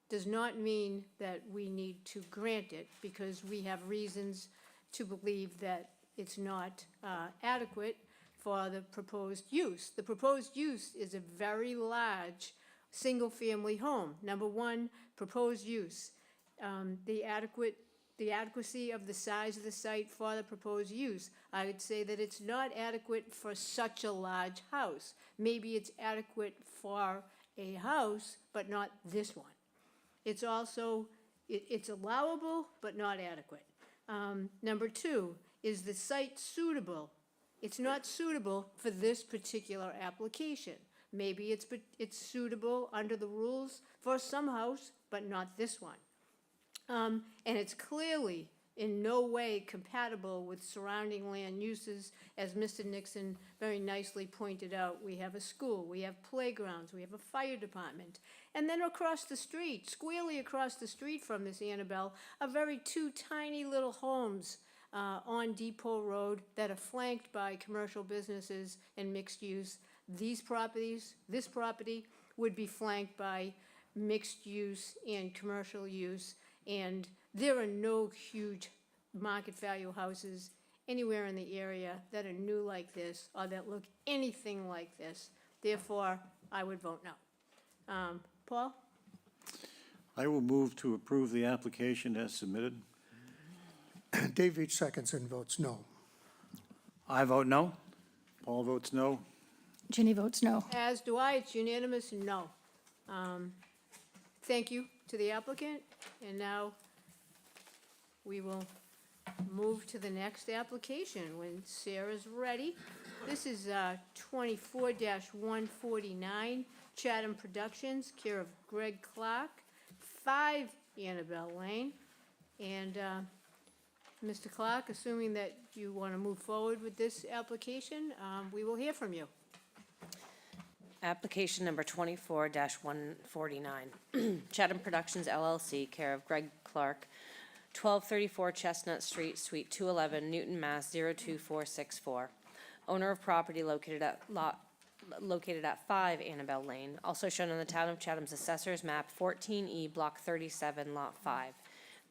does not mean that we need to grant it because we have reasons to believe that it's not adequate for the proposed use. The proposed use is a very large single-family home. Number one, proposed use. The adequate the adequacy of the size of the site for the proposed use. I would say that it's not adequate for such a large house. Maybe it's adequate for a house, but not this one. It's also, it's allowable, but not adequate. Number two, is the site suitable? It's not suitable for this particular application. Maybe it's suitable under the rules for some house, but not this one. And it's clearly in no way compatible with surrounding land uses. As Mr. Nixon very nicely pointed out, we have a school, we have playgrounds, we have a fire department. And then across the street, squarely across the street from this, Annabelle, are two tiny little homes on Depot Road that are flanked by commercial businesses and mixed use. This property would be flanked by mixed use and commercial use. And there are no huge market value houses anywhere in the area that are new like this or that look anything like this. Therefore, I would vote no. Paul? I will move to approve the application as submitted. Dave Veach seconds and votes no. I vote no. Paul votes no. Ginny votes no. As do I. It's unanimous, no. Thank you to the applicant, and now we will move to the next application when Sarah's ready. This is 24-149, Chatham Productions, care of Greg Clark, 5 Annabelle Lane. And Mr. Clark, assuming that you want to move forward with this application, we will hear from you. Application number 24-149, Chatham Productions LLC, care of Greg Clark, 1234 Chestnut Street, Suite 211, Newton, Mass. 02464. Owner of property located at 5 Annabelle Lane, also shown on the Town of Chatham's Assessor's Map 14E, Block 37, Lot 5.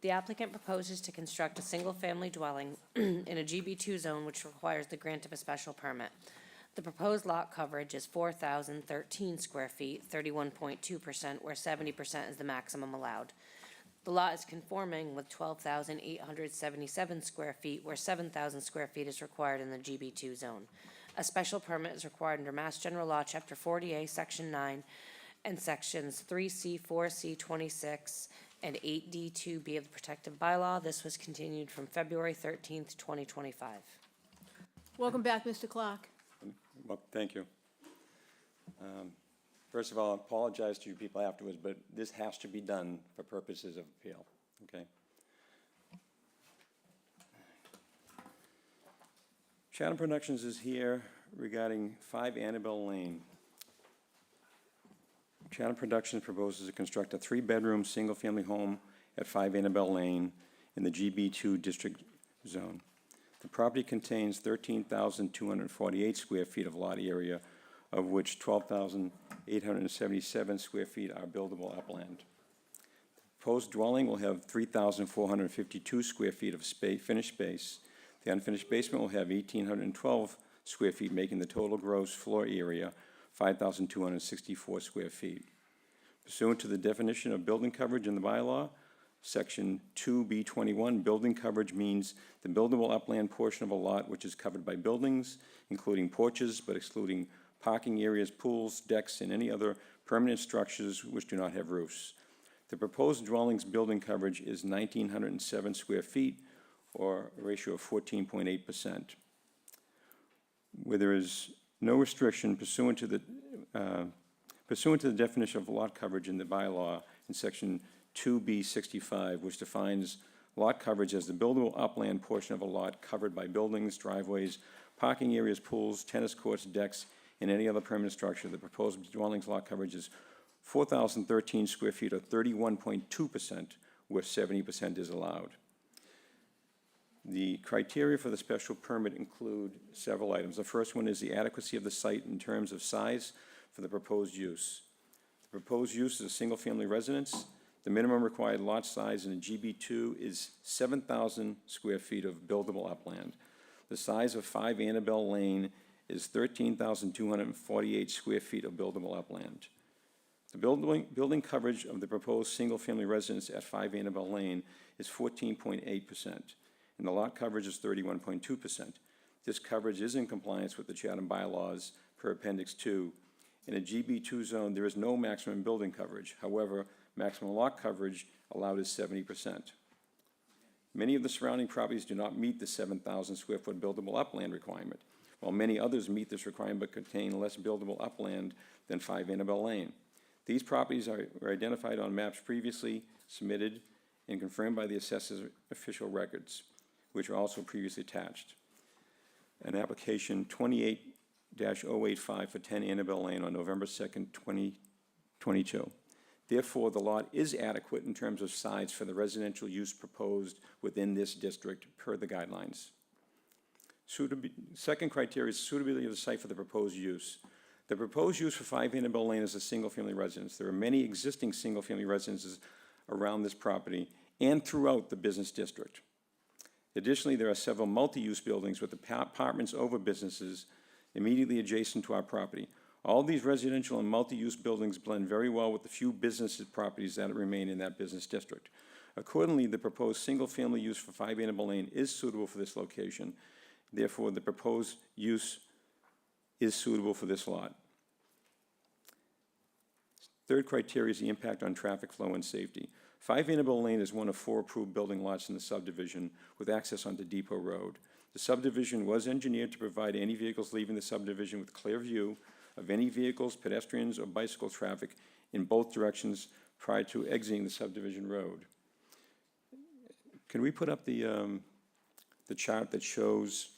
The applicant proposes to construct a single-family dwelling in a GB2 zone which requires the grant of a special permit. The proposed lot coverage is 4,013 square feet, 31.2%, where 70% is the maximum allowed. The lot is conforming with 12,877 square feet, where 7,000 square feet is required in the GB2 zone. A special permit is required under Mass General Law, Chapter 40A, Section 9, and Sections 3C, 4C, 26, and 8D2B of the protective bylaw. This was continued from February 13th, 2025. Welcome back, Mr. Clark. Well, thank you. First of all, I apologize to you people afterwards, but this has to be done for purposes of appeal, okay? Chatham Productions is here regarding 5 Annabelle Lane. Chatham Productions proposes to construct a 3-bedroom, single-family home at 5 Annabelle Lane in the GB2 district zone. The property contains 13,248 square feet of lot area, of which 12,877 square feet are buildable upland. The proposed dwelling will have 3,452 square feet of finished space. The unfinished basement will have 1,812 square feet, making the total gross floor area 5,264 square feet. Pursuant to the definition of building coverage in the bylaw, Section 2B21, building coverage means the buildable upland portion of a lot which is covered by buildings, including porches, but excluding parking areas, pools, decks, and any other permanent structures which do not have roofs. The proposed dwelling's building coverage is 1,907 square feet, or a ratio of 14.8%. Where there is no restriction pursuant to the definition of lot coverage in the bylaw in Section 2B65, which defines lot coverage as the buildable upland portion of a lot covered by buildings, driveways, parking areas, pools, tennis courts, decks, and any other permanent structure. The proposed dwelling's lot coverage is 4,013 square feet, or 31.2%, where 70% is allowed. The criteria for the special permit include several items. The first one is the adequacy of the site in terms of size for the proposed use. The proposed use is a single-family residence. The minimum required lot size in a GB2 is 7,000 square feet of buildable upland. The size of 5 Annabelle Lane is 13,248 square feet of buildable upland. The building coverage of the proposed single-family residence at 5 Annabelle Lane is 14.8%, and the lot coverage is 31.2%. This coverage is in compliance with the Chatham bylaws per Appendix 2. In a GB2 zone, there is no maximum building coverage. However, maximum lot coverage allowed is 70%. Many of the surrounding properties do not meet the 7,000 square foot buildable upland requirement, while many others meet this requirement but contain less buildable upland than 5 Annabelle Lane. These properties were identified on maps previously submitted and confirmed by the assessor's official records, which are also previously attached. An application 28-085 for 10 Annabelle Lane on November 2nd, 2022. Therefore, the lot is adequate in terms of size for the residential use proposed within this district per the guidelines. Second criteria is suitability of the site for the proposed use. The proposed use for 5 Annabelle Lane is a single-family residence. There are many existing single-family residences around this property and throughout the business district. Additionally, there are several multi-use buildings with apartments over businesses immediately adjacent to our property. All these residential and multi-use buildings blend very well with the few business properties that remain in that business district. Accordingly, the proposed single-family use for 5 Annabelle Lane is suitable for this location. Therefore, the proposed use is suitable for this lot. Third criteria is the impact on traffic flow and safety. 5 Annabelle Lane is one of 4 approved building lots in the subdivision with access onto Depot Road. The subdivision was engineered to provide any vehicles leaving the subdivision with clear view of any vehicles, pedestrians, or bicycle traffic in both directions prior to exiting the subdivision road. Can we put up the chart that shows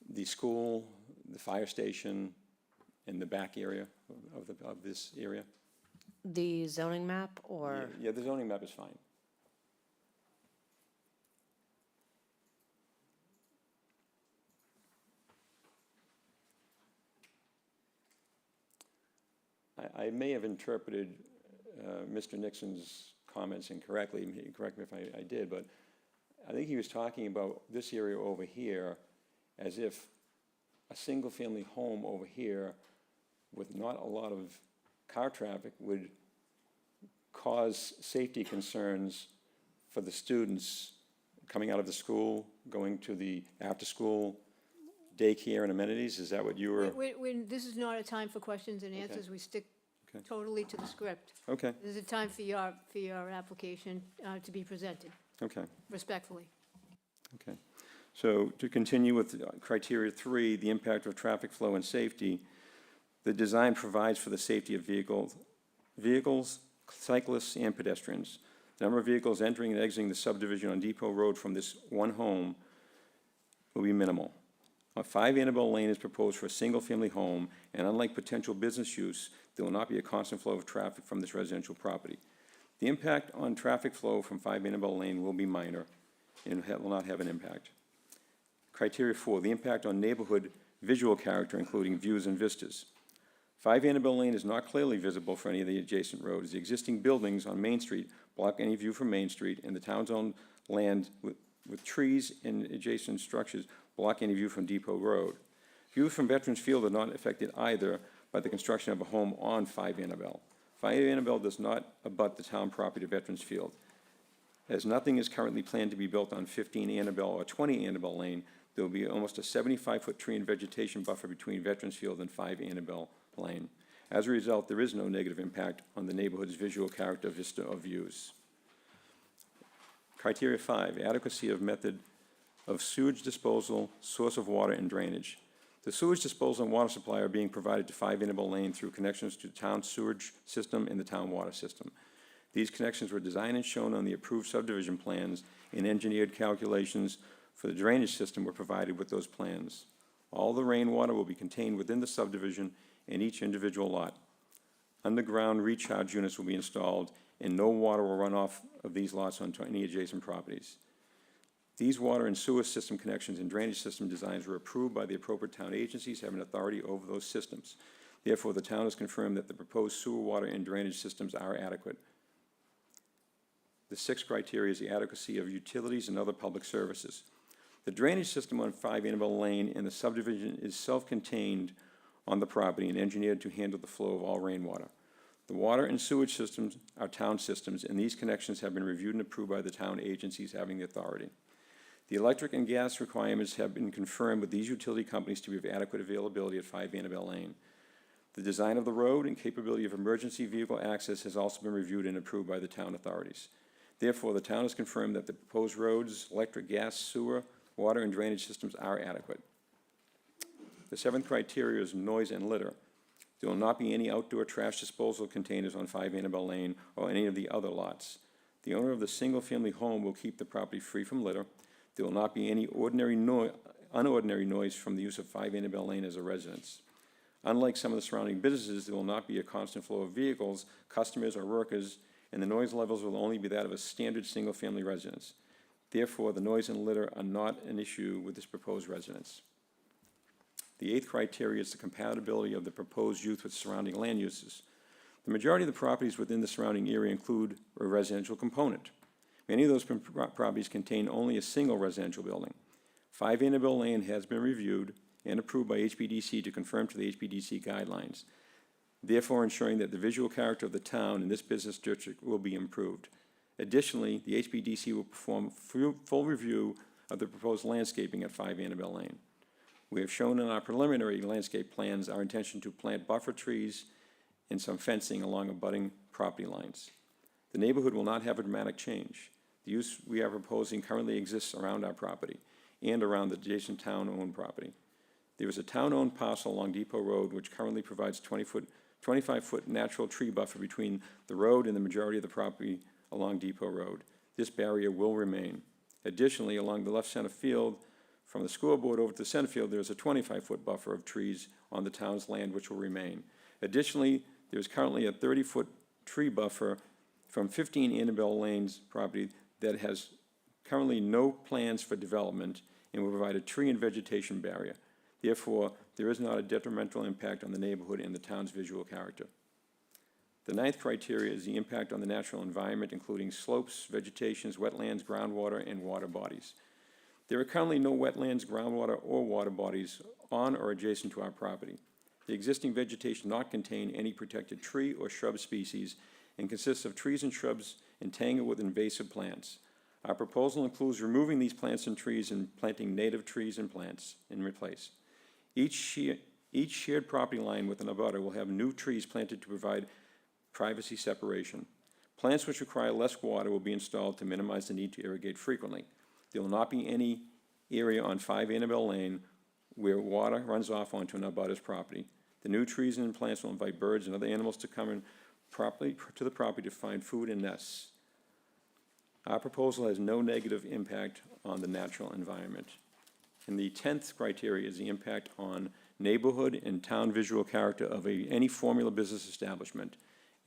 the school, the fire station, and the back area of this area? The zoning map, or? Yeah, the zoning map is fine. I may have interpreted Mr. Nixon's comments incorrectly. Correct me if I did, but I think he was talking about this area over here as if a single-family home over here with not a lot of car traffic would cause safety concerns for the students coming out of the school, going to the after-school daycare and amenities. Is that what you were? This is not a time for questions and answers. We stick Okay. totally to the script. Okay, This is a time for your application to be presented okay. respectfully. Okay, so to continue with criteria 3, the impact of traffic flow and safety, the design provides for the safety of vehicles, cyclists, and pedestrians. The number of vehicles entering and exiting the subdivision on Depot Road from this one home will be minimal. 5 Annabelle Lane is proposed for a single-family home, and unlike potential business use, there will not be a constant flow of traffic from this residential property. The impact on traffic flow from 5 Annabelle Lane will be minor and will not have an impact. Criteria 4, the impact on neighborhood visual character, including views and vistas. 5 Annabelle Lane is not clearly visible for any of the adjacent roads. The existing buildings on Main Street block any view from Main Street, and the town's owned land with trees and adjacent structures block any view from Depot Road. Views from Veterans Field are not affected either by the construction of a home on 5 Annabelle. 5 Annabelle does not abut the town property to Veterans Field. As nothing is currently planned to be built on 15 Annabelle or 20 Annabelle Lane, there will be almost a 75-foot tree and vegetation buffer between Veterans Field and 5 Annabelle Lane. As a result, there is no negative impact on the neighborhood's visual character vista of views. Criteria 5, adequacy of method of sewage disposal, source of water, and drainage. The sewage disposal and water supply are being provided to 5 Annabelle Lane through connections to the town sewage system and the town water system. These connections were designed and shown on the approved subdivision plans, and engineered calculations for the drainage system were provided with those plans. All the rainwater will be contained within the subdivision and each individual lot. Underground recharge units will be installed, and no water will run off of these lots onto any adjacent properties. These water and sewer system connections and drainage system designs were approved by the appropriate town agencies having authority over those systems. Therefore, the town has confirmed that the proposed sewer, water, and drainage systems are adequate. The 6th criteria is the adequacy of utilities and other public services. The drainage system on 5 Annabelle Lane in the subdivision is self-contained on the property and engineered to handle the flow of all rainwater. The water and sewage systems are town systems, and these connections have been reviewed and approved by the town agencies having the authority. The electric and gas requirements have been confirmed with these utility companies to be of adequate availability at 5 Annabelle Lane. The design of the road and capability of emergency vehicle access has also been reviewed and approved by the town authorities. Therefore, the town has confirmed that the proposed roads, electric, gas, sewer, water, and drainage systems are adequate. The seventh criteria is noise and litter. There will not be any outdoor trash disposal containers on 5 Annabelle Lane or any of the other lots. The owner of the single-family home will keep the property free from litter. There will not be any unordinary noise from the use of 5 Annabelle Lane as a residence. Unlike some of the surrounding businesses, there will not be a constant flow of vehicles, customers, or workers, and the noise levels will only be that of a standard single-family residence. Therefore, the noise and litter are not an issue with this proposed residence. The eighth criteria is the compatibility of the proposed use with surrounding land uses. The majority of the properties within the surrounding area include a residential component. Many of those properties contain only a single residential building. 5 Annabelle Lane has been reviewed and approved by HPDC to conform to the HPDC guidelines, therefore ensuring that the visual character of the town in this business district will be improved. Additionally, the HPDC will perform full review of the proposed landscaping at 5 Annabelle Lane. We have shown in our preliminary landscape plans our intention to plant buffer trees and some fencing along abutting property lines. The neighborhood will not have a dramatic change. The use we are proposing currently exists around our property and around the adjacent town-owned property. There is a town-owned parcel along Depot Road which currently provides 25-foot natural tree buffer between the road and the majority of the property along Depot Road. This barrier will remain. Additionally, along the left center field, from the scoreboard over to the center field, there is a 25-foot buffer of trees on the town's land which will remain. Additionally, there is currently a 30-foot tree buffer from 15 Annabelle Lane's property that has currently no plans for development and will provide a tree and vegetation barrier. Therefore, there is not a detrimental impact on the neighborhood and the town's visual character. The ninth criteria is the impact on the natural environment, including slopes, vegetations, wetlands, groundwater, and water bodies. There are currently no wetlands, groundwater, or water bodies on or adjacent to our property. The existing vegetation does not contain any protected tree or shrub species and consists of trees and shrubs entangled with invasive plants. Our proposal includes removing these plants and trees and planting native trees and plants in replace. Each shared property line with an abutter will have new trees planted to provide privacy separation. Plants which require less water will be installed to minimize the need to irrigate frequently. There will not be any area on 5 Annabelle Lane where water runs off onto an abutter's property. The new trees and plants will invite birds and other animals to come in properly to the property to find food and nests. Our proposal has no negative impact on the natural environment. And the 10th criteria is the impact on neighborhood and town visual character of any formula business establishment.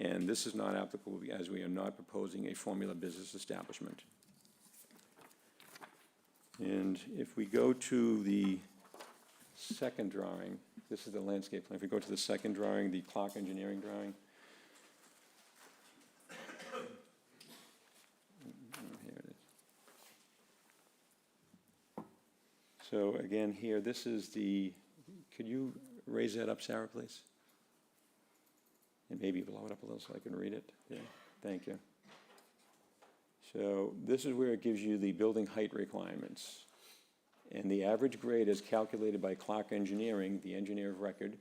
And this is not applicable as we are not proposing a formula business establishment. And if we go to the second drawing, this is the landscape plan. If we go to the second drawing, the Clark Engineering drawing. Here it is. So again, here, this is the, could you raise that up, Sarah, please? And maybe blow it up a little so I can read it. Yeah, thank you. So this is where it gives you the building height requirements. And the average grade is calculated by Clark Engineering, the engineer of record,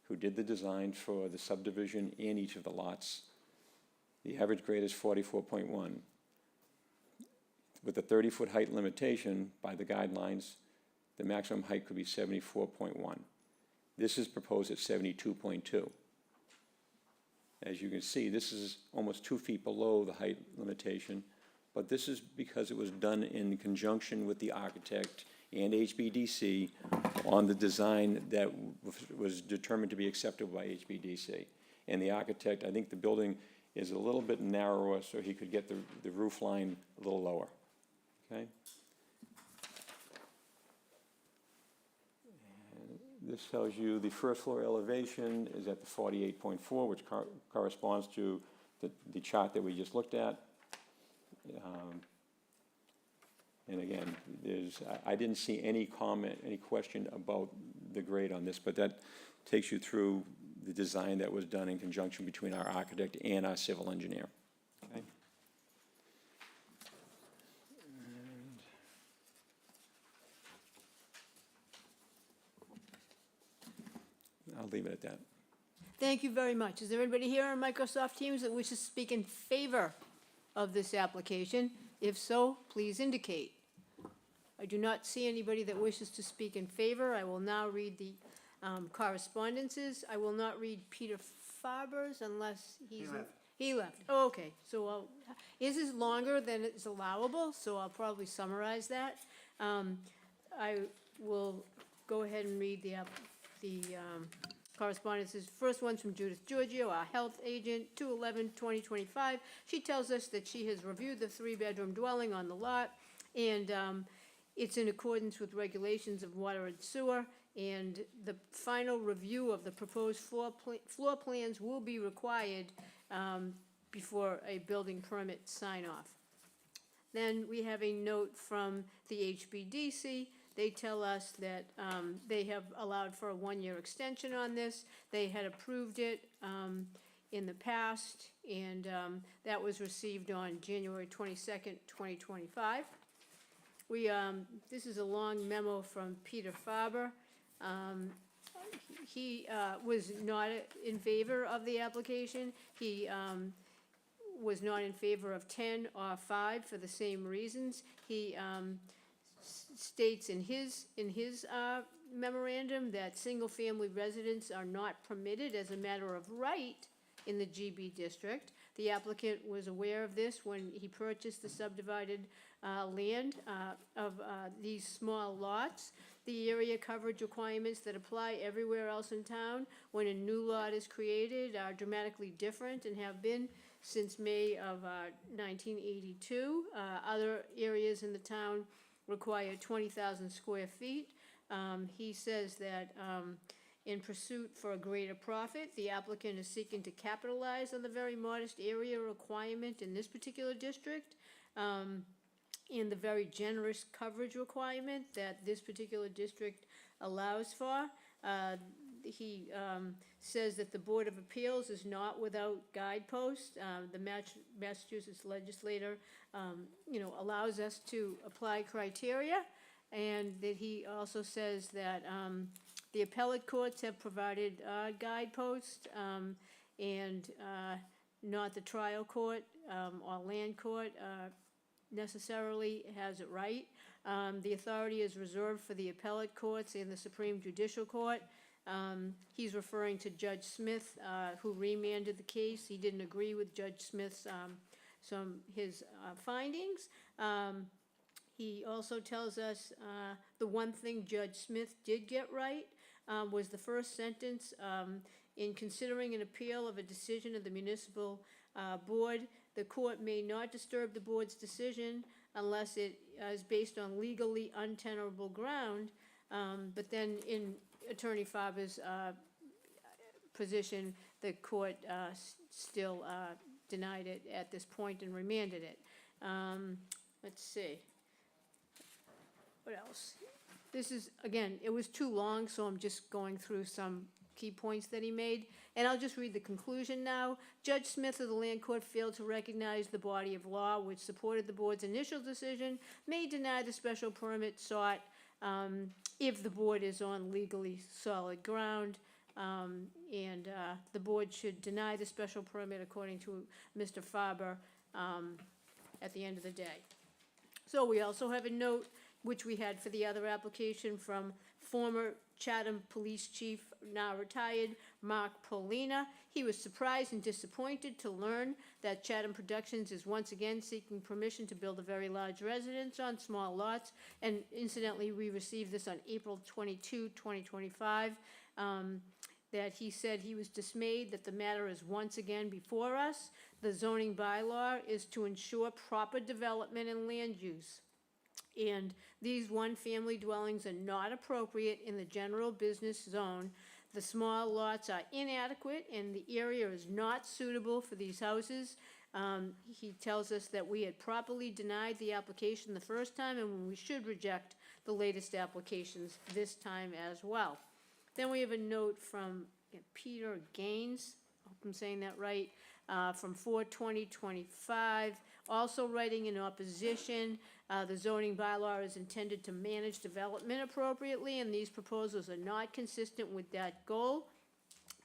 who did the design for the subdivision and each of the lots. The average grade is 44.1. With the 30-foot height limitation by the guidelines, the maximum height could be 74.1. This is proposed at 72.2. As you can see, this is almost 2 feet below the height limitation, but this is because it was done in conjunction with the architect and HBDC on the design that was determined to be acceptable by HBDC. And the architect, I think the building is a little bit narrower so he could get the roof line a little lower, okay? And this tells you the first floor elevation is at the 48.4, which corresponds to the chart that we just looked at. And again, I didn't see any comment, any question about the grade on this, but that takes you through the design that was done in conjunction between our architect and our civil engineer. Okay? And I'll leave it at that. Thank you very much. Is there anybody here on Microsoft Teams that wishes to speak in favor of this application? If so, please indicate. I do not see anybody that wishes to speak in favor. I will now read the correspondences. I will not read Peter Faber's unless he's. He left. Oh, okay. So his is longer than is allowable, so I'll probably summarize that. I will go ahead and read the correspondences. First one's from Judith Giorgio, our health agent, 2/11/2025. She tells us that she has reviewed the three-bedroom dwelling on the lot, and it's in accordance with regulations of water and sewer, and the final review of the proposed floor plans will be required before a building permit sign-off. Then we have a note from the HBDC. They tell us that they have allowed for a one-year extension on this. They had approved it in the past, and that was received on January 22nd, 2025. This is a long memo from Peter Faber. He was not in favor of the application. He was not in favor of 10 or 5 for the same reasons. He states in his memorandum that single-family residents are not permitted as a matter of right in the GB district. The applicant was aware of this when he purchased the subdivided land of these small lots. The area coverage requirements that apply everywhere else in town when a new lot is created are dramatically different and have been since May of 1982. Other areas in the town require 20,000 square feet. He says that in pursuit for a greater profit, the applicant is seeking to capitalize on the very modest area requirement in this particular district, and the very generous coverage requirement that this particular district allows for. He says that the Board of Appeals is not without guideposts. The Massachusetts legislator, allows us to apply criteria, and that he also says that the appellate courts have provided guideposts, and not the trial court or land court necessarily has it right. The authority is reserved for the appellate courts and the Supreme Judicial Court. He's referring to Judge Smith, who remanded the case. He didn't agree with Judge Smith's his findings. He also tells us the one thing Judge Smith did get right was the first sentence. In considering an appeal of a decision of the municipal board, the court may not disturb the board's decision unless it is based on legally untenable ground. But then in Attorney Faber's position, the court still denied it at this point and remanded it. Let's see. What else? This is, again, it was too long, so I'm just going through some key points that he made. And I'll just read the conclusion now. Judge Smith of the Land Court failed to recognize the body of law which supported the board's initial decision, may deny the special permit sought if the board is on legally solid ground. And the board should deny the special permit according to Mr. Faber at the end of the day. So we also have a note, which we had for the other application, from former Chatham Police Chief, now retired, Mark Polina. He was surprised and disappointed to learn that Chatham Productions is once again seeking permission to build a very large residence on small lots. And incidentally, we received this on April 22, 2025, that he said he was dismayed that the matter is once again before us. The zoning bylaw is to ensure proper development and land use. And these one-family dwellings are not appropriate in the general business zone. The small lots are inadequate and the area is not suitable for these houses. He tells us that we had properly denied the application the first time and we should reject the latest applications this time as well. Then we have a note from Peter Gaines, I hope I'm saying that right, from 4/20/25. Also writing in opposition, the zoning bylaw is intended to manage development appropriately, and these proposals are not consistent with that goal.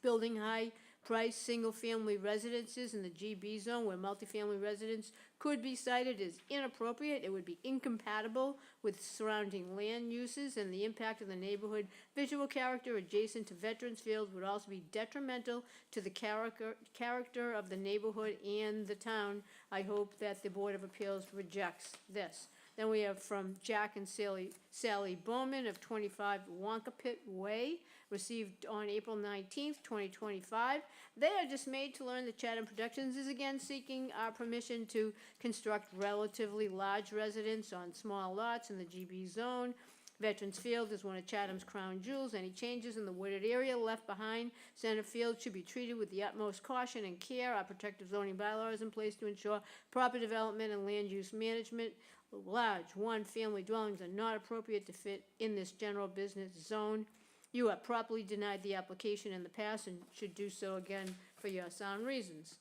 Building high-price, single-family residences in the GB zone where multifamily residents could be cited is inappropriate. It would be incompatible with surrounding land uses, and the impact of the neighborhood visual character adjacent to Veterans Field would also be detrimental to the character of the neighborhood and the town. I hope that the Board of Appeals rejects this. Then we have from Jack and Sally Bowman of 25 Wonkapit Way, received on April 19th, 2025. They are dismayed to learn that Chatham Productions is again seeking our permission to construct relatively large residents on small lots in the GB zone. Veterans Field is one of Chatham's crown jewels. Any changes in the wooded area left behind Center Field should be treated with the utmost caution and care. Our protective zoning bylaw is in place to ensure proper development and land use management. Large one-family dwellings are not appropriate to fit in this general business zone. You have properly denied the application in the past and should do so again for your sound reasons.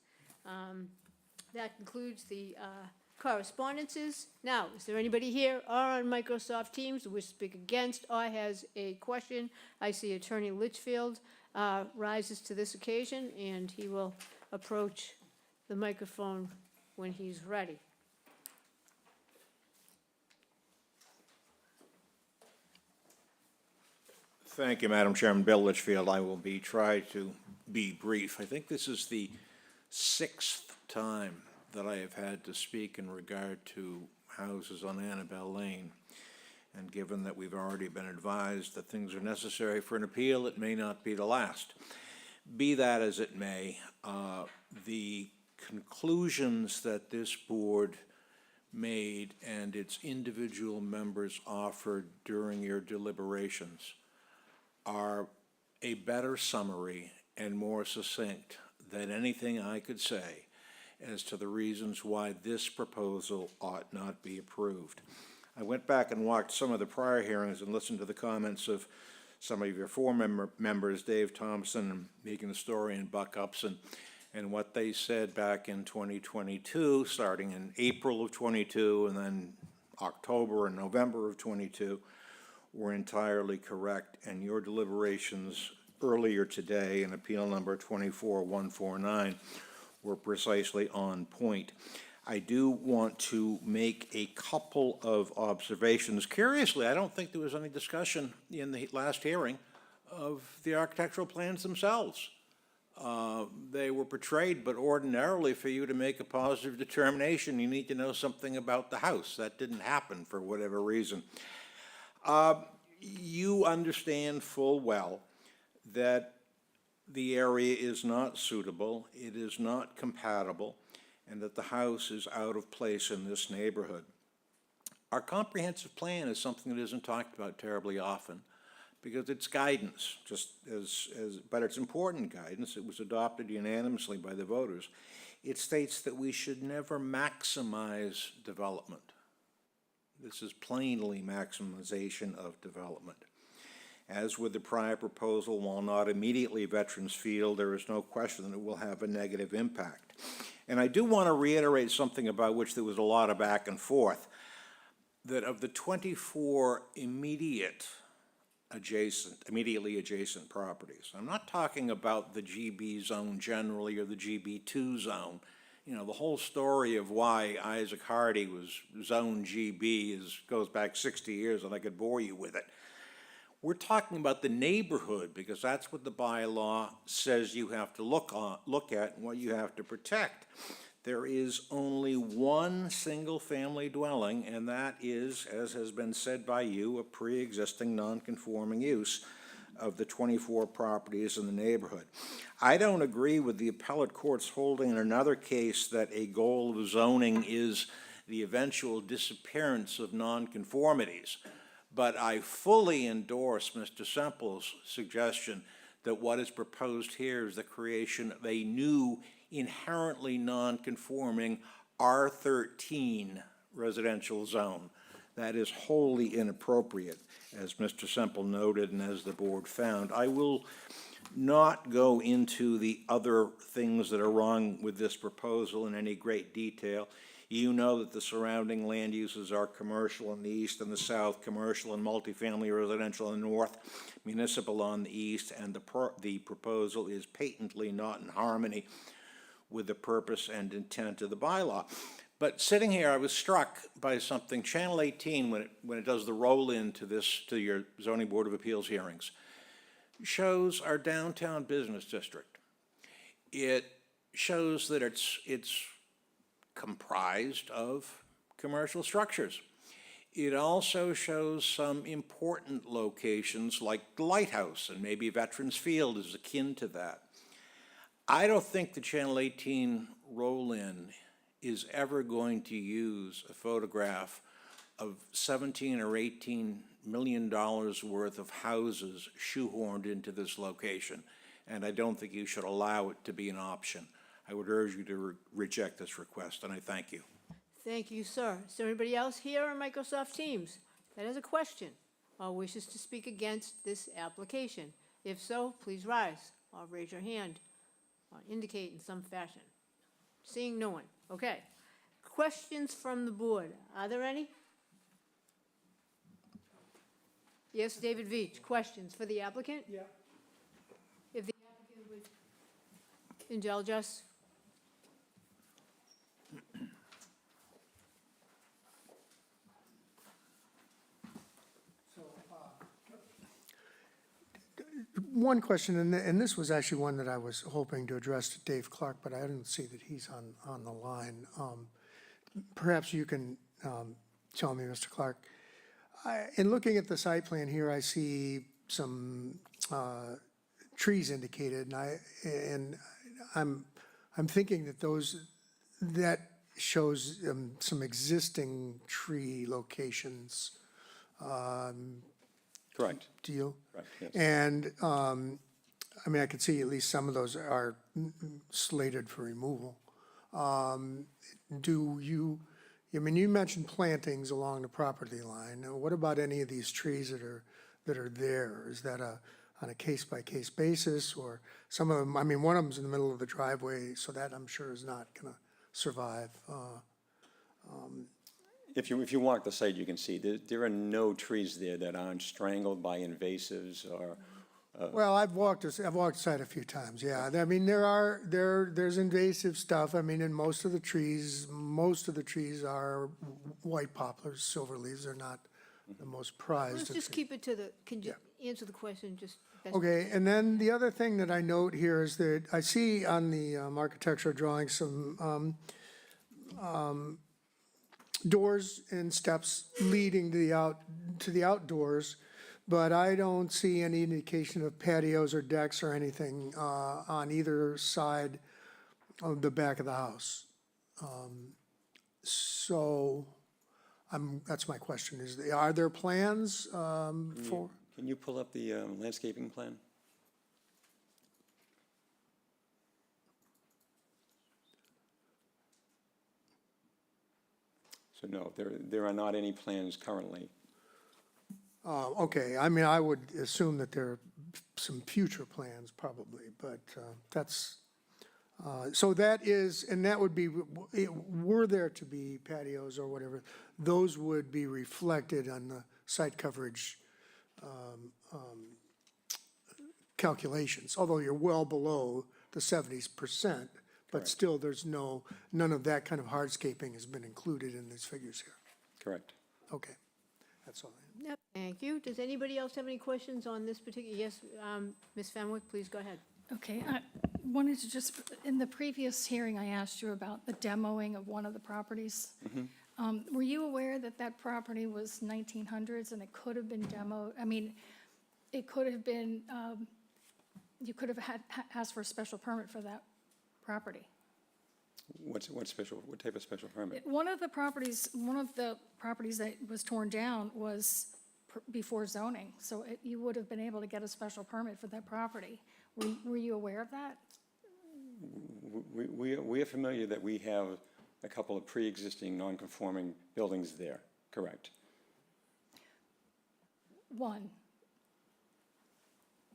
That concludes the correspondences. Now, is there anybody here or on Microsoft Teams who wishes to speak against or has a question? I see Attorney Litchfield rises to this occasion, and he will approach the microphone when he's ready. Thank you, Madam Chairman. Bill Litchfield. I will try to be brief. I think this is the 6th time that I have had to speak in regard to houses on Annabelle Lane. And given that we've already been advised that things are necessary for an appeal, it may not be the last. Be that as it may, the conclusions that this board made and its individual members offered during your deliberations are a better summary and more succinct than anything I could say as to the reasons why this proposal ought not be approved. I went back and watched some of the prior hearings and listened to the comments of some of your former members, Dave Thompson and Megan Story and Buck Upson, and what they said back in 2022, starting in April of 22 and then October and November of 22, were entirely correct, and your deliberations earlier today in appeal number 24149 were precisely on point. I do want to make a couple of observations. Curiously, I don't think there was any discussion in the last hearing of the architectural plans themselves. They were portrayed, but ordinarily for you to make a positive determination, you need to know something about the house. That didn't happen for whatever reason. You understand full well that the area is not suitable, it is not compatible, and that the house is out of place in this neighborhood. Our comprehensive plan is something that isn't talked about terribly often because it's guidance, but it's important guidance. It was adopted unanimously by the voters. It states that we should never maximize development. This is plainly maximization of development. As with the prior proposal, while not immediately Veterans Field, there is no question that it will have a negative impact. And I do want to reiterate something about which there was a lot of back and forth, that of the 24 immediately adjacent properties, I'm not talking about the GB zone generally or the GB2 zone. You know, the whole story of why Isaac Hardy was zone GB goes back 60 years, and I could bore you with it. We're talking about the neighborhood because that's what the bylaw says you have to look at and what you have to protect. There is only one single-family dwelling, and that is, as has been said by you, a pre-existing non-conforming use of the 24 properties in the neighborhood. I don't agree with the appellate court's holding in another case that a goal of zoning is the eventual disappearance of nonconformities. But I fully endorse Mr. Semple's suggestion that what is proposed here is the creation of a new, inherently nonconforming R13 residential zone. That is wholly inappropriate, as Mr. Semple noted and as the board found. I will not go into the other things that are wrong with this proposal in any great detail. You know that the surrounding land uses are commercial in the east and the south, commercial and multifamily residential in the north, municipal on the east, and the proposal is patently not in harmony with the purpose and intent of the bylaw. But sitting here, I was struck by something. Channel 18, when it does the roll-in to your zoning board of appeals hearings, shows our downtown business district. It shows that it's comprised of commercial structures. It also shows some important locations like the Lighthouse, and maybe Veterans Field is akin to that. I don't think the Channel 18 roll-in is ever going to use a photograph of 17 or 18 million dollars worth of houses shoehorned into this location, and I don't think you should allow it to be an option. I would urge you to reject this request, and I thank you. Thank you, sir. Is there anybody else here on Microsoft Teams that has a question or wishes to speak against this application? If so, please rise or raise your hand or indicate in some fashion. Seeing no one. Okay. Questions from the board. Are there any? Yes, David Veach, questions for the applicant? Yeah. If the applicant would indulge us. One question, and this was actually one that I was hoping to address to Dave Clark, but I didn't see that he's on the line. Perhaps you can tell me, Mr. Clark. In looking at the site plan here, I see some trees indicated, and I'm thinking that shows some existing tree locations. Correct. Deal? Correct, yes. And, I mean, I could see at least some of those are slated for removal. I mean, you mentioned plantings along the property line. Now, what about any of these trees that are there? Is that on a case-by-case basis, or some of them, I mean, one of them's in the middle of the driveway, so that I'm sure is not gonna survive. If you walk the site, you can see there are no trees there that aren't strangled by invasives or, Well, I've walked the site a few times, yeah. I mean, there's invasive stuff. I mean, and most of the trees are white poplars, silver leaves. They're not the most prized. Let's just keep it to the, can you answer the question just? best- Okay, and then the other thing that I note here is that I see on the architectural drawing some doors and steps leading to the outdoors, but I don't see any indication of patios or decks or anything on either side of the back of the house. So that's my question, are there plans for? can you pull up the landscaping plan? So no, there are not any plans currently. Okay, I mean, I would assume that there are some future plans probably, but that's, so that is, and that would be, were there to be patios or whatever, those would be reflected on the site coverage calculations, although you're well below the 70%, but Correct. still there's none of that kind of hardscaping has been included in these figures here. Correct. Okay, that's all. Yep, thank you. Does anybody else have any questions on this particular, yes, Ms. Fenwick, please go ahead. Okay, I wanted to just, in the previous hearing, I asked you about the demoing of one of the properties. Were you aware that that property was 1900s and it could have been demoed? I mean, it could have been, you could have asked for a special permit for that property. What type of special permit? One of the properties that was torn down was before zoning, so you would have been able to get a special permit for that property. Were you aware of that? We are familiar that we have a couple of pre-existing non-conforming buildings there, correct? One.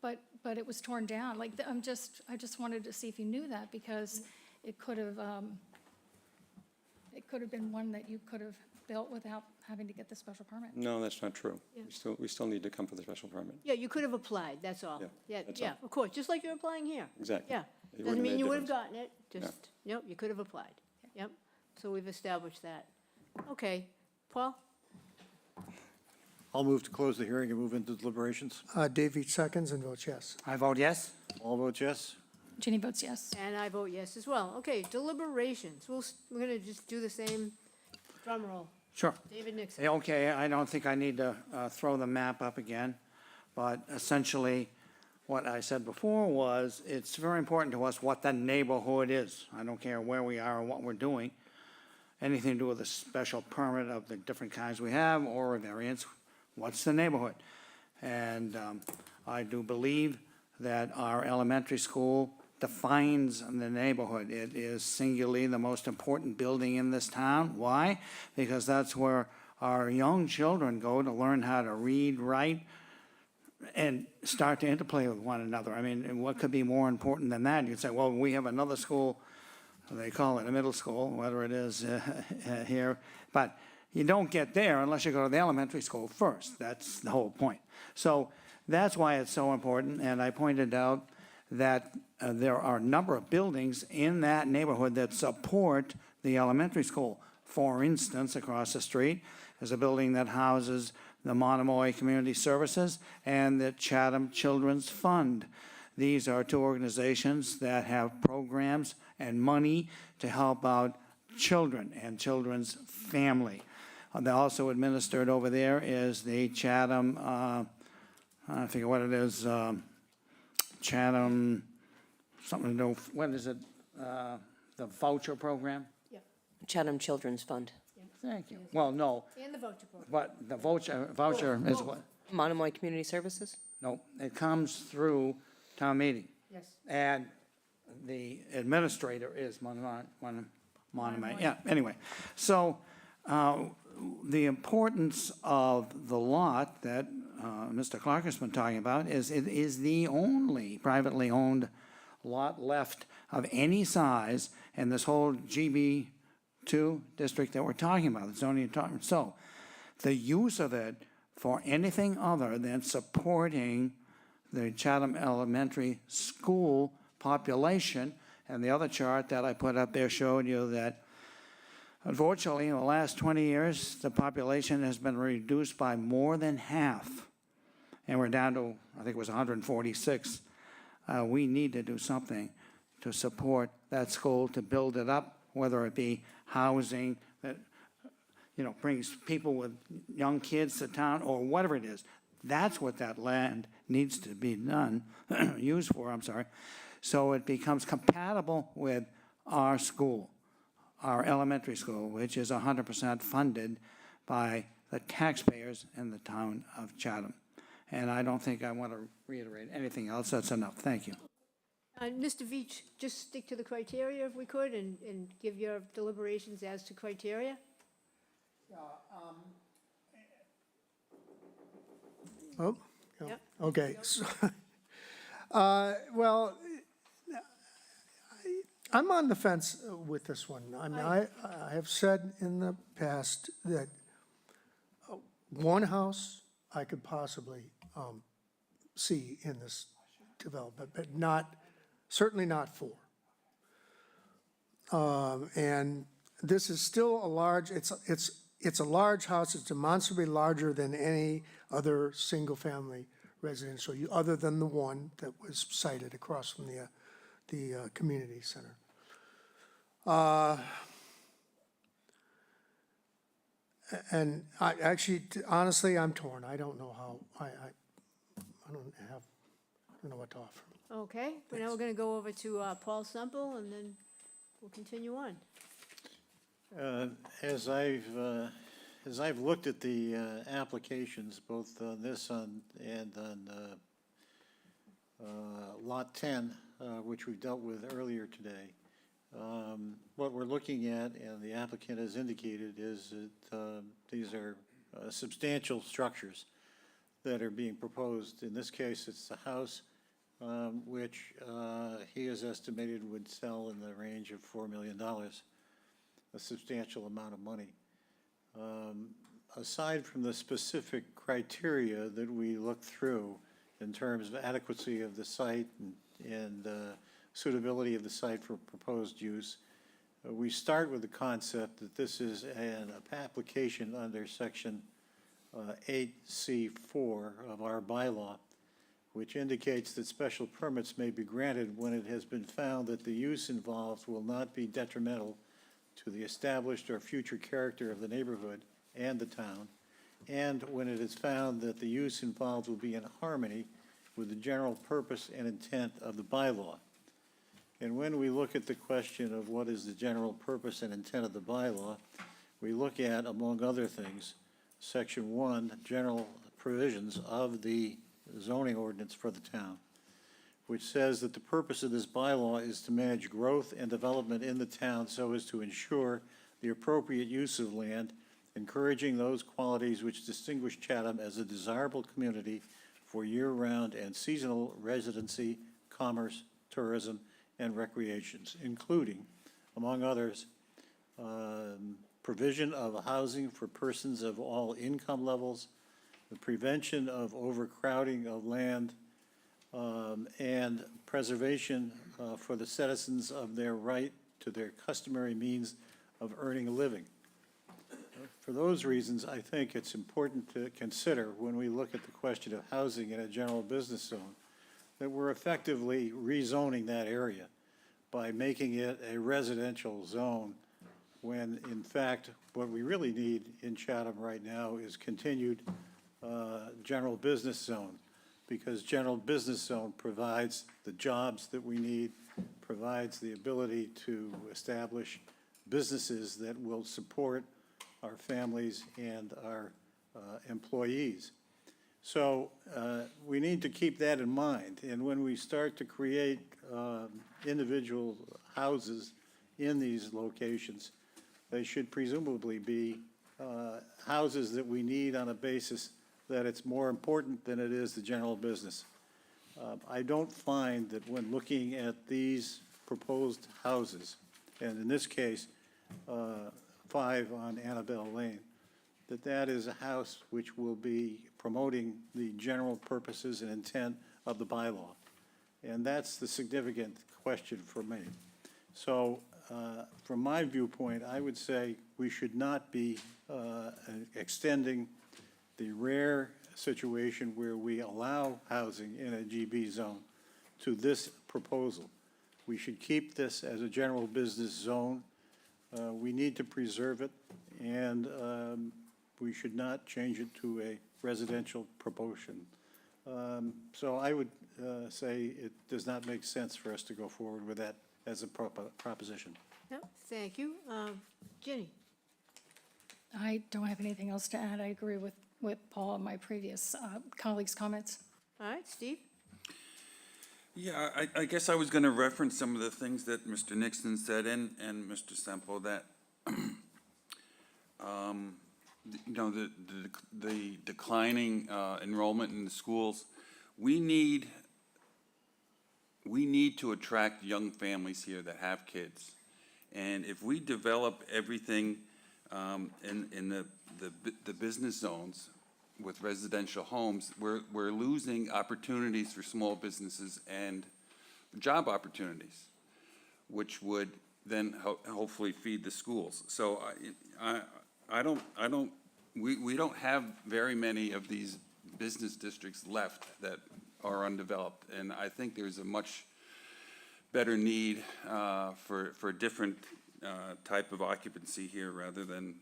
but it was torn down. Like, I just wanted to see if you knew that, because it could have been one that you could have built without having to get the special permit. No, that's not true. Yeah. We still need to come for the special permit. Yeah, you could have applied, that's all. Yeah, Yeah, that's yeah, all. of course, just like you're applying here. Exactly. Yeah. It wouldn't Doesn't have mean made a you would have difference. gotten it, just, nope, you could have applied. Yep, so we've established that. Okay, Paul? I'll move to close the hearing and move into deliberations. Dave Veach seconds and votes yes. I vote yes. All votes yes? Ginny votes yes. And I vote yes as well. Okay, deliberations, we're gonna just do the same drum roll. Sure. David Nixon. Okay, I don't think I need to throw the map up again, but essentially, what I said before was, it's very important to us what the neighborhood is. I don't care where we are or what we're doing. Anything to do with a special permit of the different kinds we have, or a variance, what's the neighborhood? And I do believe that our elementary school defines the neighborhood. It is singularly the most important building in this town. Why? Because that's where our young children go to learn how to read, write, and start to interplay with one another. I mean, and what could be more important than that? You'd say, well, we have another school, they call it a middle school, whatever it is here, but you don't get there unless you go to the elementary school first. That's the whole point. So that's why it's so important, and I pointed out that there are a number of buildings in that neighborhood that support the elementary school. For instance, across the street is a building that houses the Monomoy Community Services and the Chatham Children's Fund. These are two organizations that have programs and money to help out children and children's family. They also administered over there is the Chatham, I forget what it is, Chatham, something to do, what is it, the voucher program? Chatham Children's Fund. Thank you. Well, no, And the voucher program. but the voucher is what? Monomoy Community Services? No, it comes through town meeting. Yes. And the administrator is Monomoy, yeah, anyway. So, the importance of the lot that Mr. Clark has been talking about is it is the only privately owned lot left of any size in this whole GB2 district that we're talking about, the zoning you're talking. So, the use of it for anything other than supporting the Chatham Elementary School population, and the other chart that I put up there showed you that unfortunately, in the last 20 years, the population has been reduced by more than half. And we're down to, I think it was 146. We need to do something to support that school, to build it up, whether it be housing that, brings people with young kids to town, or whatever it is. That's what that land needs to be done, used for, so it becomes compatible with our school, our elementary school, which is 100% funded by the taxpayers in the town of Chatham. And I don't think I want to reiterate anything else. That's enough. Thank you. Mr. Veach, just stick to the criteria if we could, and give your deliberations as to criteria. Oh, Yep. okay. So, well, I'm on the fence with this one. I mean, I have said in the past that one house I could possibly see in this development, but not, certainly not four. And this is still a large, it's a large house. It's demonstrably larger than any other single-family residential, other than the one that was cited across from the community center. And I actually, honestly, I'm torn. I don't know how, I don't know what to offer. Okay, but now we're gonna go over to Paul Semple, and then we'll continue on. As I've looked at the applications, both on this and on Lot 10, which we dealt with earlier today, what we're looking at, and the applicant has indicated, is that these are substantial structures that are being proposed. In this case, it's the house which he has estimated would sell in the range of $4 million, a substantial amount of money. Aside from the specific criteria that we look through in terms of adequacy of the site and suitability of the site for proposed use, we start with the concept that this is an application under Section 8C4 of our bylaw, which indicates that special permits may be granted when it has been found that the use involved will not be detrimental to the established or future character of the neighborhood and the town, and when it is found that the use involved will be in harmony with the general purpose and intent of the bylaw. And when we look at the question of what is the general purpose and intent of the bylaw, we look at, among other things, Section 1, general provisions of the zoning ordinance for the town, which says that the purpose of this bylaw is to manage growth and development in the town so as to ensure the appropriate use of land, encouraging those qualities which distinguish Chatham as a desirable community for year-round and seasonal residency, commerce, tourism, and recreations, including, among others, provision of housing for persons of all income levels, the prevention of overcrowding of land, and preservation for the citizens of their right to their customary means of earning a living. For those reasons, I think it's important to consider when we look at the question of housing in a general business zone, that we're effectively rezoning that area by making it a residential zone when, in fact, what we really need in Chatham right now is continued general business zone, because general business zone provides the jobs that we need, provides the ability to establish businesses that will support our families and our employees. So we need to keep that in mind. And when we start to create individual houses in these locations, they should presumably be houses that we need on a basis that it's more important than it is the general business. I don't find that when looking at these proposed houses, and in this case, 5 on Annabelle Lane, that is a house which will be promoting the general purposes and intent of the bylaw. And that's the significant question for me. So from my viewpoint, I would say we should not be extending the rare situation where we allow housing in a GB zone to this proposal. We should keep this as a general business zone. We need to preserve it, and we should not change it to a residential proportion. So I would say it does not make sense for us to go forward with that as a proposition. Yep, thank you. Ginny? I don't have anything else to add. I agree with Paul and my previous colleagues' comments. All right, Steve? Yeah, I guess I was going to reference some of the things that Mr. Nixon said and Mr. Semple, that, you know, the declining enrollment in the schools. We need to attract young families here that have kids. And if we develop everything in the business zones with residential homes, we're losing opportunities for small businesses and job opportunities, which would then hopefully feed the schools. So we don't have very many of these business districts left that are undeveloped, and I think there's a much better need for a different type of occupancy here rather than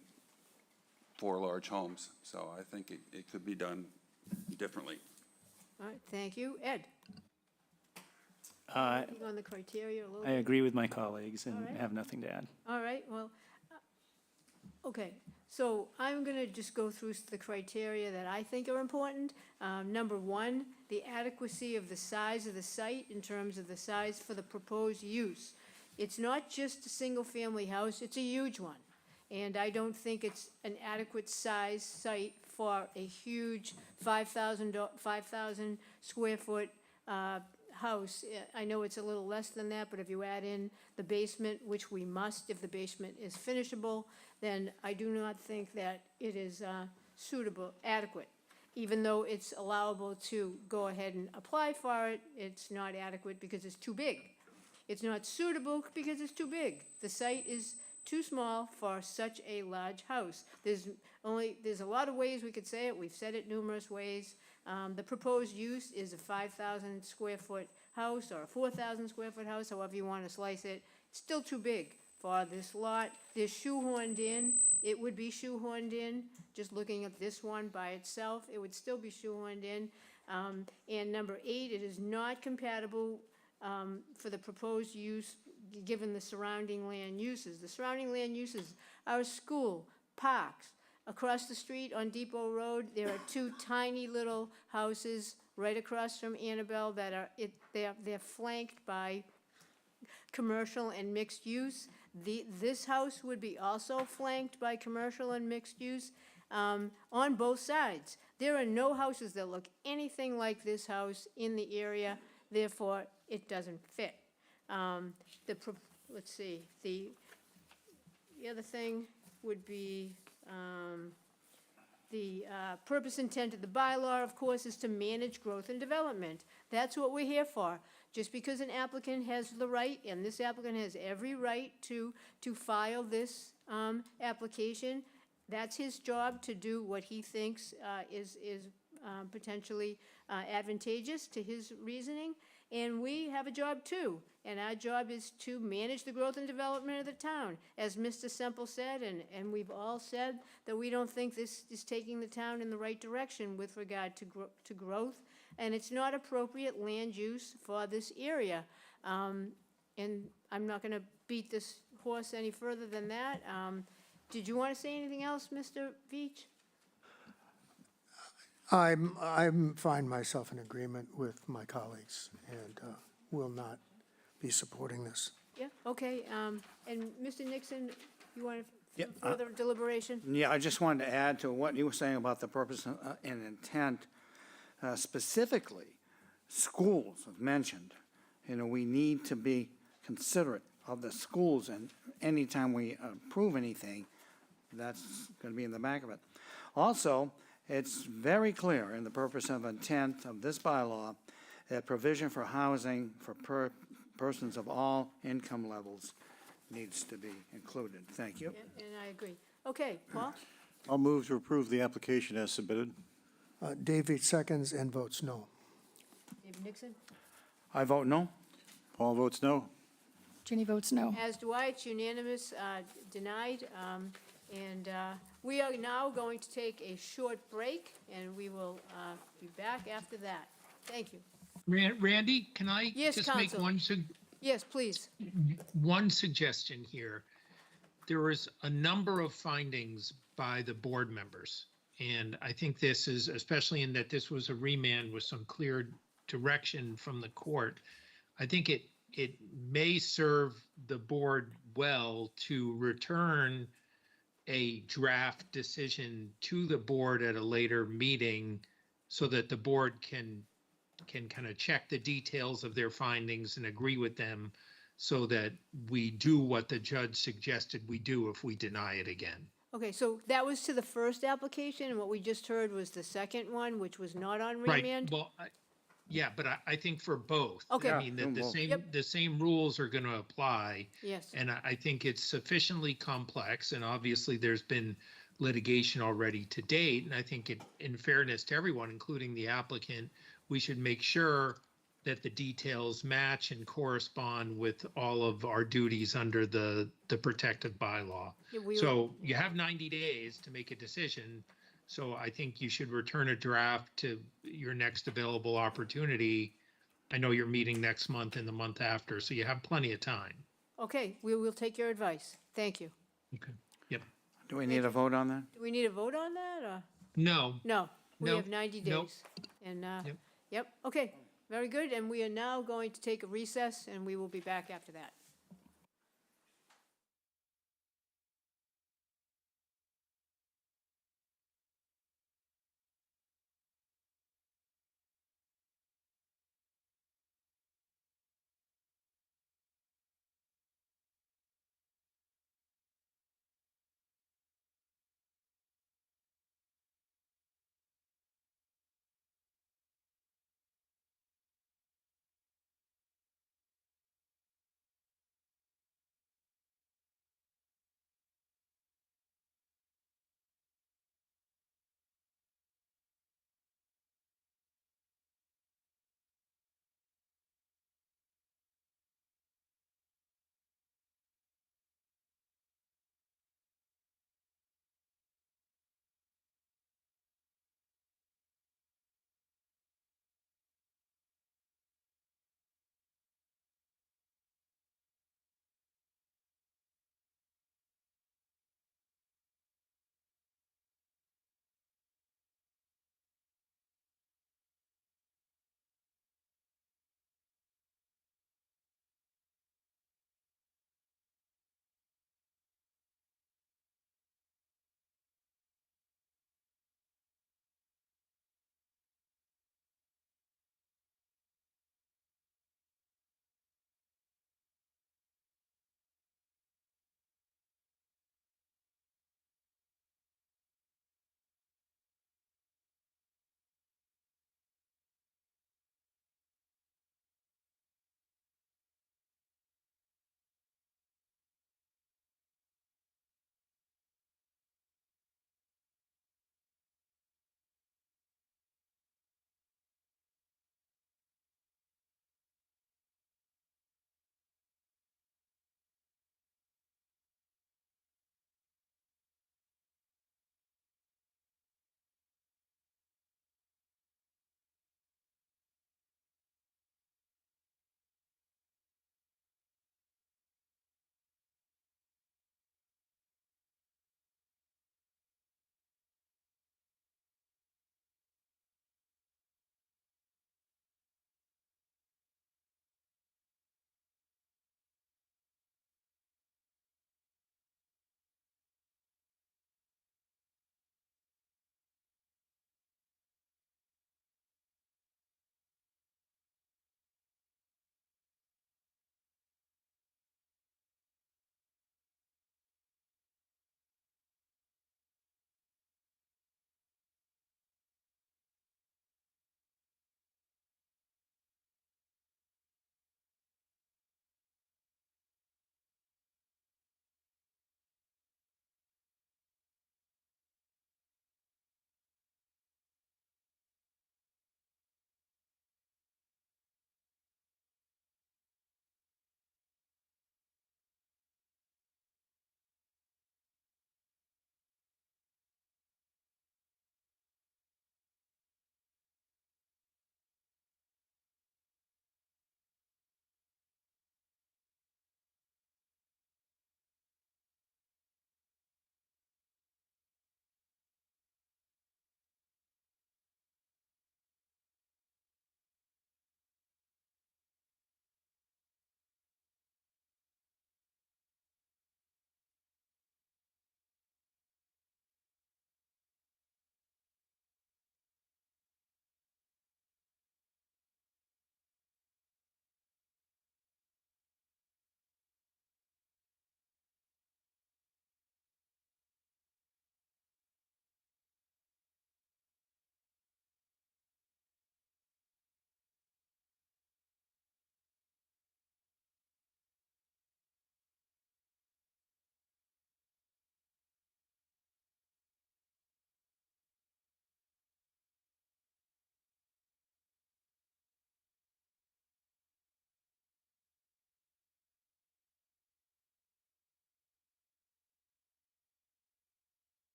4 large homes. So I think it could be done differently. All right, thank you. Ed? I Anything on the criteria a little bit? agree with my colleagues and All right. have nothing to add. All right, well, okay, so I'm going to just go through the criteria that I think are important. Number 1, the adequacy of the size of the site in terms of the size for the proposed use. It's not just a single-family house, it's a huge one. And I don't think it's an adequate size site for a huge 5,000 square foot house, I know it's a little less than that, but if you add in the basement, which we must if the basement is finishable, then I do not think that it is suitable, adequate. Even though it's allowable to go ahead and apply for it, it's not adequate because it's too big. It's not suitable because it's too big. The site is too small for such a large house. There's a lot of ways we could say it. We've said it numerous ways. The proposed use is a 5,000 square foot house or a 4,000 square foot house, however you want to slice it. It's still too big for this lot. They're shoehorned in. It would be shoehorned in. Just looking at this one by itself, it would still be shoehorned in. And number 8, it is not compatible for the proposed use, given the surrounding land uses. The surrounding land uses are a school, parks. Across the street on Depot Road, there are 2 tiny little houses right across from Annabelle that are, they're flanked by commercial and mixed use. This house would be also flanked by commercial and mixed use on both sides. There are no houses that look anything like this house in the area, therefore it doesn't fit. Let's see, the other thing would be the purpose intent of the bylaw, of course, is to manage growth and development. That's what we're here for. Just because an applicant has the right, and this applicant has every right to file this application, that's his job to do what he thinks is potentially advantageous to his reasoning. And we have a job too, and our job is to manage the growth and development of the town. As Mr. Semple said, and we've all said, that we don't think this is taking the town in the right direction with regard to growth, and it's not appropriate land use for this area. And I'm not gonna beat this horse any further than that. Did you want to say anything else, Mr. Veach? I'm find myself in agreement with my colleagues and will not be supporting this. Yeah, okay, and Mr. Nixon, you want Yeah, further deliberation? Yeah, I just wanted to add to what you were saying about the purpose and intent. Specifically, schools have mentioned, we need to be considerate of the schools, and anytime we approve anything, that's going to be in the back of it. Also, it's very clear in the purpose and intent of this bylaw that provision for housing for persons of all income levels needs to be included. Thank you. And I agree. Okay, Paul? I'll move to approve the application as submitted. David seconds and votes no. David Nixon? I vote no. Paul votes no. Ginny votes no. As do I, it's unanimous, denied. And we are now going to take a short break, and we will be back after that. Thank you. Randy, can I Yes, just make Counsel. Yes, please. one suggestion here? There was a number of findings by the board members. And I think this is, especially in that this was a remand with some clear direction from the court, I think it may serve the board well to return a draft decision to the board at a later meeting so that the board can kind of check the details of their findings and agree with them so that we do what the judge suggested we do if we deny it again. Okay, so that was to the first application, and what we just heard was the second one, which was not on Right, remand? well, yeah, but I think for both. Okay. I mean, that the same, Yep. the same rules are going to apply. Yes. And I think it's sufficiently complex, and obviously there's been litigation already to date. And I think in fairness to everyone, including the applicant, we should make sure that the details match and correspond with all of our duties under the protective bylaw. Yeah, So you have 90 days to make a decision. So I think you should return a draft to your next available opportunity. I know you're meeting next month and the month after, so you have plenty of time. Okay, we will take your advice. Thank you. Okay. Yep. Do we need a vote on that? Do we need a vote on that, or? No. No, we No, have 90 nope. days. And, Yep. yep, okay, very good. And we are now going to take a recess, and we will be back after that.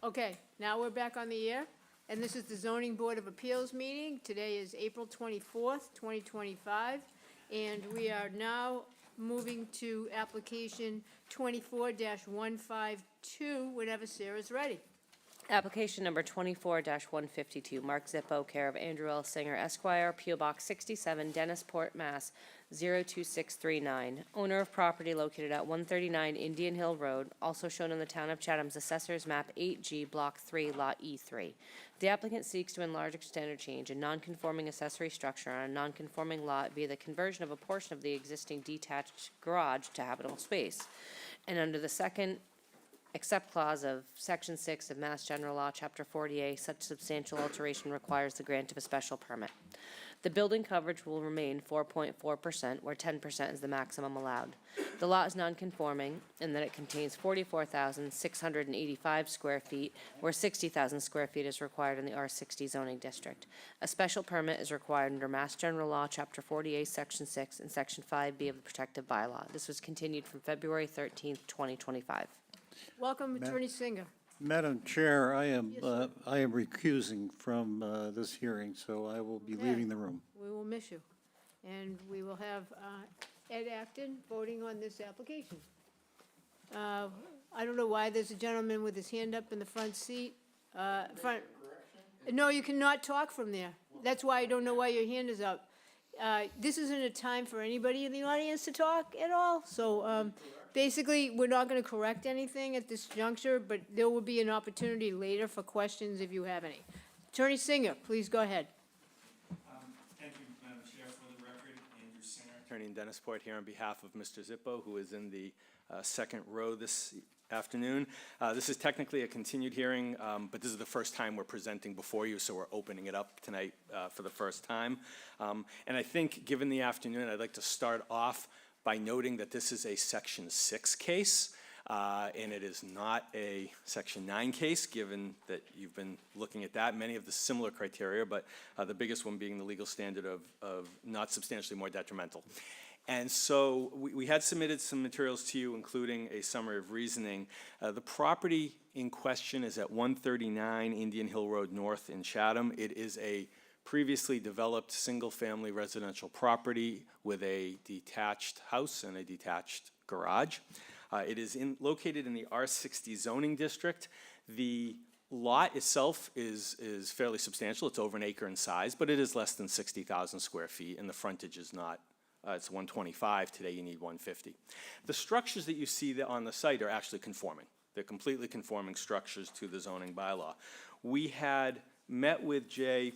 Okay, now we're back on the air, and this is the Zoning Board of Appeals meeting. Today is April 24th, 2025, and we are now moving to application 24-152, whenever Sarah's ready. Application number 24-152, Mark Zippo, care of Andrew L. Singer Esquire, P.O. Box 67, Dennisport, Mass. 02639. Owner of property located at 139 Indian Hill Road, also shown in the Town of Chatham's Assessor's Map 8G, Block 3, Lot E3. The applicant seeks to enlarge, extend, or change a non-conforming accessory structure on a non-conforming lot via the conversion of a portion of the existing detached garage to habitable space. And under the second except clause of Section 6 of Mass General Law, Chapter 40A, such substantial alteration requires the grant of a special permit. The building coverage will remain 4.4%, where 10% is the maximum allowed. The lot is non-conforming in that it contains 44,685 square feet, where 60,000 square feet is required in the R60 zoning district. A special permit is required under Mass General Law, Chapter 48, Section 6, and Section 5B of the Protective Bylaw. This was continued from February 13th, 2025. Welcome, Attorney Singer. Madam Chair, I am recusing from this hearing, so I will be Okay. leaving the room. We will miss you. And we will have Ed Acton voting on this application. I don't know why there's a gentleman with his hand up in the front seat. No, you cannot talk from there. That's why I don't know why your hand is up. This isn't a time for anybody in the audience to talk at all, so basically, we're not going to correct anything at this juncture, but there will be an opportunity later for questions if you have any. Attorney Singer, please go ahead. Thank you, Madam Chair. For the record, Andrew Singer, attorney in Dennisport, here on behalf of Mr. Zippo, who is in the second row this afternoon. This is technically a continued hearing, but this is the first time we're presenting before you, so we're opening it up tonight for the first time. And I think, given the afternoon, I'd like to start off by noting that this is a Section 6 case, and it is not a Section 9 case, given that you've been looking at that, many of the similar criteria, but the biggest one being the legal standard of not substantially more detrimental. And so we had submitted some materials to you, including a summary of reasoning. The property in question is at 139 Indian Hill Road North in Chatham. It is a previously developed single-family residential property with a detached house and a detached garage. It is located in the R60 zoning district. The lot itself is fairly substantial. It's over an acre in size, but it is less than 60,000 square feet, and the frontage is not. It's 125. Today you need 150. The structures that you see on the site are actually conforming. They're completely conforming structures to the zoning bylaw. We had met with Jay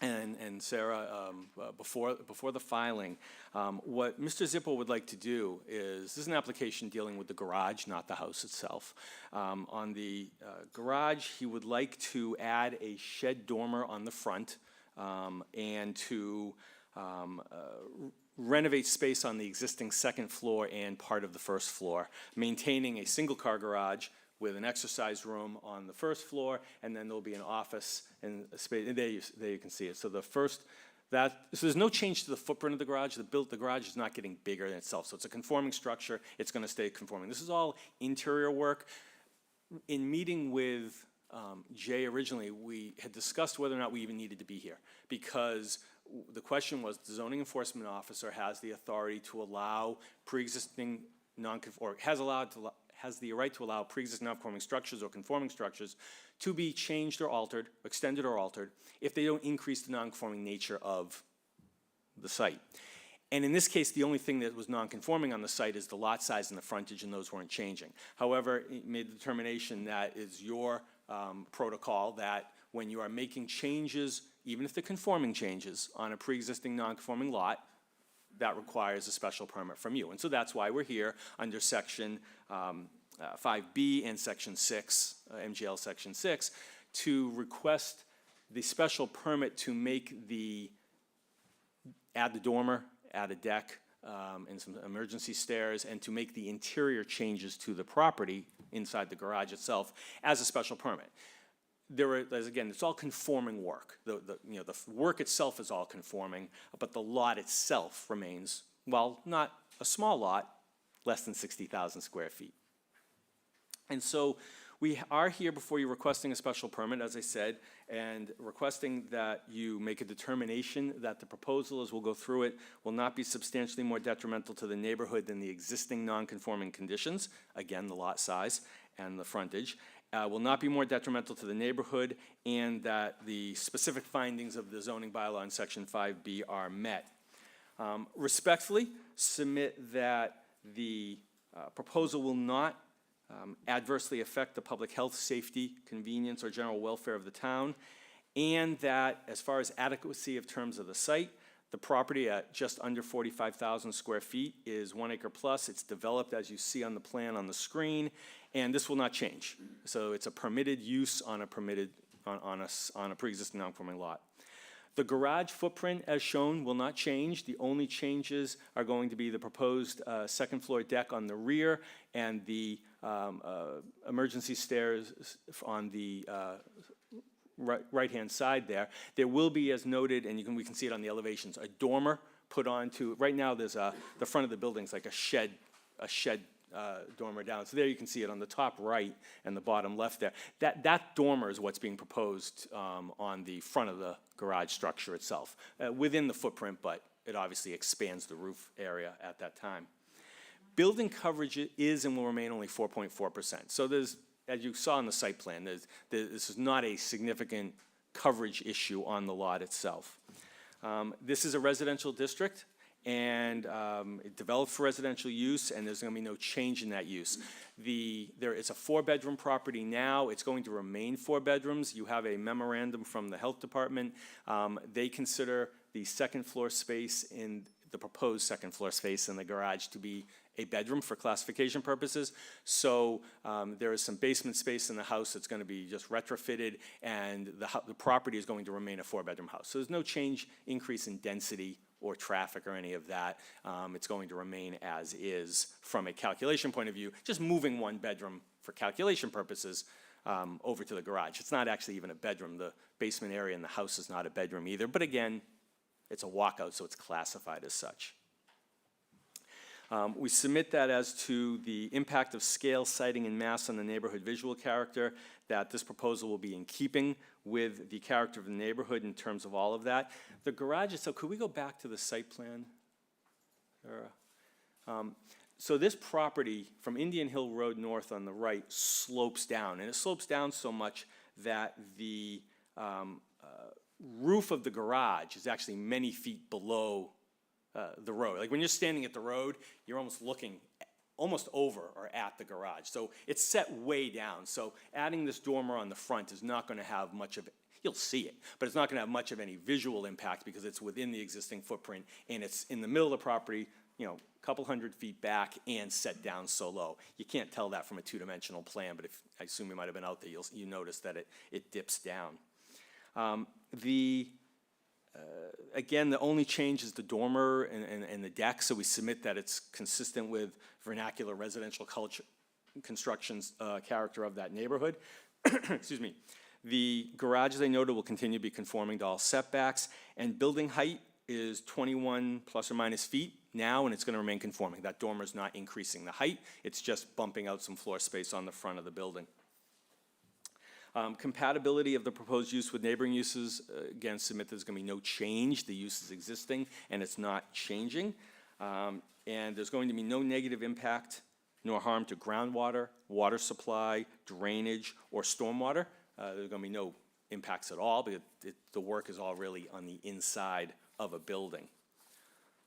and Sarah before the filing. What Mr. Zippo would like to do is, this is an application dealing with the garage, not the house itself. On the garage, he would like to add a shed dormer on the front and to renovate space on the existing second floor and part of the first floor, maintaining a single-car garage with an exercise room on the first floor, and then there'll be an office and a space. And there you can see it. So so there's no change to the footprint of the garage. The garage is not getting bigger in itself. So it's a conforming structure. It's going to stay conforming. This is all interior work. In meeting with Jay originally, we had discussed whether or not we even needed to be here, because the question was, the zoning enforcement officer has the authority to allow pre-existing has the right to allow pre-existing non-conforming structures or conforming structures to be changed or altered, extended or altered, if they don't increase the non-conforming nature of the site. And in this case, the only thing that was non-conforming on the site is the lot size and the frontage, and those weren't changing. However, it made the determination that is your protocol that when you are making changes, even if they're conforming changes on a pre-existing non-conforming lot, that requires a special permit from you. And so that's why we're here under Section 5B and Section 6, MGL Section 6, to request the special permit to add the dormer, add a deck, and some emergency stairs, and to make the interior changes to the property inside the garage itself as a special permit. Again, it's all conforming work. The work itself is all conforming, but the lot itself remains, well, not a small lot, less than 60,000 square feet. And so We are here before you requesting a special permit, as I said, and requesting that you make a determination that the proposal, as we'll go through it, will not be substantially more detrimental to the neighborhood than the existing non-conforming conditions, again, the lot size and the frontage, will not be more detrimental to the neighborhood, and that the specific findings of the zoning bylaw in section 5B are met. Respectfully, submit that the proposal will not adversely affect the public health, safety, convenience, or general welfare of the town, and that as far as adequacy of terms of the site, the property at just under 45,000 square feet is 1 acre plus. It's developed as you see on the plan on the screen, and this will not change. So it's a permitted use on a pre-existing non-conforming lot. The garage footprint, as shown, will not change. The only changes are going to be the proposed second floor deck on the rear and the emergency stairs on the right-hand side there. There will be, as noted, and we can see it on the elevations, a dormer put onto, right now there's the front of the building's like a shed dormer down. So there you can see it on the top right and the bottom left there. That dormer is what's being proposed on the front of the garage structure itself, within the footprint, but it obviously expands the roof area at that time. Building coverage is and will remain only 4.4%. So there's, as you saw in the site plan, this is not a significant coverage issue on the lot itself. This is a residential district, and it developed for residential use, and there's going to be no change in that use. It's a 4-bedroom property now. It's going to remain 4 bedrooms. You have a memorandum from the health department. They consider the second floor space in the proposed second floor space in the garage to be a bedroom for classification purposes. So there is some basement space in the house that's going to be just retrofitted, and the property is going to remain a 4-bedroom house. So there's no increase in density or traffic or any of that. It's going to remain as is from a calculation point of view, just moving 1 bedroom for calculation purposes over to the garage. It's not actually even a bedroom. The basement area in the house is not a bedroom either. But again, it's a walkout, so it's classified as such. We submit that as to the impact of scale, siting, and mass on the neighborhood visual character, that this proposal will be in keeping with the character of the neighborhood in terms of all of that. The garage itself, could we go back to the site plan? So this property from Indian Hill Road North on the right slopes down, and it slopes down so much that the roof of the garage is actually many feet below the road. Like when you're standing at the road, you're almost looking almost over or at the garage. So it's set way down. So adding this dormer on the front is not going to have much of it. You'll see it, but it's not going to have much of any visual impact because it's within the existing footprint, and it's in the middle of the property, you know, a couple 100 feet back and set down so low. You can't tell that from a two-dimensional plan, but I assume you might have been out there, you notice that it dips down. Again, the only change is the dormer and the deck, so we submit that it's consistent with vernacular residential construction's character of that neighborhood. Excuse me. The garage, as I noted, will continue to be conforming to all setbacks, and building height is 21 plus or minus feet now, and it's going to remain conforming. That dormer is not increasing the height, it's just bumping out some floor space on the front of the building. Compatibility of the proposed use with neighboring uses, again, submit there's going to be no change. The use is existing and it's not changing. And there's going to be no negative impact nor harm to groundwater, water supply, drainage, or stormwater. There's going to be no impacts at all, but the work is all really on the inside of a building.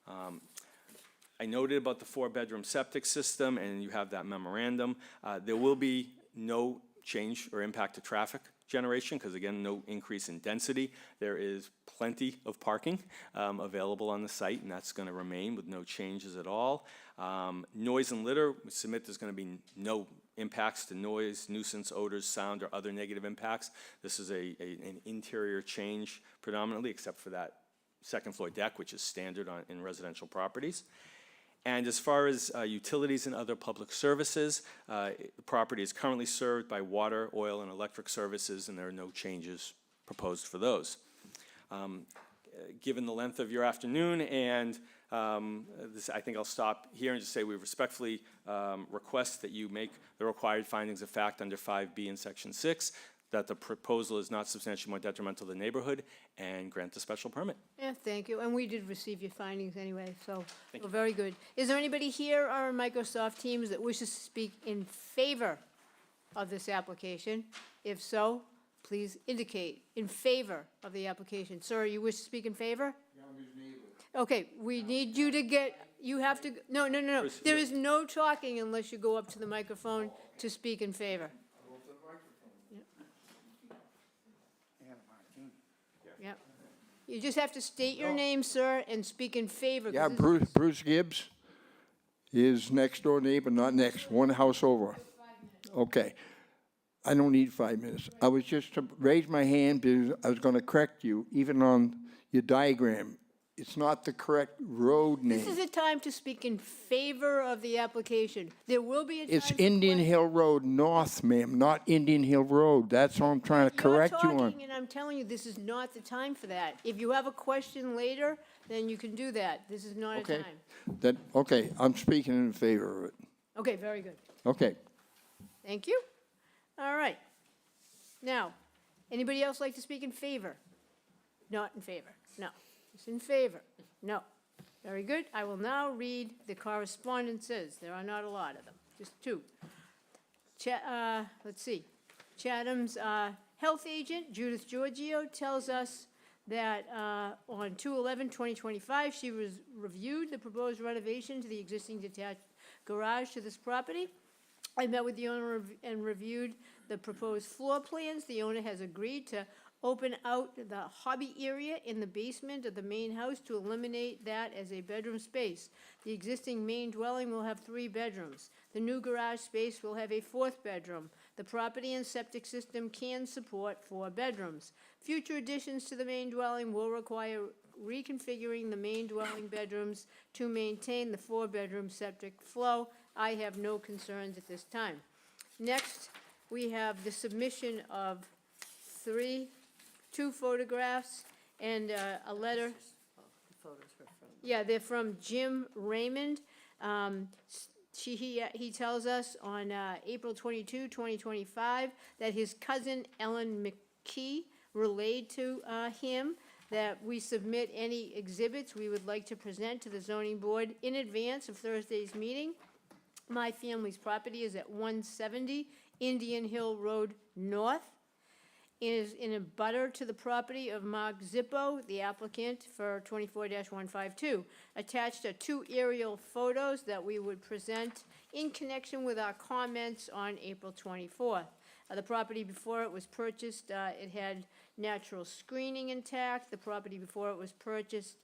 I noted about the 4-bedroom septic system, and you have that memorandum. There will be no change or impact to traffic generation, because again, no increase in density. There is plenty of parking available on the site, and that's going to remain with no changes at all. Noise and litter, we submit there's going to be no impacts to noise, nuisance, odors, sound, or other negative impacts. This is an interior change predominantly, except for that second floor deck, which is standard in residential properties. And as far as utilities and other public services, the property is currently served by water, oil, and electric services, and there are no changes proposed for those. Given the length of your afternoon and I think I'll stop here and just say we respectfully request that you make the required findings of fact under 5B in Section 6, that the proposal is not substantially more detrimental to the neighborhood, and grant the special permit. Yeah, thank you, and we did receive your findings anyway, so, very good. Is there anybody here on Microsoft Teams that wishes to speak in favor of this application? If so, please indicate in favor of the application. Sir, you wish to speak in favor? Okay, we need you to you have to, no. There is no talking unless you go up to the microphone to speak in favor. Yep. You just have to state your name, sir, and speak in favor. 'cause Yeah, this- Bruce Gibbs is next door neighbor, not next, one house over. Okay. I don't need 5 minutes. I was just to raise my hand because I was going to correct you, even on your diagram. It's not the correct road This is name. a time to speak in favor of the application. There will be a time. It's for Indian questions. Hill Road North, ma'am, not Indian Hill Road. That's all I'm trying to correct you You're on. talking, and I'm telling you, this is not the time for that. If you have a question later, then you can do that. This is not a Okay? time. Okay, I'm speaking in favor of it. Okay, very good. Okay. Thank you. All right. Now, anybody else like to speak in favor? Not in favor? No. Just in favor? No. Very good. I will now read the correspondences. There are not a lot of them, just two. Let's see. Chatham's health agent, Judith Giorgio, tells us that on 2/11/2025, she reviewed the proposed renovation to the existing detached garage to this property. I met with the owner and reviewed the proposed floor plans. The owner has agreed to open out the hobby area in the basement of the main house to eliminate that as a bedroom space. The existing main dwelling will have 3 bedrooms. The new garage space will have a 4th bedroom. The property and septic system can support 4 bedrooms. Future additions to the main dwelling will require reconfiguring the main dwelling bedrooms to maintain the 4-bedroom septic flow. I have no concerns at this time. Next, we have the submission of 2 photographs and a letter. Yeah, they're from Jim Raymond. He tells us on April 22, 2025, that his cousin Ellen McKee relayed to him that we submit any exhibits we would like to present to the zoning board in advance of Thursday's meeting. My family's property is at 170 Indian Hill Road North. It is in a butter to the property of Mark Zippo, the applicant for 24-152. Attached are 2 aerial photos that we would present in connection with our comments on April 24th. The property before it was purchased, it had natural screening intact. The property before it was purchased,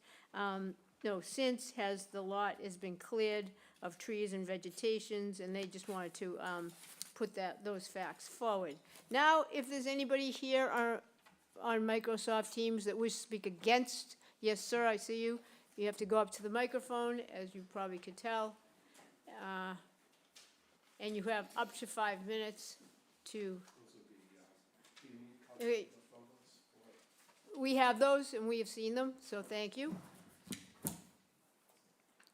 since the lot has been cleared of trees and vegetations, and they just wanted to put those facts forward. Now, if there's anybody here on Microsoft Teams that wish to speak against, yes, sir, I see you. You have to go up to the microphone, as you probably could tell. And you have up to 5 minutes to. Okay. We have those, and we have seen them, so thank you.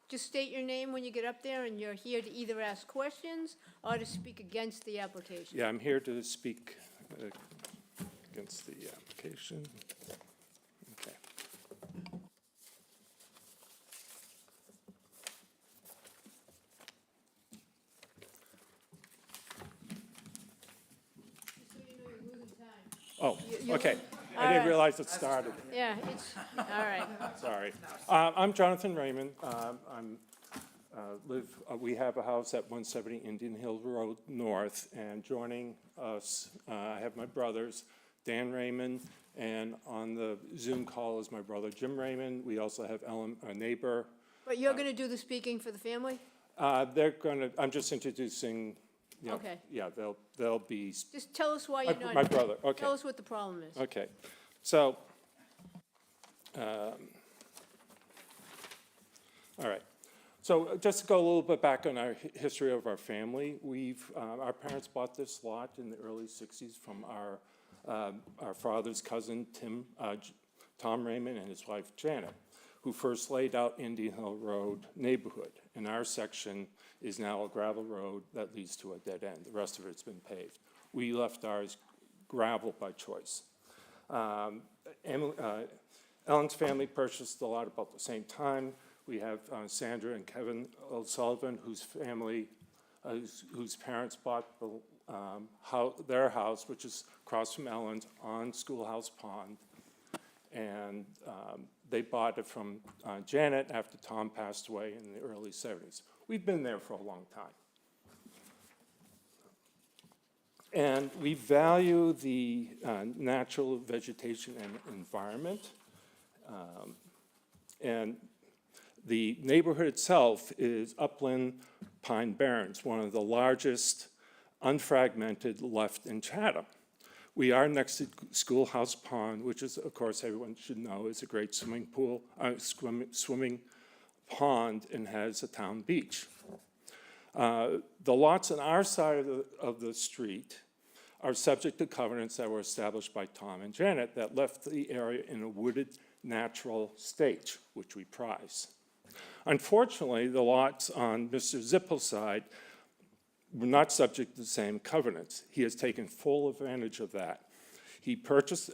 Just state your name when you get up there, and you're here to either ask questions or to speak against the application. Yeah, I'm here to speak against the application. Okay. Oh, okay. I didn't realize it started. Yeah, it's, all right. Sorry. I'm Jonathan Raymond. We have a house at 170 Indian Hill Road North, and joining us, I have my brothers, Dan Raymond, and on the Zoom call is my brother Jim Raymond. We also have Ellen, a neighbor. But you're gonna do the speaking for the family? I'm just introducing, Okay. yeah, they'll be, Just tell us why you're not. my brother, okay. Tell us what the problem is. Okay, so, all right. So just to go a little bit back on our history of our family, our parents bought this lot in the early 60s from our father's cousin, Tom Raymond, and his wife, Janet, who first laid out Indian Hill Road neighborhood. And our section is now a gravel road that leads to a dead end. The rest of it's been paved. We left ours gravel by choice. Ellen's family purchased the lot about the same time. We have Sandra and Kevin O'Sullivan, whose family, whose parents bought their house, which is across from Ellen's on Schoolhouse Pond. And they bought it from Janet after Tom passed away in the early 70s. We've been there for a long time. And we value the natural vegetation and environment. And the neighborhood itself is upland pine barrens, one of the largest unfragmented left in Chatham. We are next to Schoolhouse Pond, which is, of course, everyone should know, is a great swimming pool, swimming pond, and has a town beach. The lots on our side of the street are subject to covenants that were established by Tom and Janet that left the area in a wooded natural state, which we prize. Unfortunately, the lots on Mr. Zippel's side were not subject to the same covenants. He has taken full advantage of that.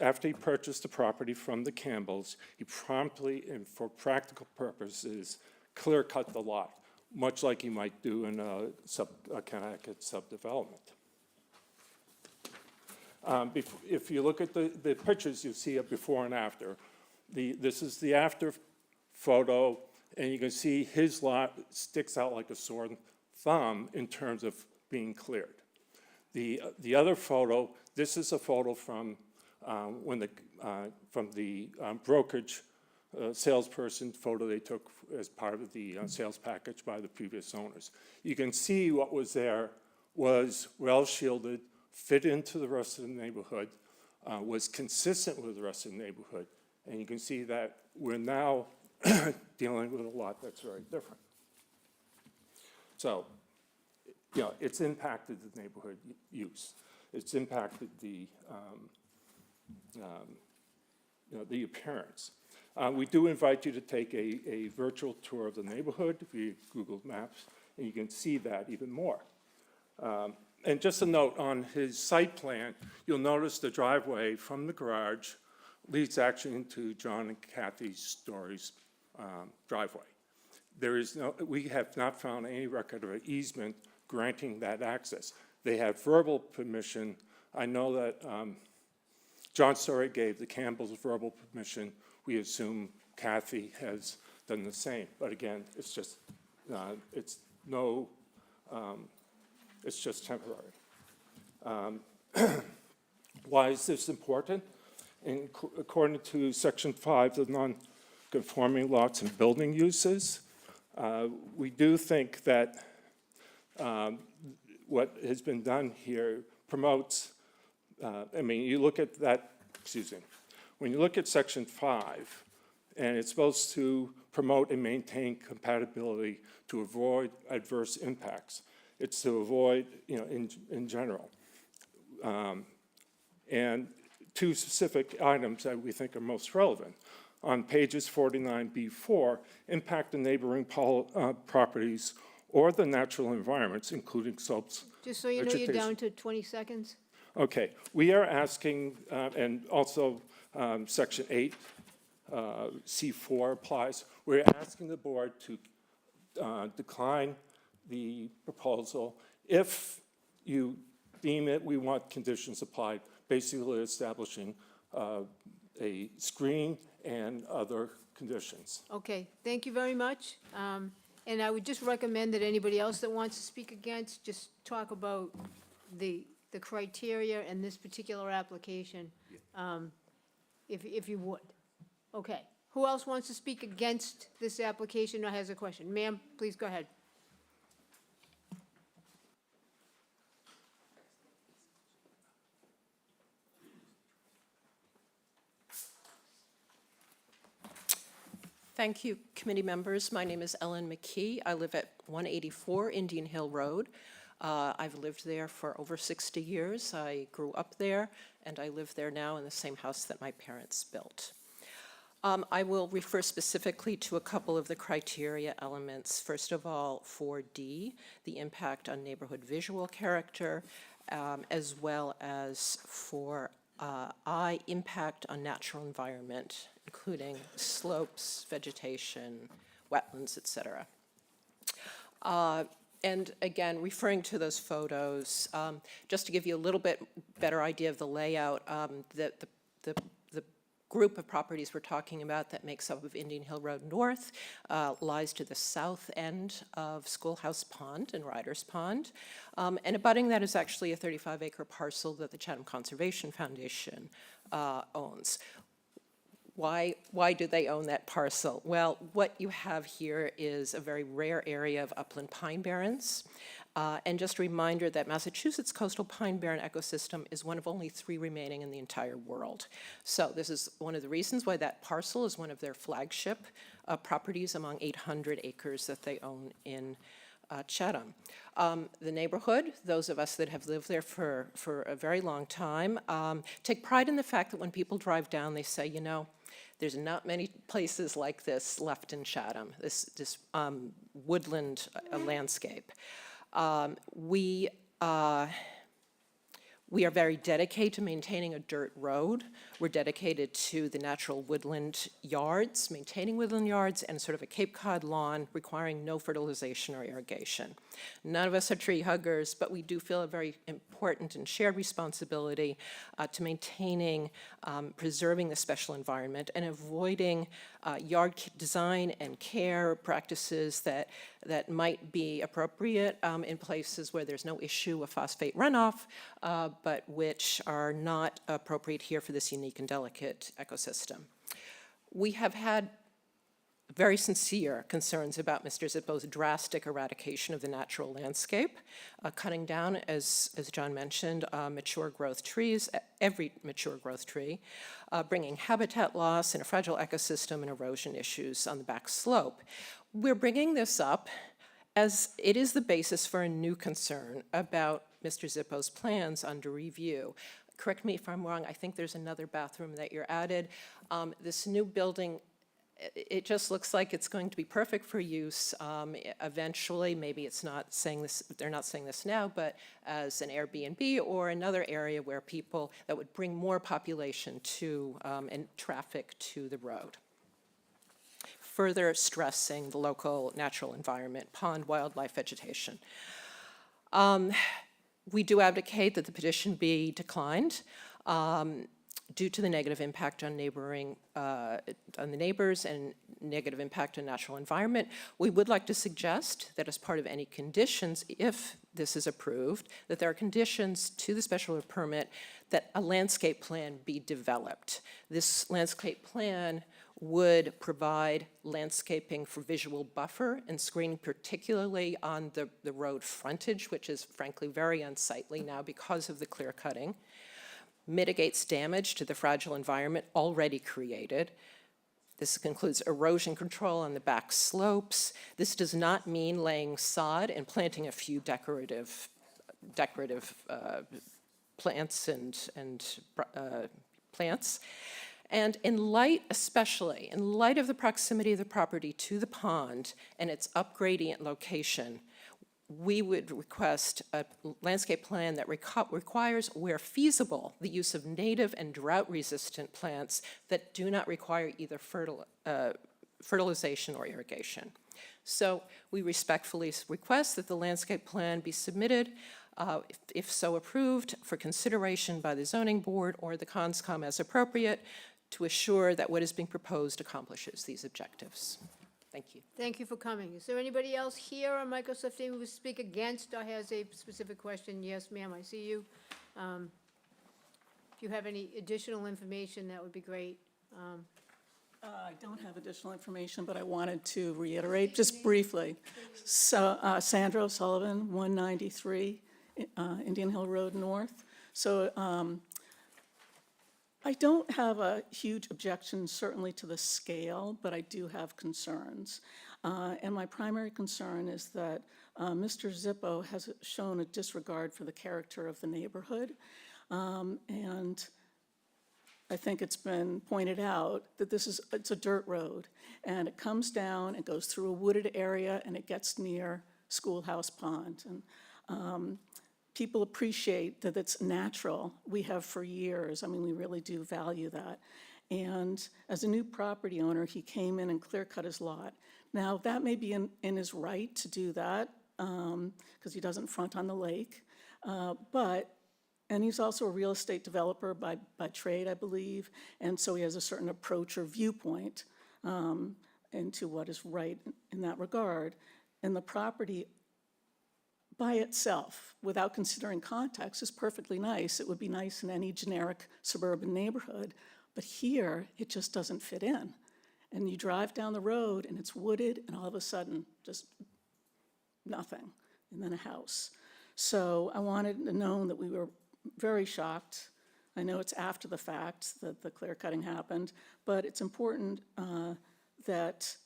After he purchased the property from the Campbells, he promptly, and for practical purposes, clear-cut the lot, much like he might do in a Connecticut subdevelopment. If you look at the pictures, you'll see a before and after. This is the after photo, and you can see his lot sticks out like a sore thumb in terms of being cleared. The other photo, this is a photo from from the brokerage salesperson photo they took as part of the sales package by the previous owners. You can see what was there was well shielded, fit into the rest of the neighborhood, was consistent with the rest of the neighborhood, and you can see that we're now dealing with a lot that's very different. So, you know, it's impacted the neighborhood use. It's impacted the, you know, the appearance. We do invite you to take a virtual tour of the neighborhood via Google Maps, and you can see that even more. And just a note, on his site plan, you'll notice the driveway from the garage leads actually into John and Kathy Story's driveway. We have not found any record of an easement granting that access. They have verbal permission. I know that John Story gave the Campbells verbal permission. We assume Kathy has done the same. But again, it's just, it's just temporary. Why is this important? According to Section 5 of non-conforming lots and building uses, we do think that what has been done here promotes, I mean, you look at that, when you look at Section 5, and it's supposed to promote and maintain compatibility to avoid adverse impacts. It's to avoid, you know, in general. And two specific items that we think are most relevant. On pages 49B4, impact the neighboring properties or the natural environments, including slopes. Just so you know, you're down to 20 seconds. Okay, we are asking, and also Section 8, C4 applies. We're asking the board to decline the proposal if you deem it, we want conditions applied, basically establishing a screen and other conditions. Okay, thank you very much. And I would just recommend that anybody else that wants to speak against, just talk about the criteria in this particular application, if you would. Okay, who else wants to speak against this application or has a question? Ma'am, please go ahead. Thank you, committee members. My name is Ellen McKee. I live at 184 Indian Hill Road. I've lived there for over 60 years. I grew up there, and I live there now in the same house that my parents built. I will refer specifically to a couple of the criteria elements. First of all, for D, the impact on neighborhood visual character, as well as for I, impact on natural environment, including slopes, vegetation, wetlands, et cetera. And again, referring to those photos, just to give you a little bit better idea of the layout, the group of properties we're talking about that makes up of Indian Hill Road North lies to the south end of Schoolhouse Pond and Riders Pond. And abutting that is actually a 35-acre parcel that the Chatham Conservation Foundation owns. Why do they own that parcel? Well, what you have here is a very rare area of upland pine barrens. And just a reminder that Massachusetts coastal pine barren ecosystem is one of only 3 remaining in the entire world. So this is one of the reasons why that parcel is one of their flagship properties among 800 acres that they own in Chatham. The neighborhood, those of us that have lived there for a very long time, take pride in the fact that when people drive down, they say, you know, there's not many places like this left in Chatham, this woodland landscape. We are very dedicated to maintaining a dirt road. We're dedicated to the natural woodland yards, maintaining woodland yards, and sort of a Cape Cod lawn requiring no fertilization or irrigation. None of us are tree huggers, but we do feel a very important and shared responsibility to maintaining, preserving the special environment and avoiding yard design and care practices that might be appropriate in places where there's no issue of phosphate runoff, but which are not appropriate here for this unique and delicate ecosystem. We have had very sincere concerns about Mr. Zippo's drastic eradication of the natural landscape, cutting down, as John mentioned, mature growth trees, every mature growth tree, bringing habitat loss and a fragile ecosystem and erosion issues on the back slope. We're bringing this up as it is the basis for a new concern about Mr. Zippo's plans under review. Correct me if I'm wrong, I think there's another bathroom that you're added. This new building, it just looks like it's going to be perfect for use eventually. Maybe it's not saying this, they're not saying this now, but as an Airbnb or another area where people, that would bring more population to and traffic to the road, further stressing the local natural environment, pond, wildlife, vegetation. We do advocate that the petition be declined due to the negative impact on neighboring, on the neighbors and negative impact on natural environment. We would like to suggest that as part of any conditions, if this is approved, that there are conditions to the special permit that a landscape plan be developed. This landscape plan would provide landscaping for visual buffer and screening, particularly on the road frontage, which is frankly very unsightly now because of the clear cutting, mitigates damage to the fragile environment already created. This includes erosion control on the back slopes. This does not mean laying sod and planting a few decorative plants and plants. And in light, especially, in light of the proximity of the property to the pond and its upgradient location, we would request a landscape plan that requires, where feasible, the use of native and drought-resistant plants that do not require either fertilization or irrigation. So we respectfully request that the landscape plan be submitted, if so approved, for consideration by the zoning board or the CONSCOM as appropriate, to assure that what is being proposed accomplishes these objectives. Thank you. Thank you for coming. Is there anybody else here on Microsoft Teams who will speak against or has a specific question? Yes, ma'am, I see you. If you have any additional information, that would be great. I don't have additional information, but I wanted to reiterate just briefly. So, Sandra O'Sullivan, 193 Indian Hill Road North. So I don't have a huge objection, certainly to the scale, but I do have concerns. And my primary concern is that Mr. Zippo has shown a disregard for the character of the neighborhood. And I think it's been pointed out that it's a dirt road, and it comes down, it goes through a wooded area, and it gets near Schoolhouse Pond. And people appreciate that it's natural. We have for years. I mean, we really do value that. And as a new property owner, he came in and clear-cut his lot. Now, that may be in his right to do that, because he doesn't front on the lake. And he's also a real estate developer by trade, I believe, and so he has a certain approach or viewpoint into what is right in that regard. And the property by itself, without considering context, is perfectly nice. It would be nice in any generic suburban neighborhood, but here, it just doesn't fit in. And you drive down the road, and it's wooded, and all of a sudden, just nothing, and then a house. So I wanted to know that we were very shocked. I know it's after the fact that the clear cutting happened, but it's important that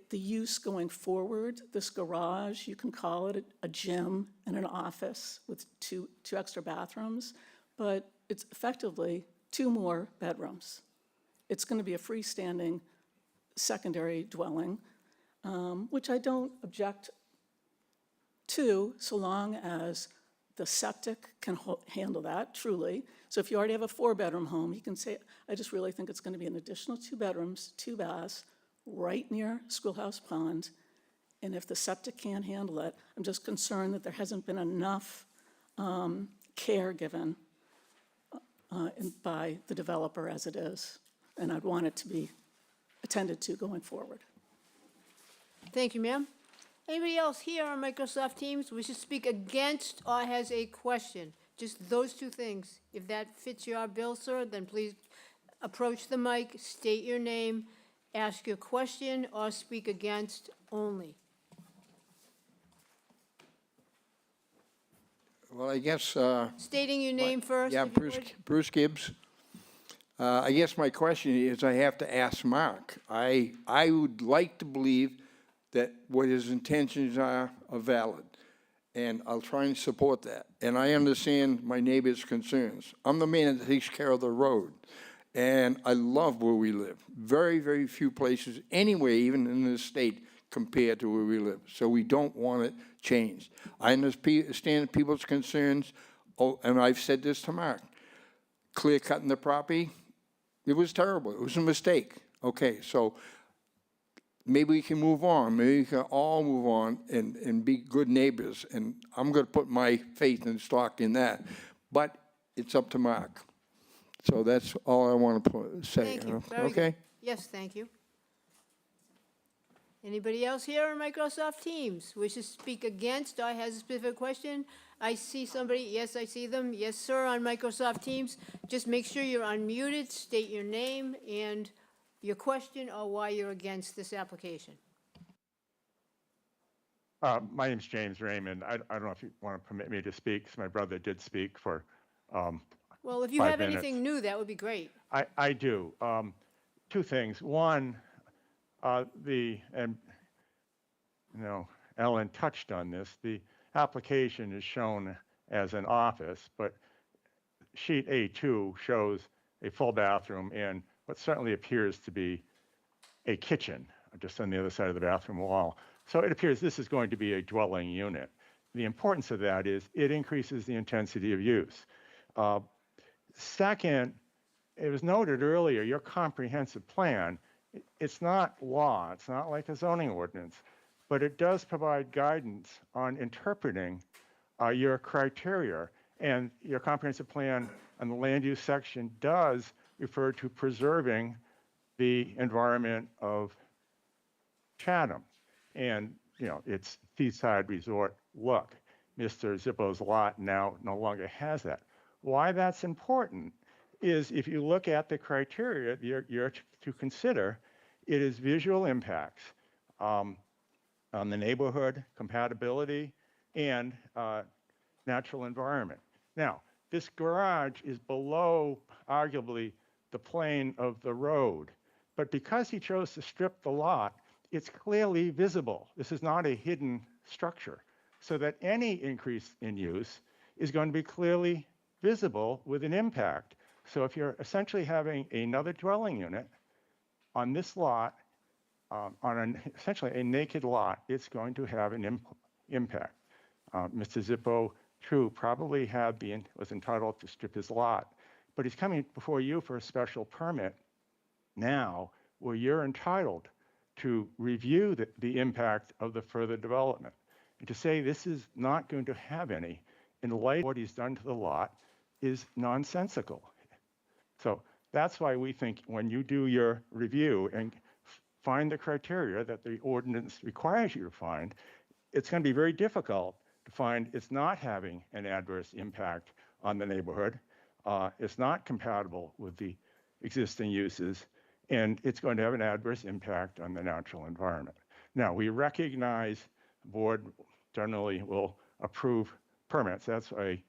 the use going forward, this garage, you can call it a gym and an office with two extra bathrooms, but it's effectively 2 more bedrooms. It's going to be a freestanding secondary dwelling, which I don't object to, so long as the septic can handle that, truly. So if you already have a 4-bedroom home, you can say, I just really think it's going to be an additional 2 bedrooms, 2 baths, right near Schoolhouse Pond. And if the septic can't handle it, I'm just concerned that there hasn't been enough care given by the developer as it is. And I'd want it to be attended to going forward. Thank you, ma'am. Anybody else here on Microsoft Teams wishes to speak against or has a question? Just those 2 things. If that fits your bill, sir, then please approach the mic, state your name, ask your question, or speak against only. Well, I guess, Stating your name first, yeah, if you would. Bruce Gibbs. I guess my question is, I have to ask Mark. I would like to believe that what his intentions are valid, and I'll try and support that. And I understand my neighbor's concerns. I'm the man that takes care of the road, and I love where we live. Very, very few places anywhere, even in this state, compared to where we live. So we don't want it changed. I understand people's concerns, and I've said this to Mark. Clear cutting the property, it was terrible. It was a mistake. Okay, so maybe we can move on. Maybe we can all move on and be good neighbors. And I'm going to put my faith and stock in that. But it's up to Mark. So that's all I want to say. Thank you. Very good. Okay? Yes, thank you. Anybody else here on Microsoft Teams wishes to speak against or has a specific question? I see somebody. Yes, I see them. Yes, sir, on Microsoft Teams. Just make sure you're unmuted, state your name and your question or why you're against this application. My name's James Raymond. I don't know if you want to permit me to speak, because my brother did speak for Well, if you 5 have minutes. anything new, that would be great. I do. 2 things. One, Ellen touched on this. The application is shown as an office, but sheet A2 shows a full bathroom and what certainly appears to be a kitchen just on the other side of the bathroom wall. So it appears this is going to be a dwelling unit. The importance of that is it increases the intensity of use. Second, it was noted earlier, your comprehensive plan, it's not law, it's not like a zoning ordinance, but it does provide guidance on interpreting your criteria. And your comprehensive plan and the land use section does refer to preserving the environment of Chatham. And, it's seaside resort look. Mr. Zippo's lot now no longer has that. Why that's important is if you look at the criteria you're to consider, it is visual impacts on the neighborhood, compatibility, and natural environment. Now, this garage is below, arguably, the plane of the road, but because he chose to strip the lot, it's clearly visible. This is not a hidden structure, so that any increase in use is going to be clearly visible with an impact. So if you're essentially having another dwelling unit on this lot, essentially a naked lot, it's going to have an impact. Mr. Zippo, true, probably was entitled to strip his lot, but he's coming before you for a special permit now where you're entitled to review the impact of the further development. And to say this is not going to have any in light of what he's done to the lot is nonsensical. So that's why we think when you do your review and find the criteria that the ordinance requires you to find, it's going to be very difficult to find it's not having an adverse impact on the neighborhood. It's not compatible with the existing uses, and it's going to have an adverse impact on the natural environment. Now, we recognize the board generally will approve permits. That's why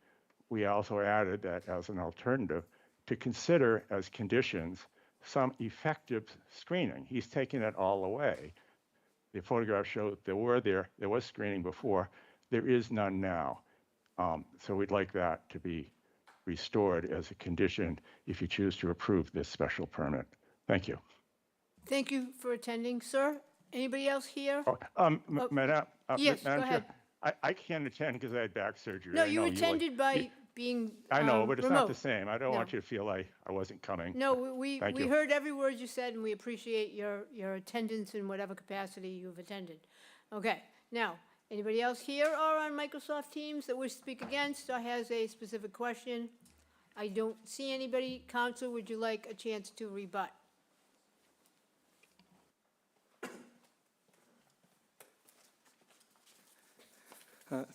we also added that as an alternative to consider as conditions some effective screening. He's taken it all away. The photographs show that there was screening before. There is none now. So we'd like that to be restored as a condition if you choose to approve this special permit. Thank you. Thank you for attending, sir. Anybody else here? Madam, Yes, go Madam Chair, ahead. I can't attend because I had back surgery. No, I you know attended by being I know, but it's not the remote. same. I don't No. want you to feel like I wasn't coming. No, we Thank you. heard every word you said, and we appreciate your attendance in whatever capacity you've attended. Okay, now, anybody else here or on Microsoft Teams that wish to speak against or has a specific question? I don't see anybody. Counsel, would you like a chance to rebut?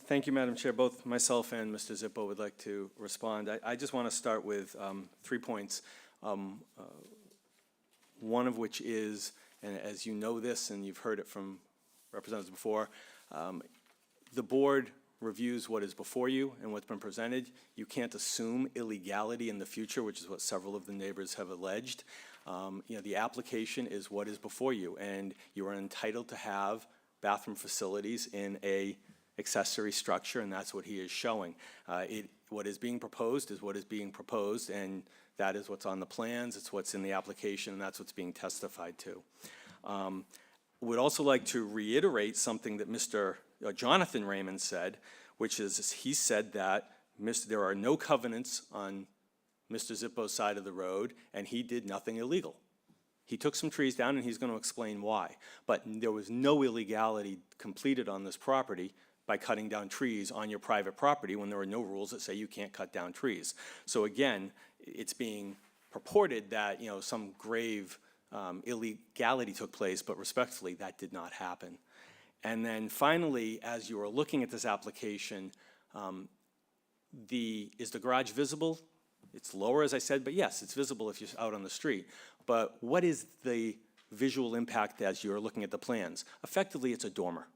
Thank you, Madam Chair. Both myself and Mr. Zippo would like to respond. I just want to start with 3 points. One of which is, and as you know this and you've heard it from representatives before, the board reviews what is before you and what's been presented. You can't assume illegality in the future, which is what several of the neighbors have alleged. The application is what is before you, and you are entitled to have bathroom facilities in a accessory structure, and that's what he is showing. What is being proposed is what is being proposed, and that is what's on the plans, it's what's in the application, and that's what's being testified to. Would also like to reiterate something that Mr. Jonathan Raymond said, which is he said that there are no covenants on Mr. Zippo's side of the road, and he did nothing illegal. He took some trees down, and he's going to explain why. But there was no illegality completed on this property by cutting down trees on your private property when there are no rules that say you can't cut down trees. So again, it's being purported that some grave illegality took place, but respectfully, that did not happen. And then finally, as you are looking at this application, is the garage visible? It's lower, as I said, but yes, it's visible if you're out on the street. But what is the visual impact as you're looking at the plans? Effectively, it's a dormer,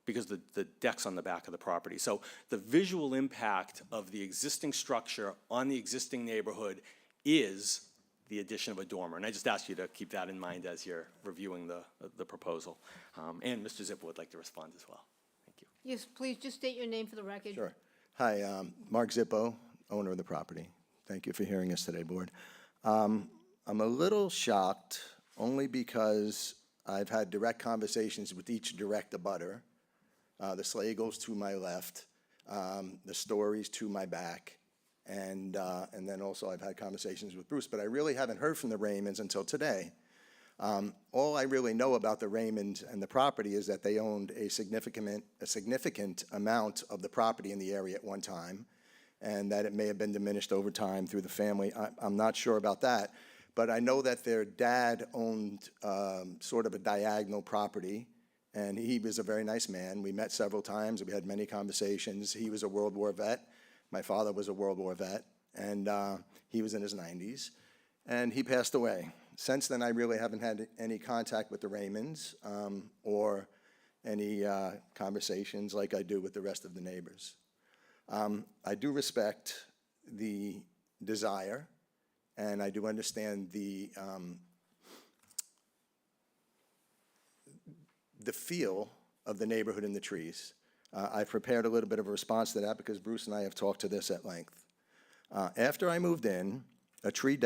because the deck's on the back of the property. So the visual impact of the existing structure on the existing neighborhood is the addition of a dormer. And I just ask you to keep that in mind as you're reviewing the proposal. And Mr. Zippo would like to respond as well. Thank you. Yes, please, just state your name for the record. Sure. Hi, Mark Zippo, owner of the property. Thank you for hearing us today, Board. I'm a little shocked, only because I've had direct conversations with each direct abutter. The Slagles to my left, the Stories to my back, and then also I've had conversations with Bruce, but I really haven't heard from the Raymonds until today. All I really know about the Raymonds and the property is that they owned a significant amount of the property in the area at one time, and that it may have been diminished over time through the family. I'm not sure about that, but I know that their dad owned sort of a diagonal property, and he was a very nice man. We met several times. We had many conversations. He was a World War vet. My father was a World War vet, and he was in his 90s, and he passed away. Since then, I really haven't had any contact with the Raymonds or any conversations like I do with the rest of the neighbors. I do respect the desire, and I do understand the feel of the neighborhood and the trees. I've prepared a little bit of a response to that because Bruce and I have talked to this at length. After I moved in, a tree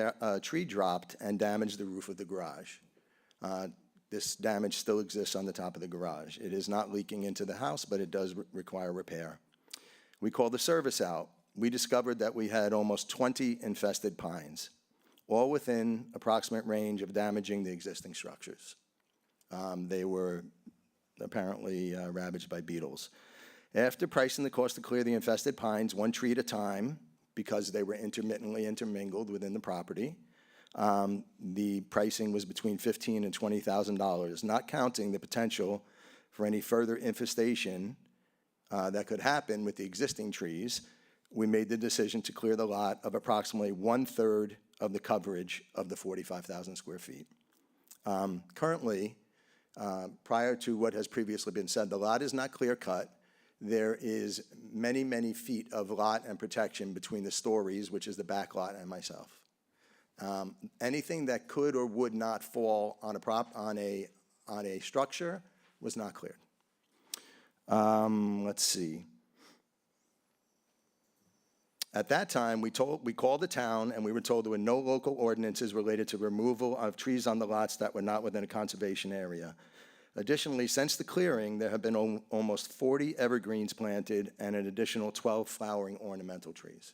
dropped and damaged the roof of the garage. This damage still exists on the top of the garage. It is not leaking into the house, but it does require repair. We called the service out. We discovered that we had almost 20 infested pines, all within approximate range of damaging the existing structures. They were apparently ravaged by beetles. After pricing the cost to clear the infested pines one tree at a time, because they were intermittently intermingled within the property, the pricing was between $15,000 and $20,000, not counting the potential for any further infestation that could happen with the existing trees. We made the decision to clear the lot of approximately 1/3 of the coverage of the 45,000 square feet. Currently, prior to what has previously been said, the lot is not clear-cut. There is many, many feet of lot and protection between the stories, which is the back lot, and myself. Anything that could or would not fall on a structure was not cleared. Let's see. At that time, we called the town, and we were told there were no local ordinances related to removal of trees on the lots that were not within a conservation area. Additionally, since the clearing, there have been almost 40 evergreens planted and an additional 12 flowering ornamental trees.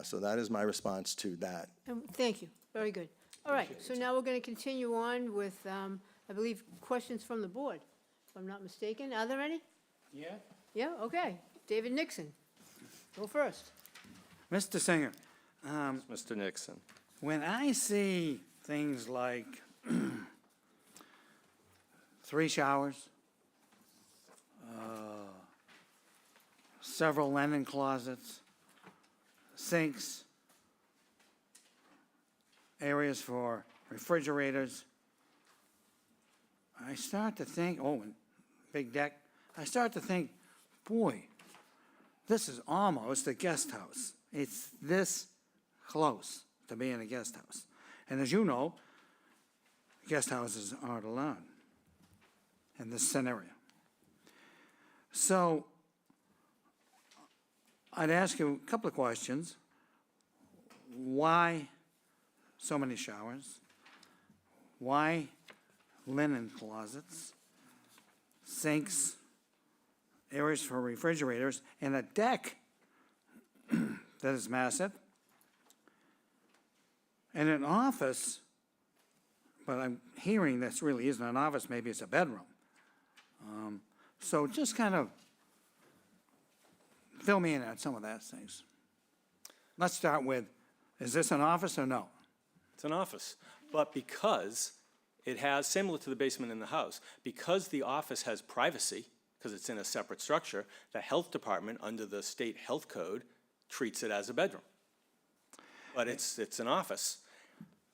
So that is my response to that. Thank you, very good. All right, so now we're going to continue on with, I believe, questions from the board, if I'm not mistaken. Are there any? Yeah. Yeah, okay. David Nixon, go first. Mr. Singer, Mr. Nixon. when I see things like 3 showers, several linen closets, sinks, areas for refrigerators, I start to think, and big deck, I start to think, boy, this is almost a guest house. It's this close to being a guest house. And as you know, guest houses aren't allowed in this scenario. So I'd ask you a couple of questions. Why so many showers? Why linen closets, sinks, areas for refrigerators, and a deck that is massive, and an office, but I'm hearing this really isn't an office, maybe it's a bedroom. So just kind of fill me in on some of those things. Let's start with, is this an office or no? It's an office, but because it has, similar to the basement in the house, because the office has privacy, because it's in a separate structure, the health department, under the state health code, treats it as a bedroom. But it's an office,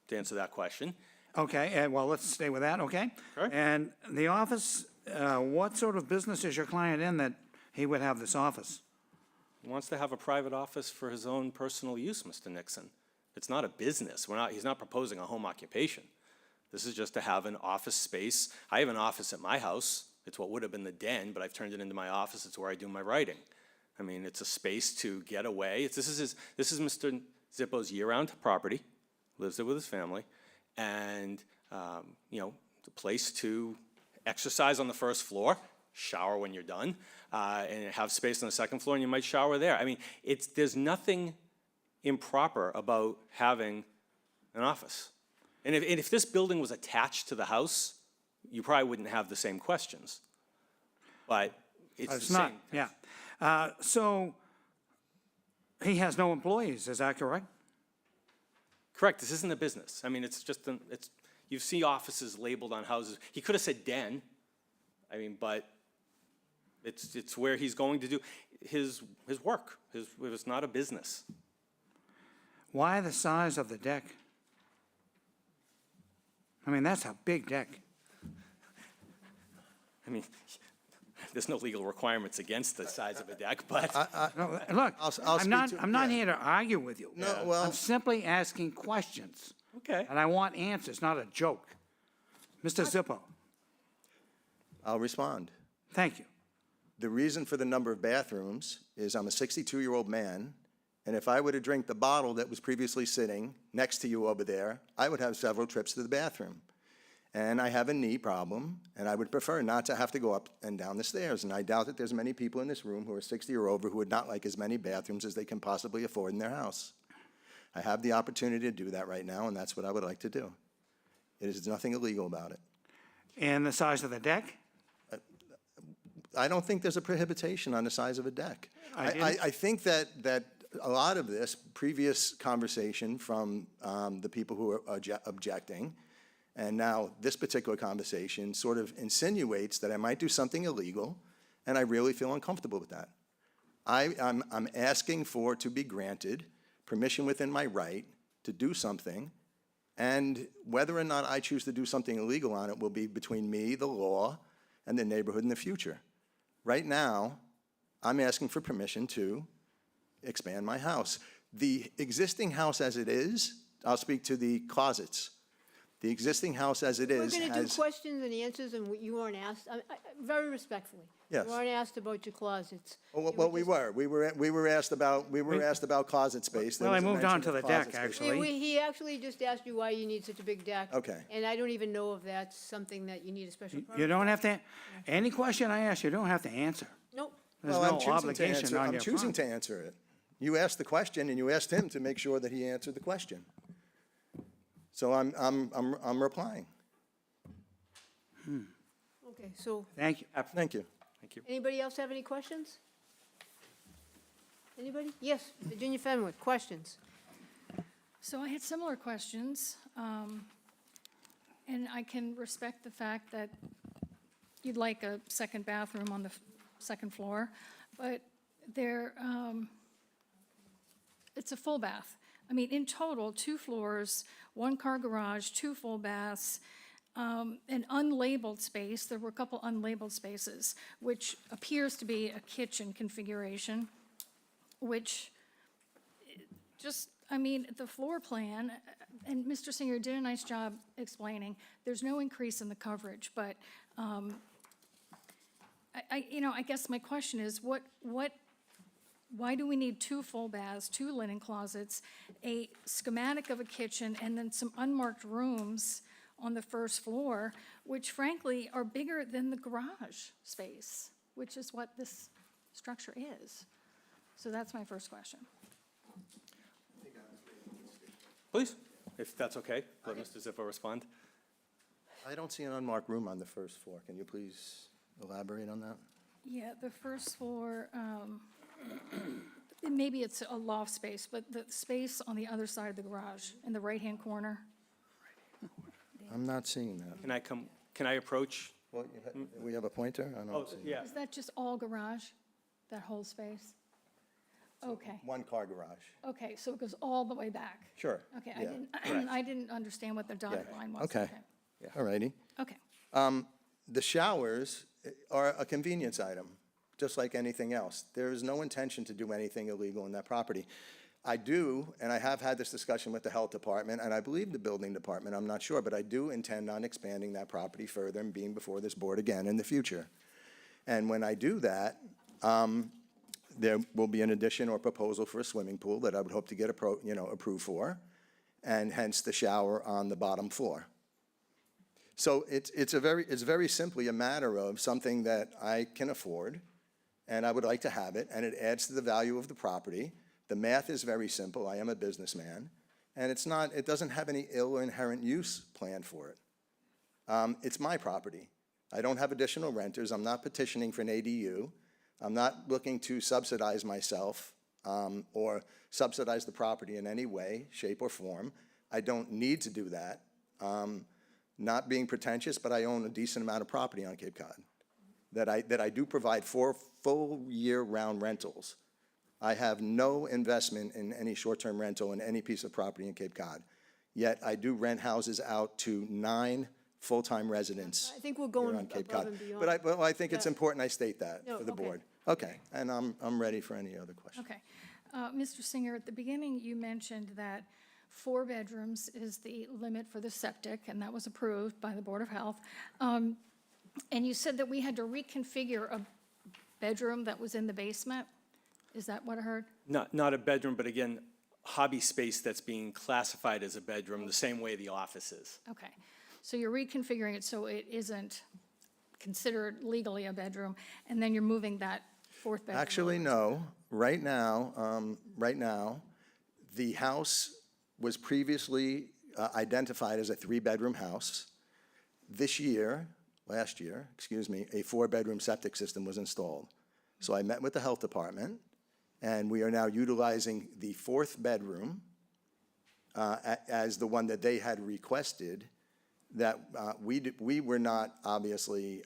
to answer that question. Okay, and well, let's stay with that, okay? Sure. And the office, what sort of business is your client in that he would have this office? He wants to have a private office for his own personal use, Mr. Nixon. It's not a business. He's not proposing a home occupation. This is just to have an office space. I have an office at my house. It's what would have been the den, but I've turned it into my office. It's where I do my writing. I mean, it's a space to get away. This is Mr. Zippo's year-round property, lives there with his family, and the place to exercise on the first floor, shower when you're done, and have space on the second floor, and you might shower there. I mean, there's nothing improper about having an office. And if this building was attached to the house, you probably wouldn't have the same questions. But it's the not, same. yeah. So he has no employees, is that correct? Correct, this isn't a business. I mean, it's just, you see offices labeled on houses. He could have said den, I mean, but it's where he's going to do his work. It's not a business. Why the size of the deck? I mean, that's a big deck. I mean, there's no legal requirements against the size of a deck, but. No, look, I'm not here to argue with you. No, well- I'm simply asking questions. Okay. And I want answers, not a joke. Mr. Zippo, I'll respond. thank you. The reason for the number of bathrooms is I'm a 62-year-old man, And if I were to drink the bottle that was previously sitting next to you over there, I would have several trips to the bathroom. And I have a knee problem, and I would prefer not to have to go up and down the stairs. And I doubt that there's many people in this room who are 60 or over who would not like as many bathrooms as they can possibly afford in their house. I have the opportunity to do that right now, and that's what I would like to do. There's nothing illegal about it. And the size of the deck? I don't think there's a prohibition on the size of a deck. I I think that a lot of this previous conversation from the people who are objecting, and now this particular conversation sort of insinuates that I might do something illegal, and I really feel uncomfortable with that. I'm asking for to be granted permission within my right to do something, and whether or not I choose to do something illegal on it will be between me, the law, and the neighborhood in the future. Right now, I'm asking for permission to expand my house. The existing house as it is, I'll speak to the closets. The existing house as it is We're going to do has, questions and answers, and you weren't asked, very respectfully. Yes. You weren't asked about your closets. well, we were asked about closet space. There Well, I was a moved on mention to of the deck, closet space. actually. He actually just asked you why you need such a big deck. Okay. And I don't even know if that's something that you need a special permit. You don't have to, any question I ask, you don't have to answer. Nope. There's Well, I'm no choosing to obligation answer- on I'm your choosing part. to answer it. You asked the question, and you asked him to make sure that he answered the question. So I'm replying. Okay, so Thank you. Thank you. Thank you. anybody else have any questions? Anybody? Yes, Virginia Fenwick, questions? So I had similar questions, and I can respect the fact that you'd like a second bathroom on the second floor, but it's a full bath. I mean, in total, 2 floors, 1-car garage, 2 full baths, an unlabeled space. There were a couple unlabeled spaces, which appears to be a kitchen configuration, which just, I mean, the floor plan, and Mr. Singer did a nice job explaining, there's no increase in the coverage, but I guess my question is, why do we need 2 full baths, 2 linen closets, a schematic of a kitchen, and then some unmarked rooms on the first floor, which frankly are bigger than the garage space, which is what this structure is? So that's my first question. Please, if that's okay, let Mr. Ziffer respond. I don't see an unmarked room on the first floor. Can you please elaborate on that? Yeah, the first floor, maybe it's a loft space, but the space on the other side of the garage, in the right-hand corner. I'm not seeing that. Can I approach? Well, we have a pointer? I Oh, don't see. yeah. Is that just all garage, that whole space? Okay, 1-car garage. okay, so it goes all the way back? Sure. Okay, Yeah. I didn't understand what the dotted line was. Okay. All righty. Okay, The showers are a convenience item, just like anything else. There is no intention to do anything illegal in that property. I do, and I have had this discussion with the health department, and I believe the building department, I'm not sure, but I do intend on expanding that property further and being before this board again in the future. And when I do that, there will be an addition or proposal for a swimming pool that I would hope to get approved for, and hence the shower on the bottom floor. So it's very simply a matter of something that I can afford, and I would like to have it, and it adds to the value of the property. The math is very simple. I am a businessman, and it doesn't have any ill or inherent use planned for it. It's my property. I don't have additional renters. I'm not petitioning for an ADU. I'm not looking to subsidize myself or subsidize the property in any way, shape, or form. I don't need to do that. Not being pretentious, but I own a decent amount of property on Cape Cod that I do provide for full year-round rentals. I have no investment in any short-term rental in any piece of property in Cape Cod. Yet I do rent houses out to 9 full-time residents I think we're here going on Cape above Cod. and beyond. But I think it's Yeah. important I state that No, for the okay. board. Okay, and I'm ready for any other questions. okay. Mr. Singer, at the beginning, you mentioned that 4 bedrooms is the limit for the septic, and that was approved by the Board of Health. And you said that we had to reconfigure a bedroom that was in the basement? Is that what I heard? Not a bedroom, but again, hobby space that's being classified as a bedroom, the same way the office is. Okay. So you're reconfiguring it so it isn't considered legally a bedroom, and then you're moving that fourth bedroom? Actually, no. Right now, the house was previously identified as a three-bedroom house. Last year, a four-bedroom septic system was installed. So I met with the health department, and we are now utilizing the fourth bedroom as the one that they had requested, that we were not obviously,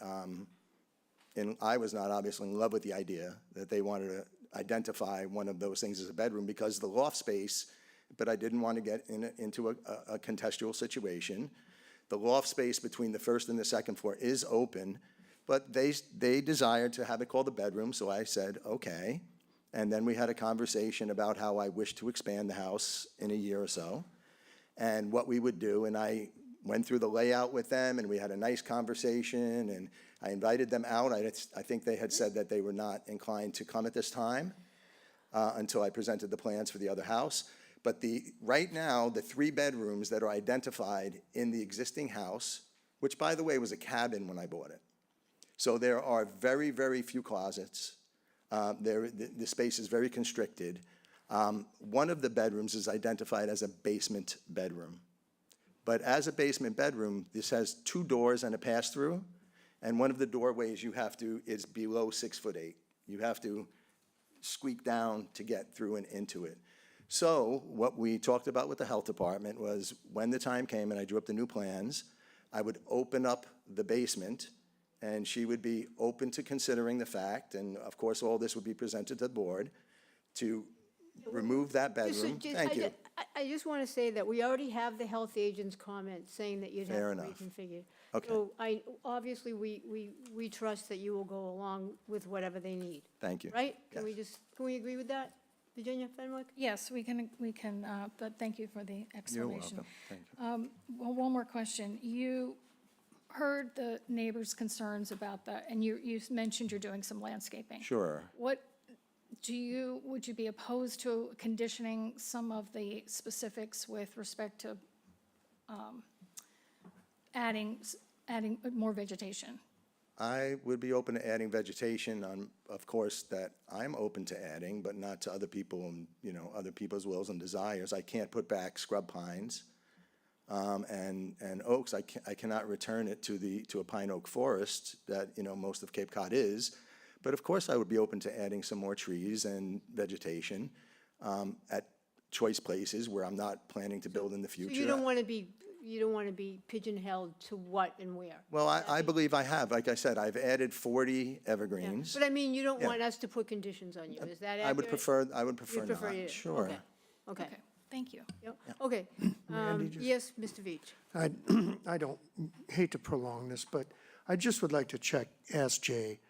I was not obviously in love with the idea that they wanted to identify one of those things as a bedroom because the loft space, but I didn't want to get into a contextual situation. The loft space between the first and the second floor is open, but they desired to have it called a bedroom, so I said, okay. And then we had a conversation about how I wished to expand the house in a year or so, and what we would do, and I went through the layout with them, and we had a nice conversation, and I invited them out. I think they had said that they were not inclined to come at this time until I presented the plans for the other house. But right now, the three bedrooms that are identified in the existing house, which by the way was a cabin when I bought it. So there are very, very few closets. The space is very constricted. One of the bedrooms is identified as a basement bedroom. But as a basement bedroom, this has two doors and a pass-through, and one of the doorways is below 6'8". You have to squeak down to get through and into it. So what we talked about with the health department was when the time came and I drew up the new plans, I would open up the basement, and she would be open to considering the fact, and of course, all this would be presented to the board, to remove that bedroom. Thank you. I just want to say that we already have the health agent's comment saying that you'd Fair have to enough. reconfigure. Okay. So obviously, we trust that you will go along with whatever they need, Thank you. right? Can Yes. we agree with that? Virginia Fenwick? Yes, we can, but thank you for the You're explanation. welcome. Thank you. Well, one more question. You heard the neighbors' concerns about and you mentioned you're doing some landscaping. Sure. Would you be opposed to conditioning some of the specifics with respect to adding more vegetation? I would be open to adding vegetation of course, that I'm open to adding, but not to other people and, other people's wills and desires. I can't put back scrub pines and oaks. I cannot return it to a pine oak forest that, most of Cape Cod is. But of course, I would be open to adding some more trees and vegetation at choice places where I'm not planning to build in the future. So you don't want to be pigeonholed to what and where? Well, I believe I have. Like I said, I've added 40 Yeah. evergreens. But I mean, you don't Yeah. want us to put conditions on you, is that accurate? I would prefer You'd prefer you not. to- Sure. Okay. Thank you. Yep. Okay. Yes, Mr. Veach. I don't hate to prolong this, but I just would like to ask Jay,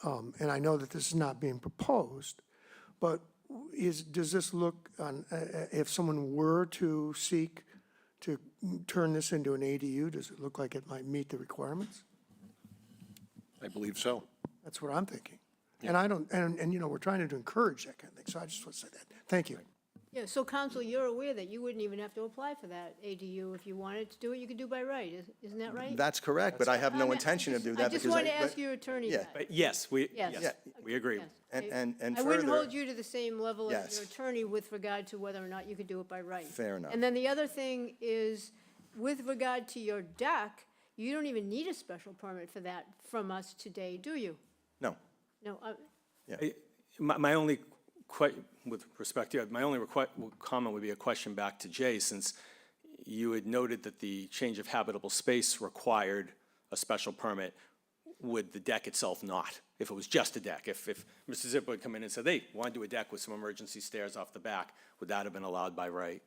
and I know that this is not being proposed, but does this look if someone were to seek to turn this into an ADU, does it look like it might meet the requirements? I believe so. That's what I'm thinking. And I don't, and we're trying to encourage that kind of thing, so I just want to say that. Thank you. Yeah, so counsel, you're aware that you wouldn't even have to apply for that ADU if you wanted to do it, you could do by right, isn't that right? That's correct, but I have no I intention of doing that I just because want to ask your attorney yeah. that. But yes, we agree. Yes. And I wouldn't further- hold you to the same level as Yes. your attorney with regard to whether or not you could do it by right. Fair enough. And then the other thing is, with regard to your deck, you don't even need a special permit for that from us today, do you? No. No, My only with respect to you, my only comment would be a question back to Jay, since you had noted that the change of habitable space required a special permit. Would the deck itself not? If it was just a deck, if Mr. Zippo had come in and said, "Hey, want to do a deck with some emergency stairs off the back," would that have been allowed by right?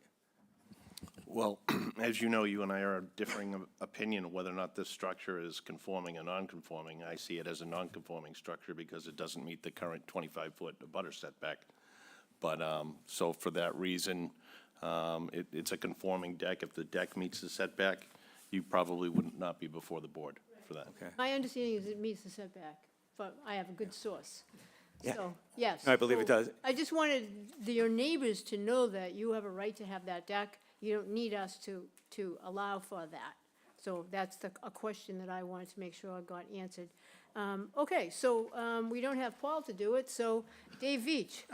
Well, as you know, you and I are differing of opinion of whether or not this structure is conforming or non-conforming. I see it as a non-conforming structure because it doesn't meet the current 25-foot abutter setback. But, so for that reason, it's a conforming deck. If the deck meets the setback, you probably would not be before the board for that. Okay. my understanding is it meets the setback, but I have a good source. Yeah. So, yes. I believe it so does. I just wanted your neighbors to know that you have a right to have that deck. You don't need us to allow for that. So that's a question that I wanted to make sure I got answered. Okay, so we don't have Paul to do it, so Dave Veach.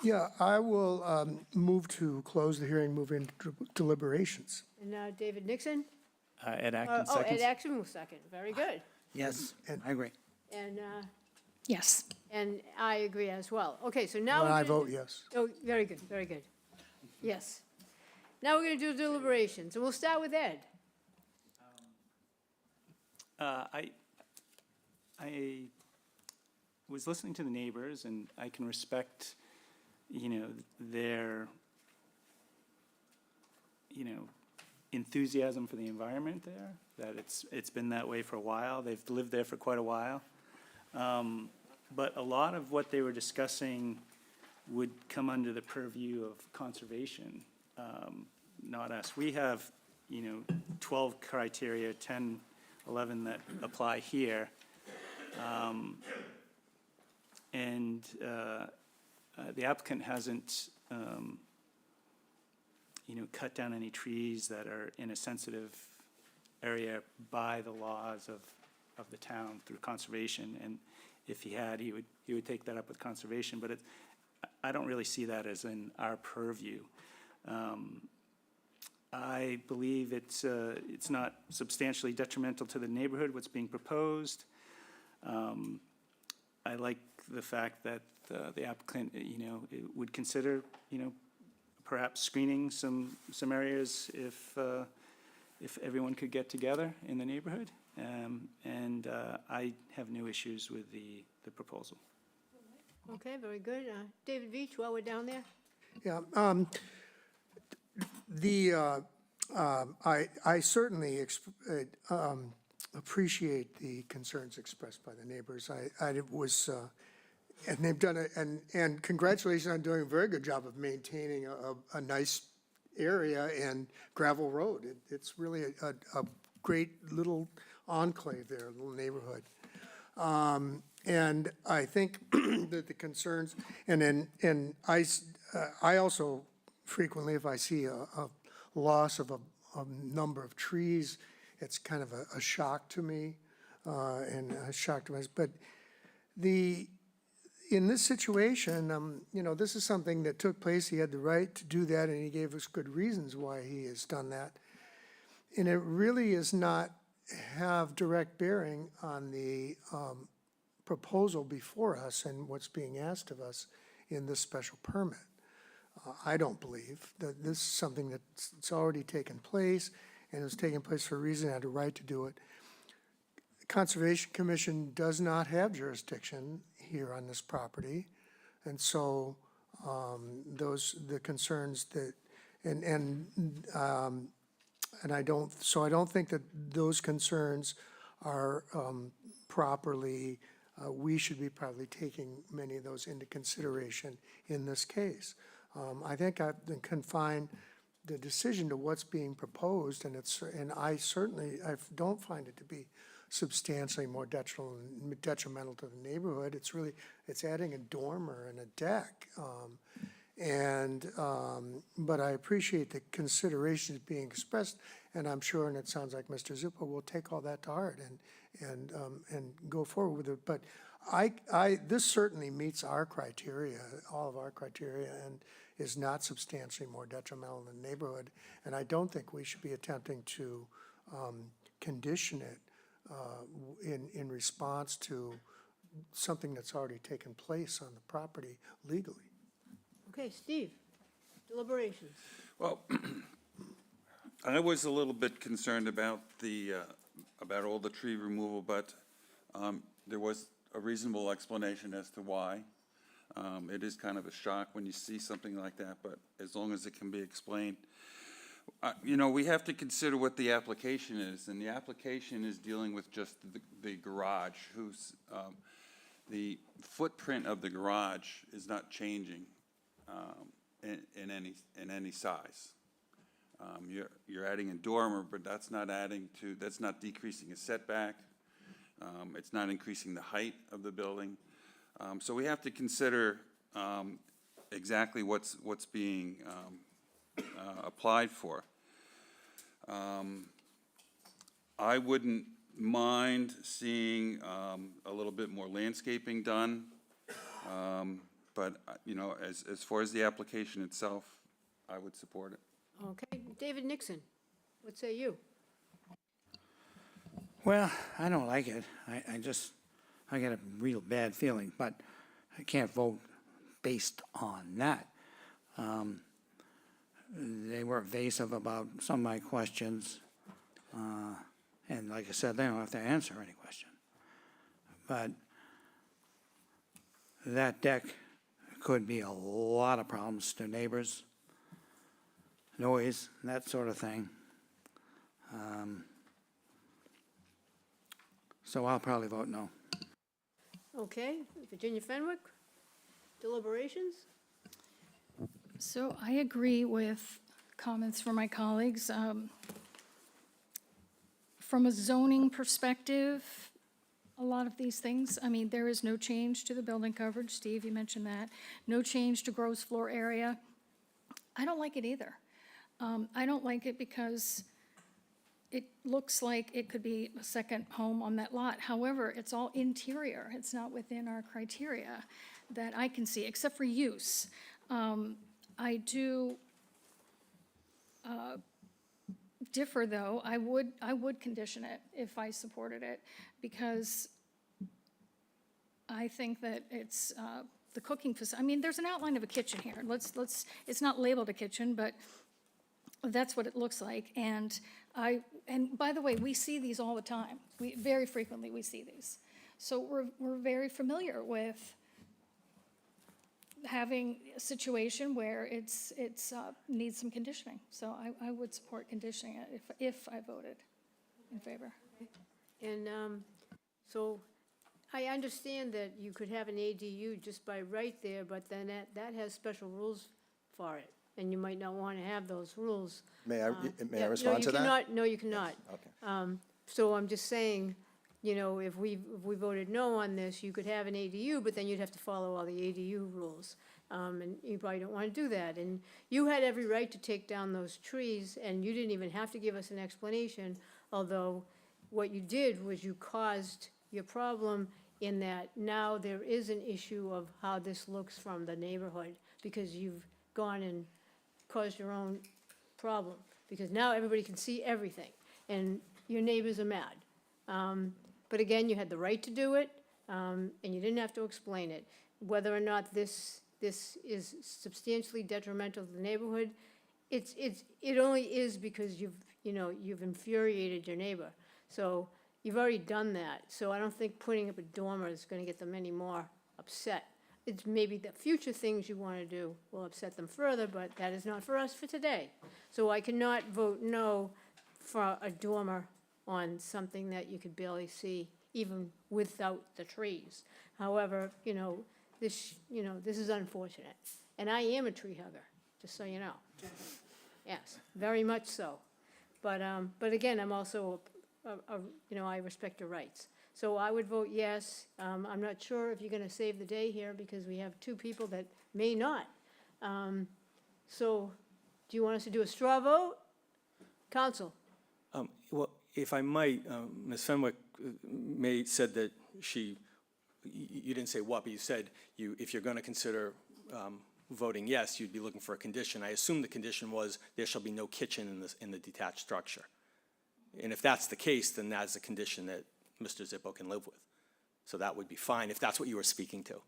Yeah, I will move to close the hearing, move into deliberations. And David Nixon? Ed Atkins, Oh, Ed seconds. Action will second. Very good. Yes, I agree. And, Yes. and I agree as well. Okay, so now. Well, we're I gonna vote do- yes. Oh, very good, very good. Yes. Now we're going to do deliberations, and we'll start with Ed. I was listening to the neighbors, and I can respect, their, enthusiasm for the environment there, that it's been that way for a while. They've lived there for quite a while. But a lot of what they were discussing would come under the purview of conservation, not us. We have, 12 criteria, 10, 11 that apply here. And the applicant hasn't, cut down any trees that are in a sensitive area by the laws of the town through conservation. And if he had, he would take that up with conservation, but I don't really see that as in our purview. I believe it's not substantially detrimental to the neighborhood, what's being proposed. I like the fact that the applicant, would consider, perhaps screening some areas if everyone could get together in the neighborhood. And I have no issues with the proposal. Okay, very good. David Veach, while we're down there? Yeah, I certainly appreciate the concerns expressed by the neighbors. I was, and they've done it, and congratulations on doing a very good job of maintaining a nice area and gravel road. It's really a great little enclave there, a little neighborhood. And I think that the concerns, and I also frequently, if I see a loss of a number of trees, it's kind of a shock to me, and a shock to myself. But in this situation, this is something that took place. He had the right to do that, and he gave us good reasons why he has done that. And it really is not have direct bearing on the proposal before us and what's being asked of us in this special permit. I don't believe that this is something that's already taken place, and it's taken place for a reason, had a right to do it. The Conservation Commission does not have jurisdiction here on this property, and so the concerns that, and I don't think that those concerns are properly, we should be probably taking many of those into consideration in this case. I think I can confine the decision to what's being proposed, and I certainly don't find it to be substantially more detrimental to the neighborhood. It's adding a dormer and a deck. But I appreciate the considerations being expressed, and I'm sure, and it sounds like Mr. Zuppo will take all that to heart and go forward with it. But this certainly meets our criteria, all of our criteria, and is not substantially more detrimental in the neighborhood. And I don't think we should be attempting to condition it in response to something that's already taken place on the property legally. Okay, Steve, deliberations. Well, I was a little bit concerned about about all the tree removal, but there was a reasonable explanation as to why. It is kind of a shock when you see something like that, but as long as it can be explained. We have to consider what the application is, and the application is dealing with just the garage, the footprint of the garage is not changing in any size. You're adding a dormer, but that's not decreasing a setback. It's not increasing the height of the building. So we have to consider exactly what's being applied for. I wouldn't mind seeing a little bit more landscaping done, but, you know, as far as the application itself, I would support it. Okay, David Nixon, what say you? Well, I don't like it. I get a real bad feeling, but I can't vote based on that. They were evasive about some of my questions. And like I said, they don't have to answer any question. But that deck could be a lot of problems to neighbors, noise, that sort of thing. So I'll probably vote no. Okay, Virginia Fenwick, deliberations? So I agree with comments from my colleagues. From a zoning perspective, a lot of these things, I mean, there is no change to the building coverage. Steve, you mentioned that. No change to gross floor area. I don't like it either. I don't like it because it looks like it could be a second home on that lot. However, it's all interior. It's not within our criteria that I can see, except for use. I do differ, though. I would condition it if I supported it, because I think that it's the cooking facility. I mean, there's an outline of a kitchen here. It's not labeled a kitchen, but that's what it looks like. And by the way, we see these all the time. Very frequently we see these. So we're very familiar with having a situation where it's needs some conditioning. So I would support conditioning it if I voted in favor. And so I understand that you could have an ADU just by right there, but then that has special rules for it, and you might not want to have those rules. May I Yeah, respond to that? No, you cannot. Okay. So I'm just saying, you know, if we voted no on this, you could have an ADU, but then you'd have to follow all the ADU rules. And you probably don't want to do that. And you had every right to take down those trees, and you didn't even have to give us an explanation, although what you did was you caused your problem in that now there is an issue of how this looks from the neighborhood, because you've gone and caused your own problem, because now everybody can see everything, and your neighbors are mad. But again, you had the right to do it, and you didn't have to explain it. Whether or not this is substantially detrimental to the neighborhood, it only is because you've infuriated your neighbor. So you've already done that, so I don't think putting up a dormer is gonna get them any more upset. It's maybe the future things you wanna do will upset them further, but that is not for us for today. So I cannot vote no for a dormer on something that you could barely see, even without the trees. However, this is unfortunate. And I am a tree hugger, just so you know. Yes, very much so. But again, I'm also, I respect your rights. So I would vote yes. I'm not sure if you're gonna save the day here, because we have two people that may not. So, do you want us to do a straw vote? Counsel? Well, if I might, Ms. Fenwick said that you didn't say what, but you said if you're going to consider voting yes, you'd be looking for a condition. I assume the condition was there shall be no kitchen in the detached structure. And if that's the case, then that's a condition that Mr. Zippo can live with. So that would be fine if that's what you were speaking to.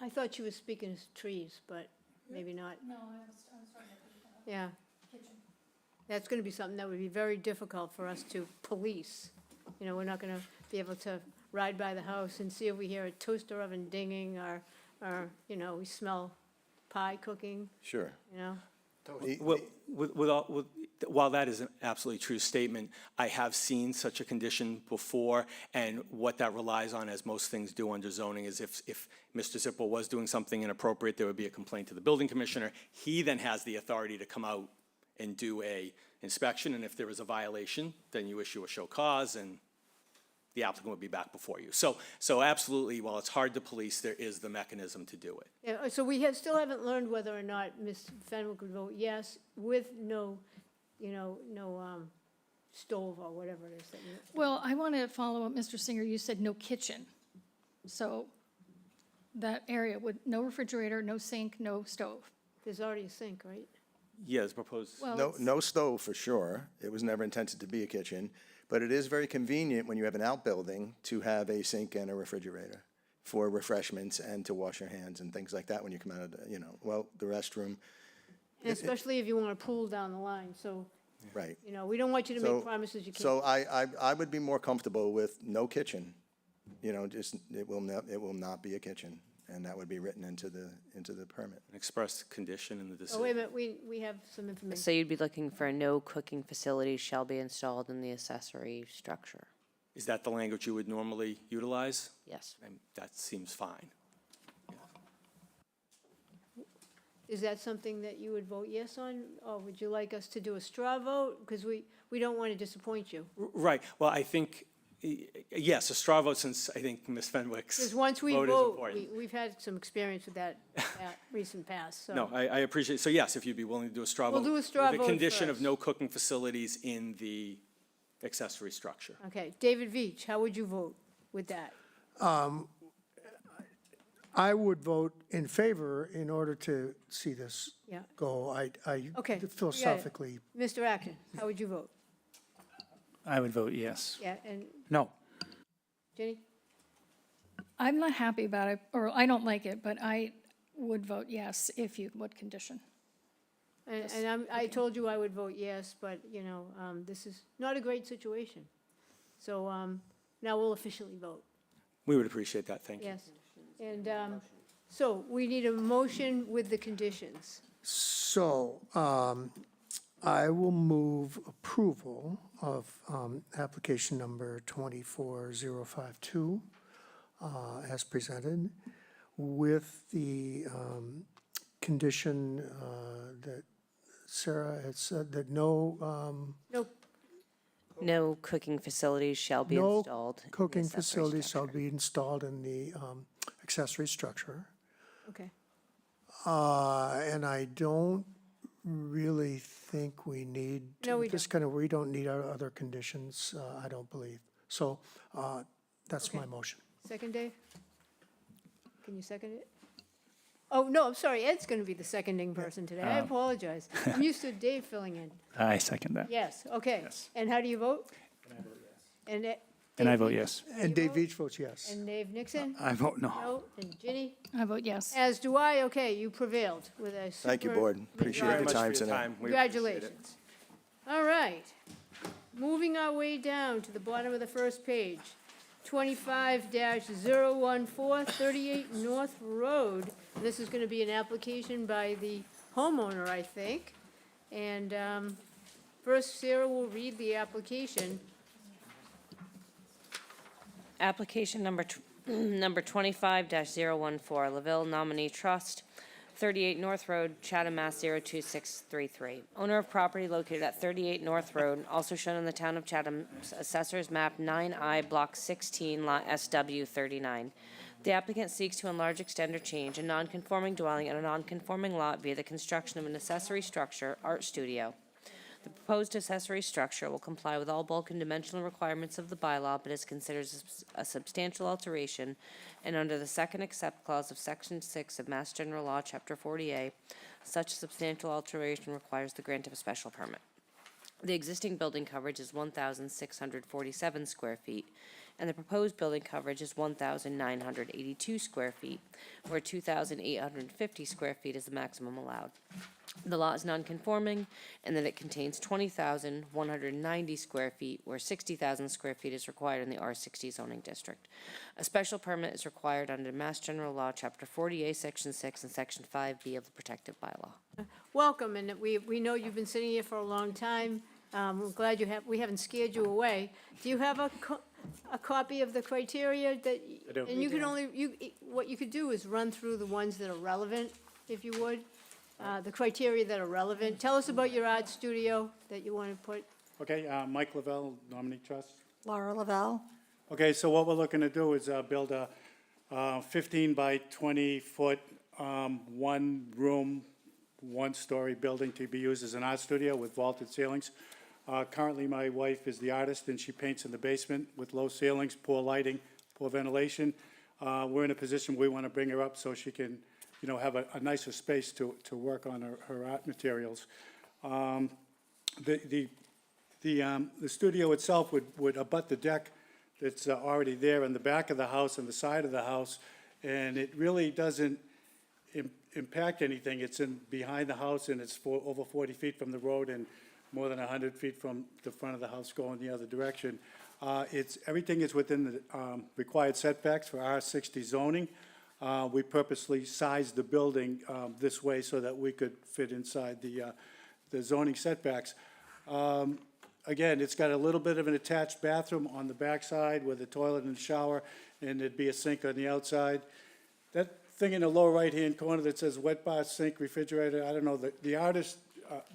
I thought you were speaking of trees, but maybe not. No, I was talking about Yeah. kitchen. That's going to be something that would be very difficult for us to police. We're not going to be able to ride by the house and see if we hear a toaster oven dinging or we smell pie cooking, Sure. Well, while that is an absolutely true statement, I have seen such a condition before, and what that relies on, as most things do under zoning, is if Mr. Zippo was doing something inappropriate, there would be a complaint to the building commissioner. He then has the authority to come out and do a inspection, and if there is a violation, then you issue a show cause, and the applicant would be back before you. So absolutely, while it's hard to police, there is the mechanism to do it. Yeah, so we still haven't learned whether or not Ms. Fenwick would vote yes with no, no stove or whatever it is that you. Well, I want to follow up, Mr. Singer, you said no kitchen. So that area with no refrigerator, no sink, no stove. There's already a sink, right? Yeah, it's proposed. Well, No, it's- no stove for sure. It was never intended to be a kitchen, but it is very convenient when you have an outbuilding to have a sink and a refrigerator for refreshments and to wash your hands and things like that when you come out of, the restroom. And especially if you want a pool down the line, so, Right. we don't want you to So- make promises you can't. So I would be more comfortable with no kitchen, just, it will not be a kitchen, and that would be written into the permit. An expressed condition in the Oh, decision. wait a minute, we have some information. So you'd be looking for no cooking facilities shall be installed in the accessory structure. Is that the language you would normally utilize? Yes. And that seems fine. Is that something that you would vote yes on, or would you like us to do a straw vote? Because we don't want to disappoint you. Right, well, I think, yes, a straw vote, since I think Ms. Fenwick's Because once we vote is vote, important. we've had some experience with that at recent past, so. No, I appreciate, so yes, if you'd be willing to do a straw vote. We'll do a straw With vote the condition of first. no cooking facilities in the accessory structure. Okay, David Veach, how would you vote with that? I would vote in favor in order to see this Yeah. go. I Okay, philosophically, Mr. Acton, how would you vote? I would vote yes. Yeah, and No. Jenny? I'm not happy about it, or I don't like it, but I would vote yes if you would condition. And I told you I would vote yes, but, this is not a great situation. So now we'll officially vote. We would appreciate that, thank you. Yes. And so we need a motion with the conditions. so I will move approval of application number 24052 as presented, with the condition that Sarah had said that no, Nope. No cooking facilities shall be no installed. in the cooking accessory facilities shall structure. be installed in the accessory structure. Okay. And I don't really think we need. No, we this kind of, we don't need other conditions, I don't believe. So that's my Okay. motion. Second, Dave? Can you second it? Oh, no, I'm sorry, Ed's going to be the seconding person today. I apologize. I'm used to Dave filling in. I second that. Yes, okay. Yes. And how do you vote? And I And I vote yes. And Dave Veach votes yes. And Dave Nixon? I vote no. No, and Ginny? I vote yes. As do I, okay, you prevailed with a super. Thank you, Board. Appreciate Very the much for time your tonight. time. We appreciate it. Congratulations. All right. Moving our way down to the bottom of the first page. 25-014, 38 North Road. This is going to be an application by the homeowner, I think. And first, Sarah will read the application. Application number 25-014, LaVille Nominee Trust, 38 North Road, Chatham, Mass. 02633. Owner of property located at 38 North Road, also shown in the Town of Chatham Assessor's Map 9I, Block 16, Lot SW 39. The applicant seeks to enlarge, extend, or change a non-conforming dwelling on a non-conforming lot via the construction of an accessory structure, art studio. The proposed accessory structure will comply with all bulk and dimensional requirements of the bylaw, but is considered a substantial alteration, and under the second except clause of Section 6 of Mass General Law, Chapter 40A, such substantial alteration requires the grant of a special permit. The existing building coverage is 1,647 square feet, and the proposed building coverage is 1,982 square feet, where 2,850 square feet is the maximum allowed. The lot is non-conforming, and that it contains 20,190 square feet, where 60,000 square feet is required in the R60 zoning district. A special permit is required under Mass General Law, Chapter 40A, Section 6, and Section 5B of the protective bylaw. Welcome, and we know you've been sitting here for a long time. We're glad we haven't scared you away. Do you have a copy of the criteria that? I do. And you can what you could do is run through the ones that are relevant, if you would, the criteria that are relevant. Tell us about your art studio that you want to put. Okay, Mike Lavelle, Nominee Trust. Laura Lavelle. Okay, so what we're looking to do is build a 15 by 20 foot, one-room, one-story building to be used as an art studio with vaulted ceilings. Currently, my wife is the artist, and she paints in the basement with low ceilings, poor lighting, poor ventilation. We're in a position we want to bring her up so she can, you know, have a nicer space to work on her art materials. The studio itself would abut the deck that's already there in the back of the house and the side of the house, and it really doesn't impact anything. It's in behind the house, and it's over 40 feet from the road and more than 100 feet from the front of the house going the other direction. Everything is within the required setbacks for R60 zoning. We purposely sized the building this way so that we could fit inside the zoning setbacks. Again, it's got a little bit of an attached bathroom on the backside with a toilet and shower, and there'd be a sink on the outside. That thing in the lower right-hand corner that says wet bar, sink, refrigerator, I don't know, the artist,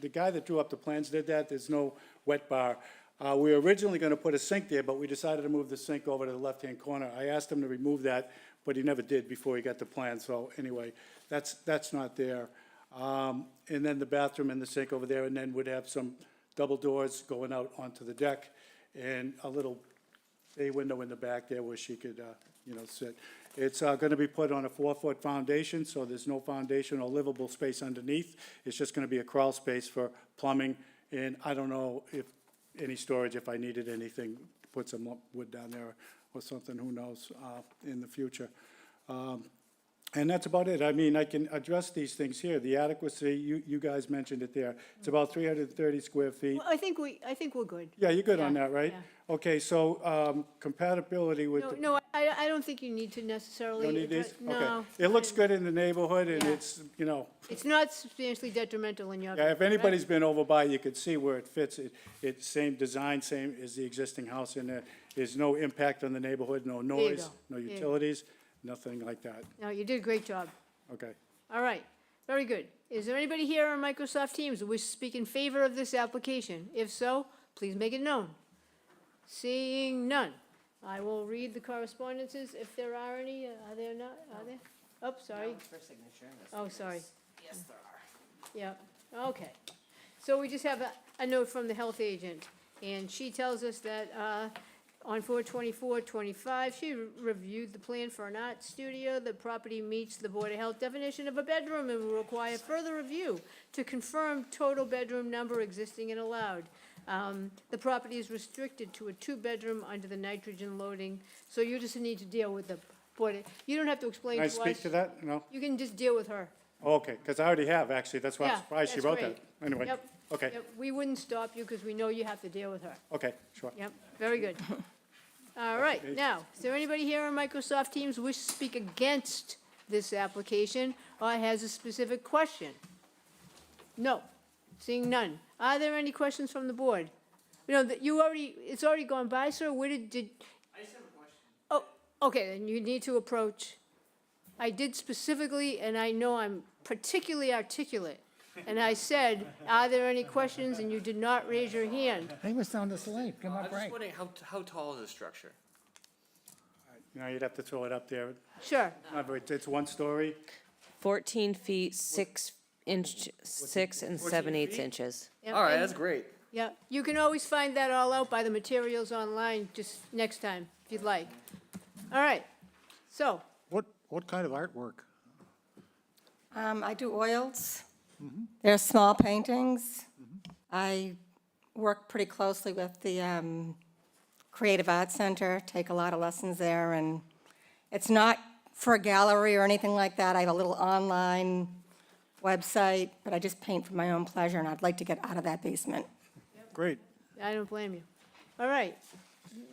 the guy that drew up the plans did that, there's no wet bar. We were originally gonna put a sink there, but we decided to move the sink over to the left-hand corner. I asked him to remove that, but he never did before he got the plan, so anyway, that's not there. And then the bathroom and the sink over there, and then we'd have some double doors going out onto the deck, and a little bay window in the back there where she could, you know, sit. It's gonna be put on a 4-foot foundation, so there's no foundation or livable space underneath. It's just gonna be a crawl space for plumbing, and I don't know if any storage, if I needed anything, put some wood down there or something, who knows, in the future. And that's about it. I mean, I can address these things here. The adequacy, you guys mentioned it there. It's about 330 square feet. Well, I think we're good. Yeah, you're good on Yeah, that, right? yeah. Okay, so compatibility with. No, I don't think you need to necessarily. Don't need these? No. Okay. It looks good in the neighborhood, and Yeah. it's, you know, It's not substantially detrimental in your. yeah, if right? anybody's been over by, you could see where it fits. It's same design, same as the existing house in there. There's no impact on the neighborhood, no you noise, go. no There you go. utilities, nothing like that. No, you did a great job. Okay. All right, very good. Is there anybody here on Microsoft Teams who wishes to speak in favor of this application? If so, please make it known. Seeing none, I will read the correspondences if there are any. Are there not? Are there? Oh, sorry. For signature. Oh, sorry. Yes, there are. Yeah, okay. So we just have a note from the health agent, and she tells us that on 4/24/25, she reviewed the plan for an art studio. The property meets the Board of Health definition of a bedroom and will require further review to confirm total bedroom number existing and allowed. The property is restricted to a 2-bedroom under the nitrogen loading, so you just need to deal with the Board. You don't have to explain Can to I us. speak to that? No? You can just deal with her. Okay, because I already have, actually. That's why I'm Yeah, surprised she that's wrote great. that. Anyway, Yep. okay, Yep, we wouldn't stop you because we know you have to deal with her. okay, sure. Yep, very good. All right, now, is there anybody here on Microsoft Teams who wishes to speak against this application or has a specific question? No, seeing none. Are there any questions from the board? You know, that it's already gone by, sir, where did? I just have a question. Oh, okay, then you need to approach. I did specifically, and I know I'm particularly articulate, and I said, are there any questions, and you did not raise your hand. He was sound asleep, give him a I'm break. just wondering, how tall is the structure? You know, you'd have to throw it up there. Sure. It's 1 story. 14 feet, 6 and 7/8 inches. Yep, All right, and- that's great. Yeah, you can always find that all out by the materials online, just next time, if you'd like. All right, so, What kind of artwork? I do oils. They're small paintings. I work pretty closely with the Creative Arts Center, take a lot of lessons there, and it's not for a gallery or anything like that. I have a little online website, but I just paint for my own pleasure, and I'd like to get out of that basement. Great. I don't blame you. All right,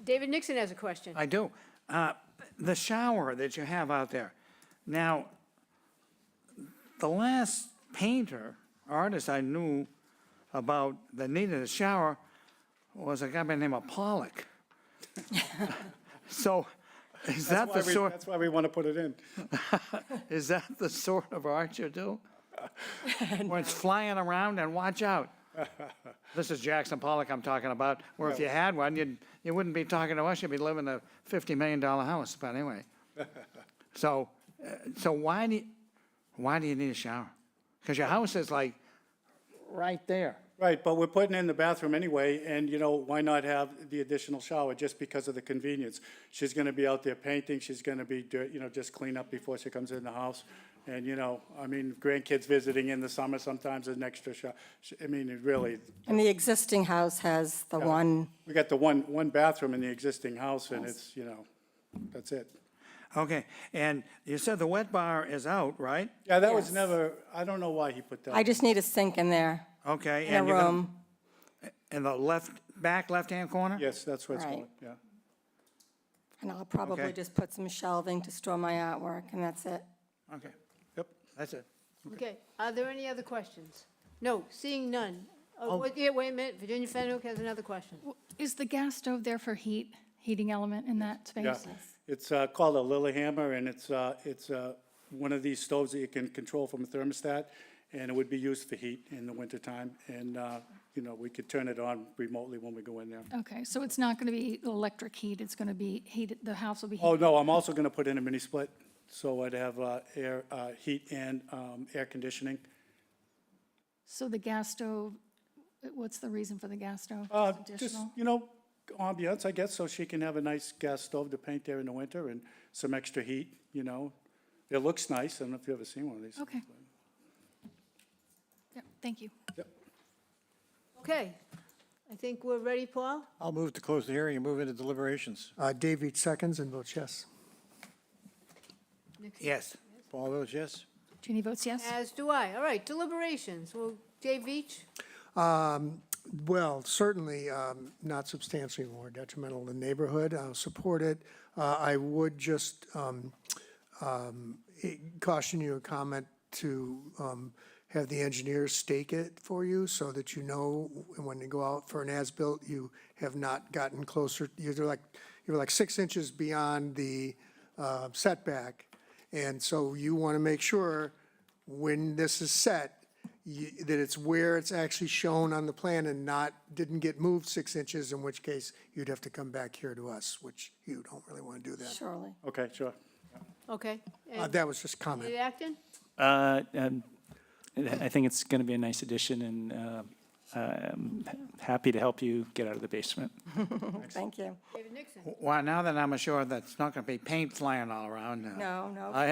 David Nixon has a question. I do. The shower that you have out there. Now, the last painter, artist I knew about that needed a shower was a guy by the name of Pollock. So, is that the sort? That's why we want to put it in. Is that the sort of art you do? Where it's flying around and watch out. This is Jackson Pollock I'm talking about, where if you had one, you wouldn't be talking to us, you'd be living in a $50 million house, but anyway. So why do you need a shower? Because your house is like right there. Right, but we're putting in the bathroom anyway, and, you know, why not have the additional shower just because of the convenience? She's gonna be out there painting, she's gonna be, just clean up before she comes in the house. And, you know, I mean, grandkids visiting in the summer, sometimes an extra shower. I mean, it really, And the existing house has the one, we got the one bathroom in the existing house, and it's, you know, that's it. Okay, and you said the wet bar is out, right? Yeah, that was Yes. never, I don't know why he put that. I just need a sink in there, Okay. in a and you're gonna- room. In the back left-hand corner? Yes, that's what it's Right. called, yeah. And I'll probably Okay. just put some shelving to store my artwork, and that's it. Okay, yep, that's it. Okay, are there any other questions? No, seeing none. Oh, wait a minute, Virginia Fenwick has another question. Is the gas stove there for heating element in that space? Yeah, it's called a Lillehammer, and it's one of these stoves that you can control from a thermostat, and it would be used for heat in the wintertime, and, you know, we could turn it on remotely when we go in there. Okay, so it's not going to be electric heat, it's going to be heated, the house will be Oh, heated? no, I'm also gonna put in a mini split, so I'd have heat and air conditioning. So the gas stove, what's the reason for the gas stove? It's Just, additional? you know, ambiance, I guess, so she can have a nice gas stove to paint there in the winter and some extra heat, you know. It looks nice, I don't know if you've ever seen one of these. Okay. Yeah, thank you. Okay, I think we're ready, Paul? I'll move to close the hearing and move into deliberations. Dave Each seconds and votes yes. Yes. Paul votes yes. Ginny votes yes? As do I. All right, deliberations. Well, Dave Veach? Well, certainly not substantially more detrimental to the neighborhood. I'll support it. I would just caution you a comment to have the engineers stake it for you so that you know when you go out for an as-built, you have not gotten closer. You're like 6 inches beyond the setback. And so you want to make sure when this is set, that it's where it's actually shown on the plan and didn't get moved 6 inches, in which case you'd have to come back here to us, which you don't really want to do that. Surely. Okay, sure. Okay. And That was just comment. Nate Acton? And I think it's going to be a nice addition, and I'm happy to help you get out of the basement. Thank you. David Nixon? Well, now that I'm assured that it's not going to be paint flying all around. No, no. I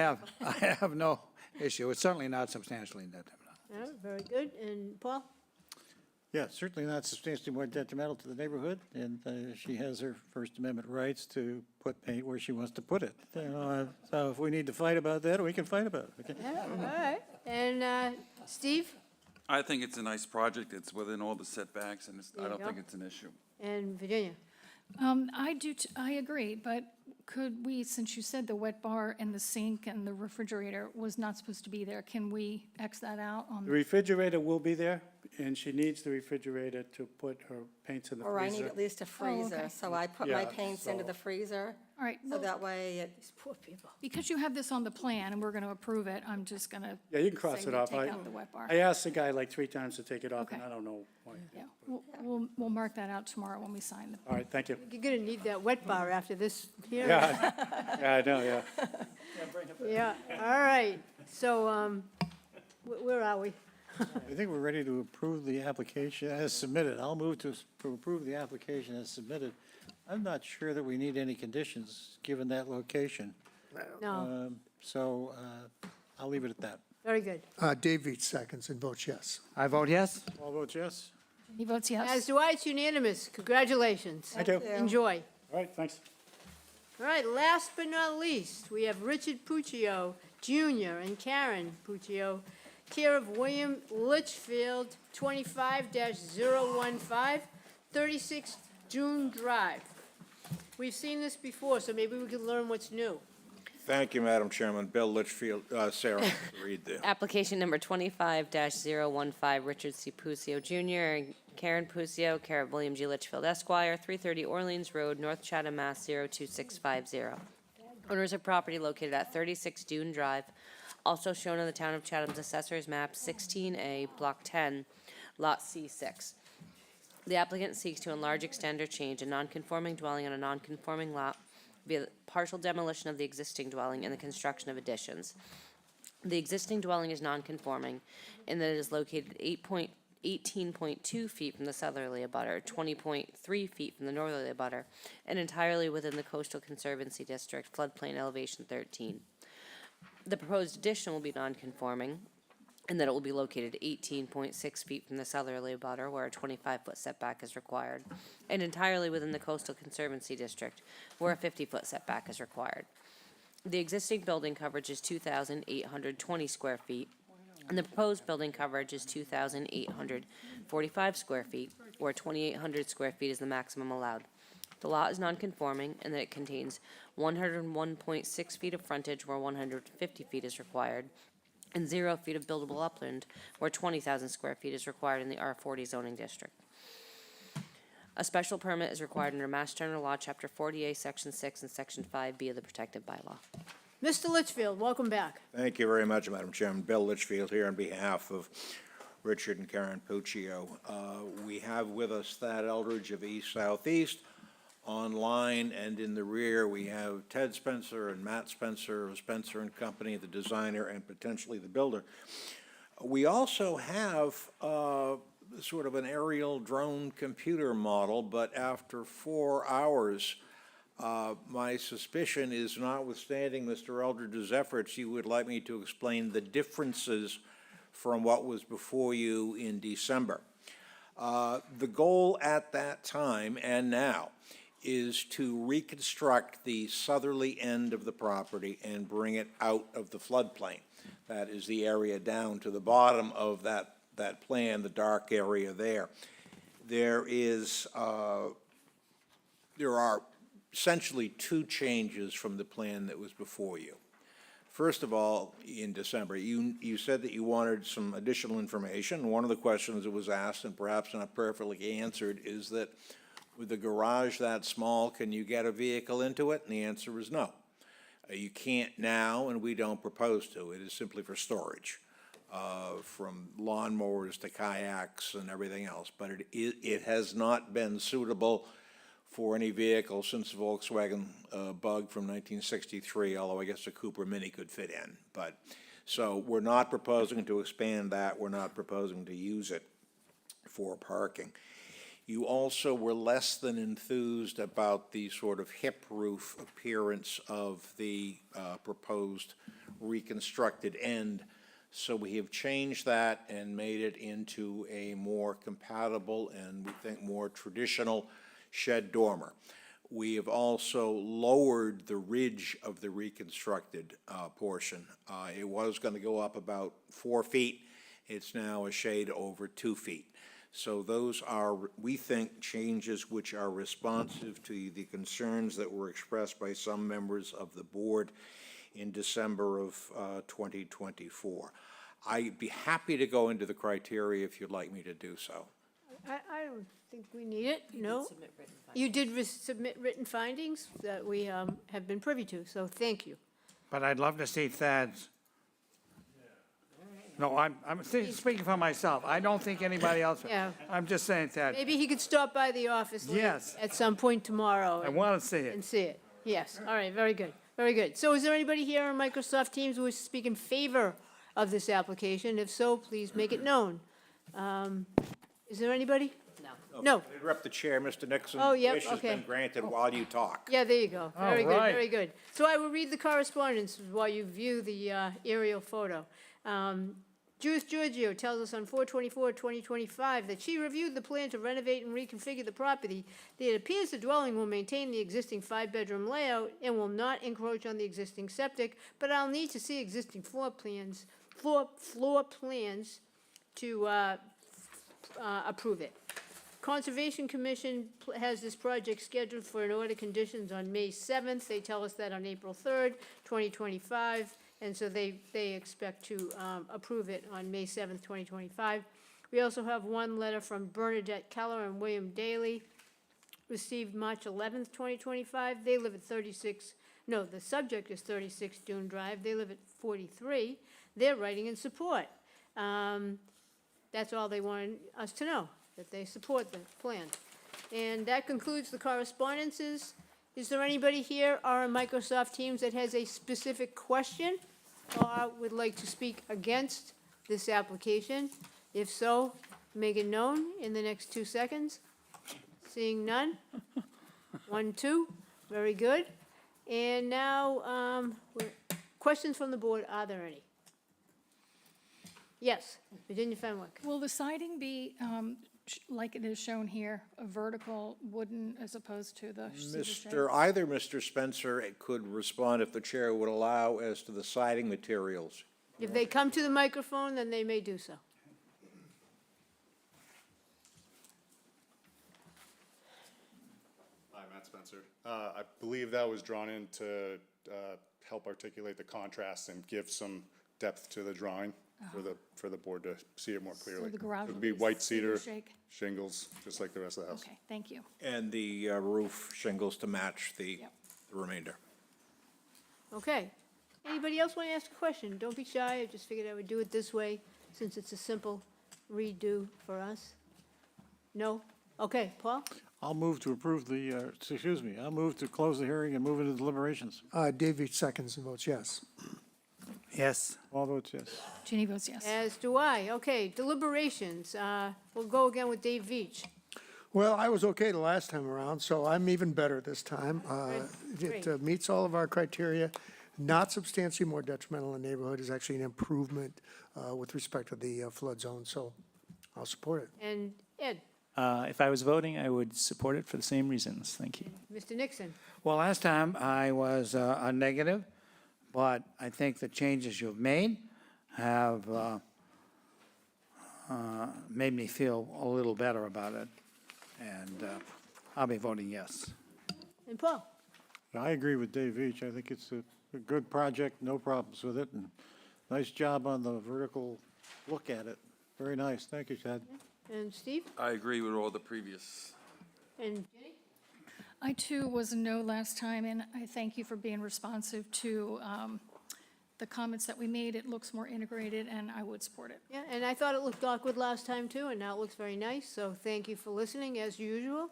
have no issue. It's certainly not substantially detrimental. All right, very good. And Paul? Yeah, certainly not substantially more detrimental to the neighborhood, and she has her First Amendment rights to put paint where she wants to put it. So if we need to fight about that, we can fight about it. Okay? Yeah, all right. And Steve? I think it's a nice project. It's within all the setbacks, and There I you don't go. think it's an issue. And Virginia? I agree, but could we, since you said the wet bar and the sink and the refrigerator was not supposed to be there, can we X that out on? The refrigerator will be there, and she needs the refrigerator to put her paints in the Or I need freezer. at least a freezer, okay. so I put my Yeah, paints into so- the freezer, All right, so well, that way it, These poor people. because you have this on the plan and we're going to approve it, I'm just going to. Yeah, you can cross it off. Take out the wet bar. I asked the guy like 3 times to take it off, and Okay. I don't know why. Yeah, we'll mark that out tomorrow when we sign the. All right, thank you. You're going to need that wet bar after this hearing. Yeah, yeah, I know, yeah. Yeah, all right. So, where are we? I think we're ready to approve the application as submitted. I'll move to approve the application as submitted. I'm not sure that we need any conditions, given that location. No, So I'll leave it at that. very good. Dave Each seconds and votes yes. I vote yes. All votes yes? He votes yes. As do I, it's unanimous. Congratulations. Thank you. Enjoy. All right, thanks. All right, last but not least, we have Richard Puccio Jr. and Karen Puccio, care of William Litchfield, 25-015, 36 Dune Drive. We've seen this before, so maybe we can learn what's new. Thank you, Madam Chairman. Bill Litchfield, Sarah, read there. Application number 25-015, Richard C. Puccio Jr. and Karen Puccio, care of William G. Litchfield Esquire, 330 Orleans Road, North Chatham, Mass. 02650. Owners of property located at 36 Dune Drive, also shown on the Town of Chatham's Assessor's Map 16A, Block 10, Lot C6. The applicant seeks to enlarge, extend, or change a non-conforming dwelling on a non-conforming lot via the partial demolition of the existing dwelling and the construction of additions. The existing dwelling is non-conforming in that it is located 18.2 feet from the southerly abutter, 20.3 feet from the northerly abutter, and entirely within the Coastal Conservancy District, floodplain elevation 13. The proposed addition will be non-conforming in that it will be located 18.6 feet from the southerly abutter, where a 25-foot setback is required, and entirely within the Coastal Conservancy District, where a 50-foot setback is required. The existing building coverage is 2,820 square feet, and the proposed building coverage is 2,845 square feet, where 2,800 square feet is the maximum allowed. The lot is non-conforming in that it contains 101.6 feet of frontage where 150 feet is required, and 0 feet of buildable upland where 20,000 square feet is required in the R40 zoning district. A special permit is required under Mass General Law, Chapter 40A, Section 6, and Section 5B of the protective bylaw. Mr. Litchfield, welcome back. Thank you very much, Madam Chairman. Bill Litchfield here on behalf of Richard and Karen Puccio. We have with us Thad Eldridge of East Southeast. Online and in the rear, we have Ted Spencer and Matt Spencer of Spencer and Company, the designer and potentially the builder. We also have sort of an aerial drone computer model, but after 4 hours, my suspicion is, notwithstanding Mr. Eldridge's efforts, you would like me to explain the differences from what was before you in December. The goal at that time and now is to reconstruct the southerly end of the property and bring it out of the floodplain. That is the area down to the bottom of that plan, the dark area there. There are essentially two changes from the plan that was before you. First of all, in December, you said that you wanted some additional information. One of the questions that was asked, and perhaps not perfectly answered, is that with the garage that small, can you get a vehicle into it? And the answer is no. You can't now, and we don't propose to. It is simply for storage, from lawnmowers to kayaks and everything else. But it has not been suitable for any vehicle since the Volkswagen Bug from 1963, although I guess a Cooper Mini could fit in. But so we're not proposing to expand that. We're not proposing to use it for parking. You also were less than enthused about the sort of hip roof appearance of the proposed reconstructed end. So we have changed that and made it into a more compatible and we think more traditional shed dormer. We have also lowered the ridge of the reconstructed portion. It was going to go up about 4 feet. It's now a shade over 2 feet. So those are, we think, changes which are responsive to the concerns that were expressed by some members of the board in December of 2024. I'd be happy to go into the criteria if you'd like me to do so. I don't think we need it, no. You did submit written findings that we have been privy to, so thank you. But I'd love to see Thad's. No, I'm speaking for myself. I don't think anybody else. Yeah. I'm just saying, Thad, Maybe he could stop by the office Yes. at some point tomorrow. I want to see it. And see it. Yes, all right, very good, very good. So is there anybody here on Microsoft Teams who wishes to speak in favor of this application? If so, please make it known. Is there anybody? No. Interrupt the chair, Mr. Nixon. Oh, yep, Wish has okay. been granted while you talk. Yeah, there you go. Very All good, right. very good. So I will read the correspondence while you view the aerial photo. Judith Giorgio tells us on 4/24/2025 that she reviewed the plan to renovate and reconfigure the property. It appears the dwelling will maintain the existing 5-bedroom layout and will not encroach on the existing septic, but I'll need to see existing floor plans to approve it. Conservation Commission has this project scheduled for an order of conditions on May 7th. They tell us that on April 3rd, 2025, and so they expect to approve it on May 7th, 2025. We also have one letter from Bernadette Keller and William Daly, received March 11th, 2025. They live at the subject is 36 Dune Drive. They live at 43. They're writing in support. That's all they wanted us to know. that they support the plan. And that concludes the correspondences. Is there anybody here or on Microsoft Teams that has a specific question or would like to speak against this application? If so, make it known in the next 2 seconds. Seeing none? 1, 2, very good. And now, questions from the board, are there any? Yes, Virginia Fenwick. Will the siding be, like it is shown here, a vertical wooden as opposed to the cedar shake? Either Mr. Spencer could respond if the chair would allow as to the siding materials. If they come to the microphone, then they may do so. Hi, Matt Spencer. I believe that was drawn in to help articulate the contrast and give some depth to the drawing for the board to see it more clearly. So the garage It will would be be white cedar shake? shingles, just like the rest of the house. Okay, thank you. And the roof shingles to match the remainder. Okay. Anybody else want to ask a question? Don't be shy, I just figured I would do it this way, since it's a simple redo for us. No? Okay, Paul? I'll move to approve the, excuse me, I'll move to close the hearing and move into deliberations. Dave Veach seconds and votes yes. Yes. All votes yes. Ginny votes yes. As do I. Okay, deliberations. We'll go again with Dave Veach. Well, I was okay the last time around, so I'm even better this time. Great. It meets all of our criteria, not substantially more detrimental in the neighborhood, is actually an improvement with respect to the flood zone, so I'll support it. And Ed, If I was voting, I would support it for the same reasons. Thank you. Mr. Nixon. Well, last time I was a negative, but I think the changes you've made have made me feel a little better about it, and I'll be voting yes. And Paul. I agree with Dave Veach. I think it's a good project, no problems with it, and nice job on the vertical look at it. Very nice. Thank you, Ted. And Steve? I agree with all the previous. And Jenny? I too was a no last time, and I thank you for being responsive to the comments that we made. It looks more integrated, and I would support it. Yeah, and I thought it looked awkward last time too, and now it looks very nice, so thank you for listening as usual.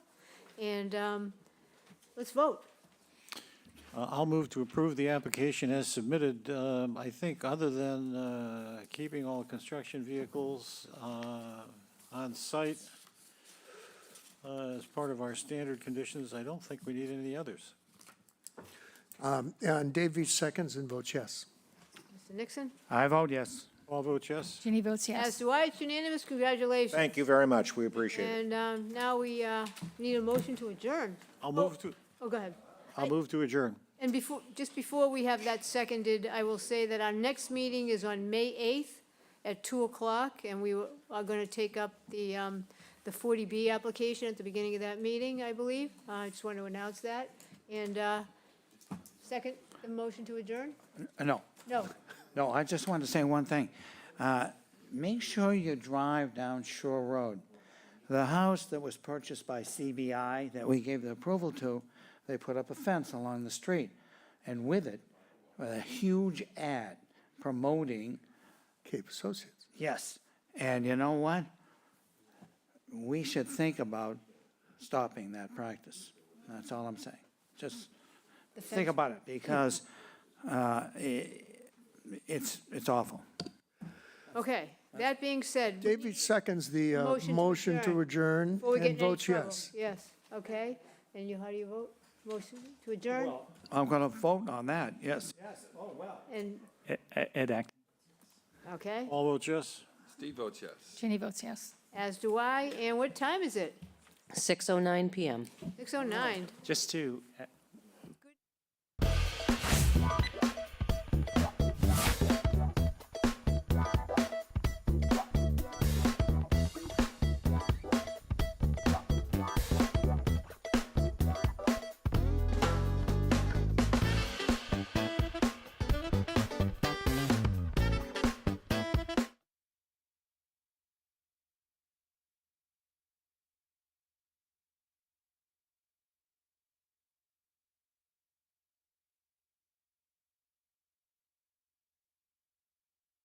And let's vote. I'll move to approve the application as submitted. I think other than keeping all construction vehicles on site as part of our standard conditions, I don't think we need any others. And Dave Veach seconds and votes yes. Mr. Nixon? I vote yes. All votes yes. Ginny votes yes. As do I. It's unanimous. Congratulations. Thank you very much. We appreciate it. And now we need a motion to adjourn. I'll move to, Oh, go ahead. I'll move to adjourn. And before, just before we have that seconded, I will say that our next meeting is on May 8th at 2 o'clock, and we are going to take up the 40B application at the beginning of that meeting, I believe. I just want to announce that. And second, the motion to adjourn? No. No. No, I just want to say one thing. Make sure you drive down Shore Road. The house that was purchased by CBI that we gave the approval to, they put up a fence along the street. And with it, a huge ad promoting. Cape Associates. Yes. And you know what? We should think about stopping that practice. That's all I'm saying. Just think about it, because it's awful. Okay, that being said. Dave Veach seconds the Motion to motion to adjourn Before we get and in any votes trouble. yes. Yes, okay. And you, how do you vote? Motion to adjourn? I'm going to vote on that, yes. And, Ed Act. okay, All votes yes. Steve votes yes. Ginny votes yes. as do I. And what time is it? 6:09 PM. 6:09. Just to